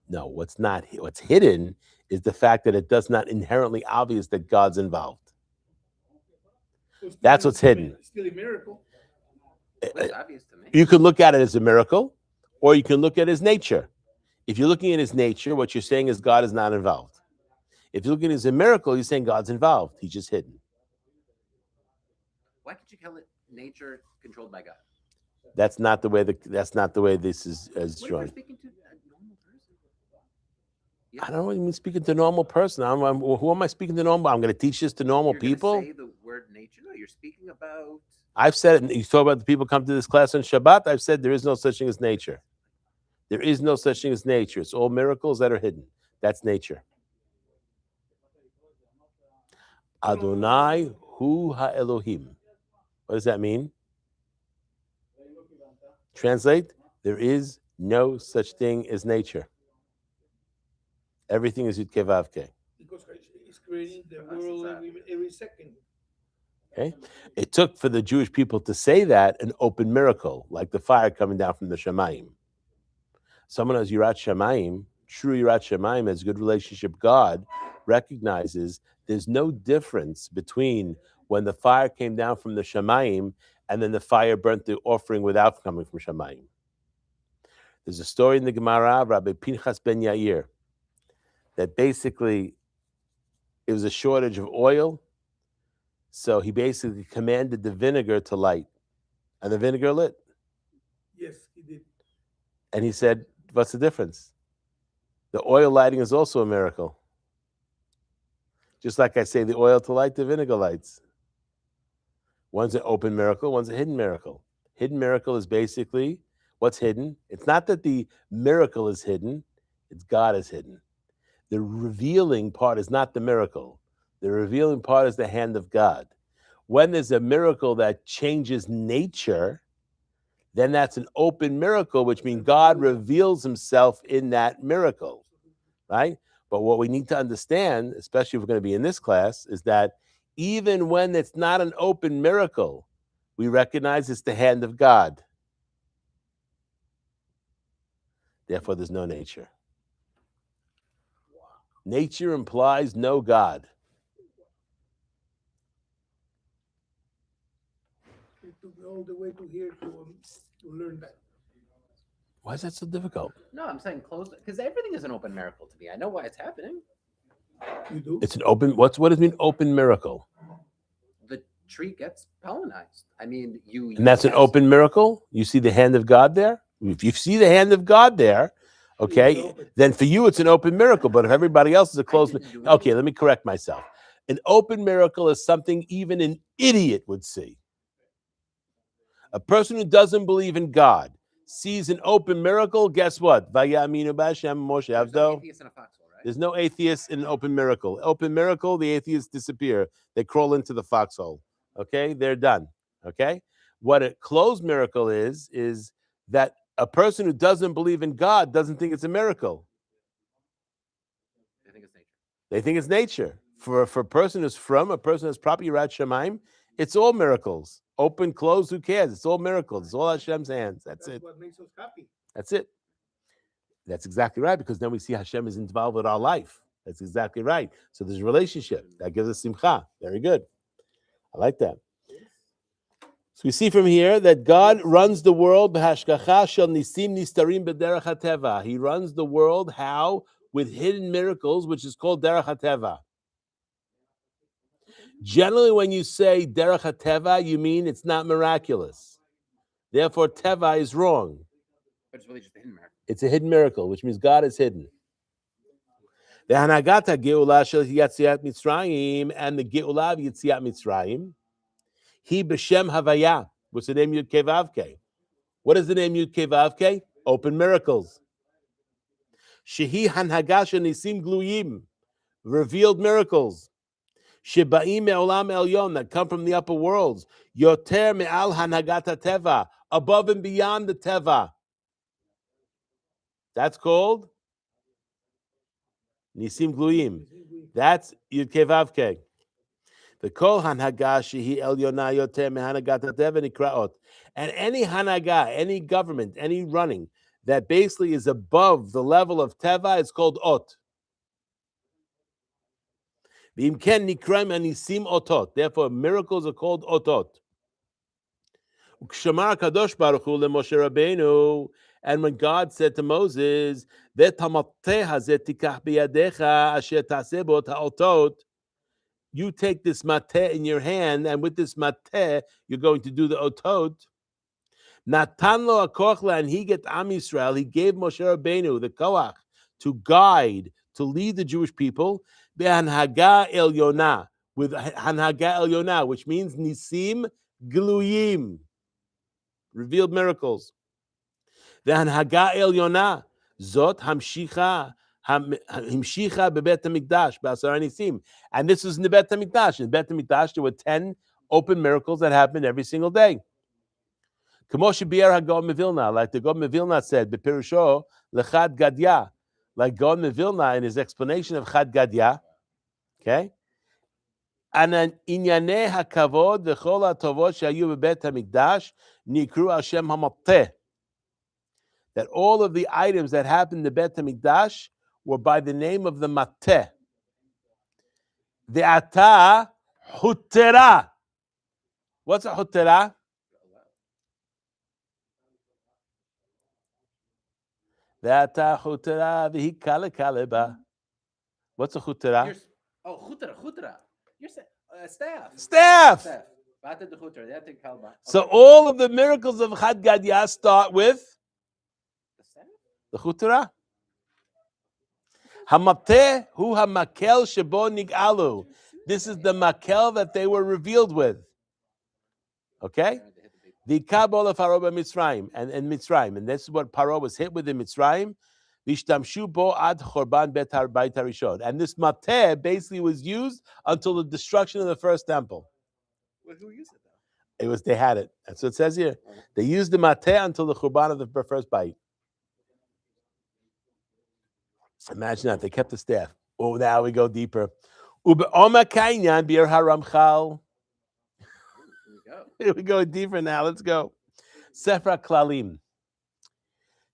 No, what's hidden is the fact that it does not inherently obvious that God's involved. That's what's hidden. Still a miracle. It's obvious to me. You can look at it as a miracle, or you can look at it as nature. If you're looking at his nature, what you're saying is God is not involved. If you're looking at it as a miracle, you're saying God's involved. He's just hidden. Why can't you call it nature controlled by God? That's not the way this is What if you're drawn. speaking to a normal person? I don't know what you mean speaking to a normal person. Who am I speaking to normal? I'm going to teach this to normal You're gonna people. say the word nature? No, you're speaking about. I've said it. You talk about the people come to this class on Shabbat. I've said there is no such thing as nature. There is no such thing as nature. It's all miracles that are hidden. That's nature. Adonai hu ha-Elohim. What does that mean? Translate, there is no such thing as nature. Everything is Yud-Kei Vav-Kei. Because he's creating the world every second. Okay? It took for the Jewish people to say that an open miracle, like the fire coming down from the Shemayim. Someone who's Yirat Shemayim, true Yirat Shemayim, has a good relationship with God, recognizes there's no difference between when the fire came down from the Shemayim and then the fire burnt the offering without coming from Shemayim. There's a story in the Gemara of Rabbi Pinchas ben Yair that basically it was a shortage of oil, so he basically commanded the vinegar to light, and the vinegar lit. Yes, he did. And he said, what's the difference? The oil lighting is also a miracle. Just like I say, the oil to light, the vinegar lights. One's an open miracle, one's a hidden miracle. Hidden miracle is basically what's hidden. It's not that the miracle is hidden, it's God is hidden. The revealing part is not the miracle. The revealing part is the hand of God. When there's a miracle that changes nature, then that's an open miracle, which means God reveals himself in that miracle, right? But what we need to understand, especially if we're going to be in this class, is that even when it's not an open miracle, we recognize it's the hand of God. Therefore, there's no nature. Nature implies no God. It took me all the way to here to learn that. Why is that so difficult? No, I'm saying close because everything is an open miracle to me. I know why it's happening. You do? It's an open, what does it mean, open miracle? The tree gets pollinized. I mean, you. And that's an open miracle? You see the hand of God there? If you see the hand of God there, okay, then for you it's an open miracle. But if everybody else is a closed, okay, let me correct myself. An open miracle is something even an idiot would see. A person who doesn't believe in God sees an open miracle, guess what? Vayaminu b'Hashem Moshe There's no Avdo. atheist in a foxhole, right? There's no atheist in an open miracle. Open miracle, the atheists disappear. They crawl into the foxhole. Okay, they're done. Okay, what a closed miracle is that a person who doesn't believe in God doesn't think it's a miracle. They think it's nature. They think it's nature. For a person who's a person who's proper Yirat Shamayim, it's all miracles. Open, closed, who cares? It's all miracles. It's all Hashem's hands. That's it. What makes us happy. That's it. That's exactly right, because then we see Hashem is involved with our life. That's exactly right. So there's a relationship. That gives us simcha. Very good. I like that. So we see from here that God runs the world. B'hashgacha shel nisim nistarim b'derech hateva. He runs the world how? With hidden miracles, which is called derech hateva. Generally, when you say derech hateva, you mean it's not miraculous. Therefore, teva is wrong. But it's really just a hidden miracle. It's a hidden miracle, which means God is hidden. The Hanagata Geulah shel Yetziat Mitzrayim and the Geulah of Yetziat Mitzrayim. He b'shem Havaya. What's the name Yud-Kei Vav-Kei? What is the name Yud-Kei Vav-Kei? Open miracles. Shehi Hanhagasha Nisim Gluyim. Revealed miracles. Shebaim me'olam elyon, that come from the upper worlds. Yoter me'al Hanhagata Teva. Above and beyond the Teva. That's called Nisim Gluyim. That's Yud-Kei Vav-Kei. The kol hanhaga shehi elyona yoter mehanagat hateva nikraot. And any hanaga, any government, any running that basically is above the level of teva is called ot. B'imken nikraim anisim otot. Therefore, miracles are called otot. Ukshamar kadosh baruch hu leMoshe Rabbeinu, And when God said to Moses, you take this mateh in your hand, and with this mateh, you're going to do the otot. Natan lo akochla, and he get Am Yisrael. He gave Moshe Rabbeinu the koach to guide, to lead the Jewish people. Behanhaga el Yonah, with hanhaga el Yonah, which means nisim gluyim, revealed miracles. Behanhaga el Yonah, zot hamshicha. Hamshicha bebet hamikdash b'asar nisim, and this is in the Bet Hamikdash. In Bet Hamikdash, there were 10 open miracles that happened every single day. Like the Gaon Mevilna said, Bepirusho lechad gadya, like Gaon Mevilna in his explanation of chad gadya, okay? And an inyane hakavod v'chol hatovot shayu bebet hamikdash nikru al shem hamateh. That all of the items that happened in the Bet Hamikdash were by the name of the mateh. The ata hutera. What's a hutera? What's a chutera? Chutera. You're saying staff. Staff. Staff. Bata de chutera. That thing kalba. So all of the miracles of Chad Gadya start with The staff? the chutera. Hamateh hu hamakel shebo nig'alu. This is the makel that they were revealed with. Okay? The kabol of Paro Mitzrayim and Mitzrayim, and this is what Paro was hit with in Mitzrayim. Vishtamshu bo ad chorban bet harbayit harishon, and this mateh basically was used until the destruction of the first temple. Well, who used it though? They had it. That's what it says here. They used the mateh until the churban of the first bite. Imagine that they kept the staff. Oh, now we go deeper. Ube'oma kainyan bir haramchal. Here we go deeper now. Let's go. Sefer Klalim.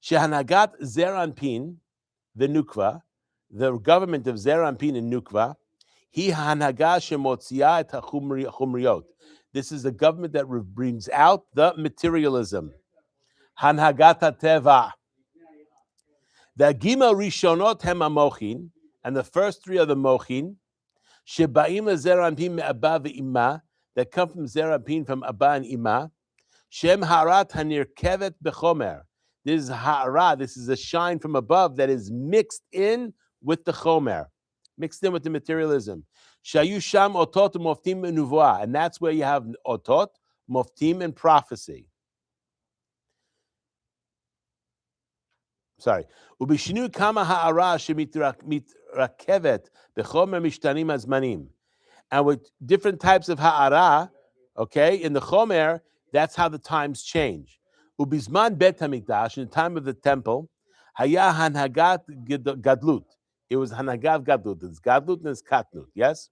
Shehanagat Zeranpin, the Nukva, the government of Zeranpin in Nukva, he hanaga shemotzia et hachumriot. This is the government that brings out the materialism. Hanhagat teva. The Gimel Rishonot hem amochin, and the first 3 are the mochin. Shebaim Zeranpin me'abba ve'imma, that come from Zeranpin from Abba and Imma. Shem harat hanir kevet bechomer. This is hara. This is a shine from above that is mixed in with the chomer, mixed in with the materialism. Shayu sham otot moftim nuvoah, and that's where you have otot, moftim, and prophecy. Sorry. Ubishinu kama hara shemitrakevet bechomer mishtanim azmanim. And with different types of ha'ara, okay, in the chomer, that's how the times change. Ubizman bet hamikdash, in the time of the temple, haya hanhagat gadlut. It was hanhagat gadlut. It's gadlut and it's katnut, yes?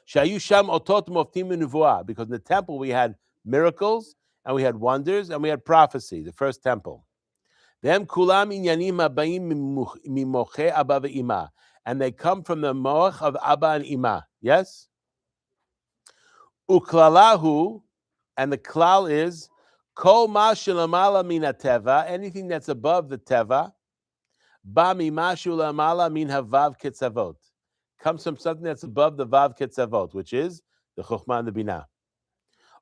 Shayu sham otot moftim nuvoah, because in the temple we had miracles, and we had wonders, and we had prophecy, the first temple. Them kulam inyanim habayim mimoche abba ve'ima. And they come from the moach of Abba and Ima. Yes? Uklalahu, and the klal is kol ma shelamala min teva, anything that's above the teva, ba mimashu lamala min havav ketzavot, comes from something that's above the vav ketzavot, which is the chokhmah and the binah.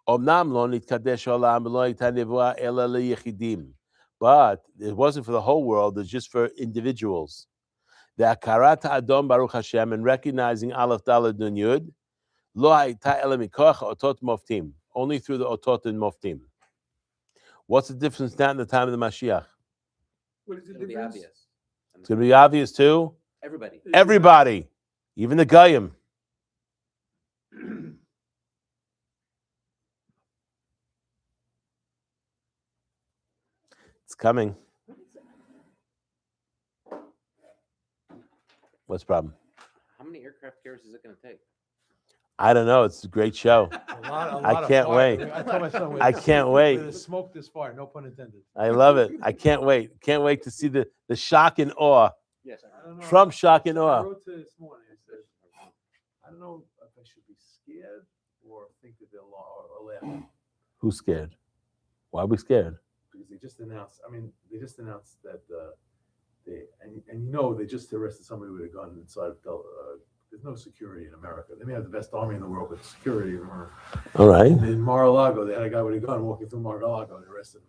Omnam lo nitkadesh olam lo yita nevuah ela leyechidim, but it wasn't for the whole world; it's just for individuals. The akarat adom baruch Hashem, and recognizing aleph daled nun yud. Lo hayta ela mikoach otot moftim, only through the otot and moftim. What's the difference now in the time of the Mashiach? What is the It'll be difference? obvious. It's going to be obvious too. Everybody. Everybody, even the Goyim. It's coming. What's the problem? How many aircraft carriers is it going to take? I don't know. It's a great show. A lot I of can't fire. wait. I told my son, I can't wait. With the smoke this far, no pun intended. I love it. I can't wait. Can't wait to see the shock and awe. Yes. I don't know. Trump shock and I awe. wrote to this morning. I said, I don't know if I should be scared or think that they'll or laugh. Who's scared? Why are we scared? Because because they just announced. I mean, they just announced that they just arrested somebody with a gun inside. There's no security in America. They may have the best army in the world, but security. All right. And in Mar-a-Lago, they had a guy with a gun walking through Mar-a-Lago. They arrested him.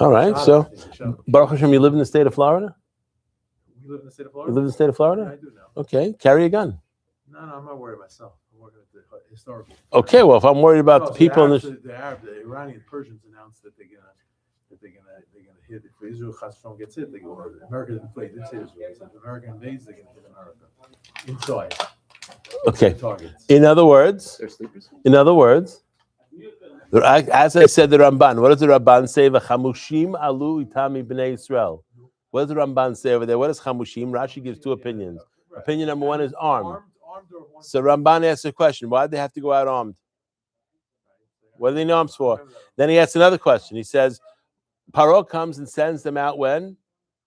All right. Shot him, So, I think. They shot him. Baruch Hashem, you live in the state of Florida? You live in the state of You Florida? live in the state of Yeah, Florida? I do now. Okay. Carry a gun. No, I'm not worried myself. I'm working at the historical. Okay. Well, if I'm worried about the people in the Iranian Persians announced that they're gonna hit if Israel gets hit. They go. America didn't play. Didn't say Israel. They said if America invades, they're gonna hit America inside. Okay. Targets. In other words, They're sleepers. As I said, the Ramban. What does the Ramban say? V'chamushim alu itami b'nei Israel. What does the Ramban say over there? What is chamushim? Rashi gives two opinions. Right. Opinion number one is armed. Armed or one. So Ramban asks a question: why did they have to go out armed? What are they arms for? Then he asks another question. He says, Paro comes and sends them out when?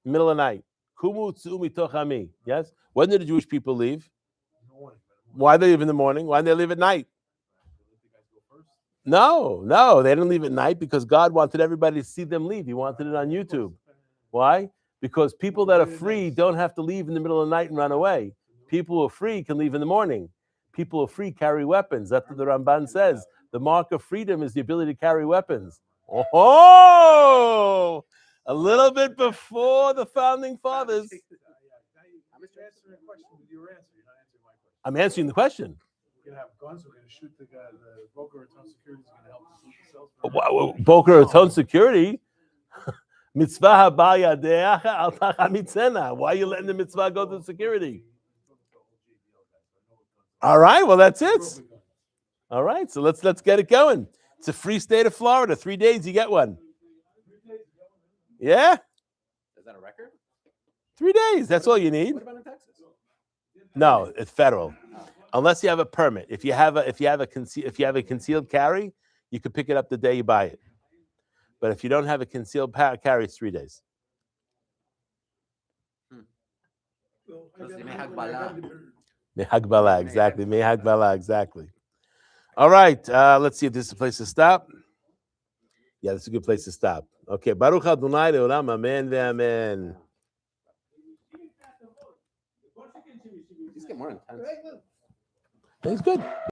Middle of the night. Kumu tzu mitoch ami. Yes? When did the Jewish people leave? Why did they leave in the morning? Why did they leave at night? No, they didn't leave at night because God wanted everybody to see them leave. He wanted it on YouTube. Why? Because people that are free don't have to leave in the middle of the night and run away. People who are free can leave in the morning. People who are free carry weapons. That's what the Ramban says. The mark of freedom is the ability to carry weapons. Oh, a little bit before the founding fathers. I'm answering the question. We're gonna have guns. We're gonna shoot the guy. The Boca Raton security is gonna help us shoot themselves. Boca Raton security. Mitzvah haba yadeach al tacha mitzena. Why are you letting the mitzvah go to security? All right, well that's it. All right, so let's get it going. It's a free state of Florida. 3 days, you get one. Yeah, Is that a record? 3 days. That's all you need. What about in Texas? No, it's federal. Unless you have a permit. If you have a concealed carry, you can pick it up the day you buy it. But if you don't have a concealed carry, it's 3 days. Mehagbalah, exactly. Mehagbalah, exactly. All right, let's see if this is a place to stop. Yeah, this is a good place to stop. Okay, Baruch Adonai le'olam, amen ve'amen. These get more intense. That's good.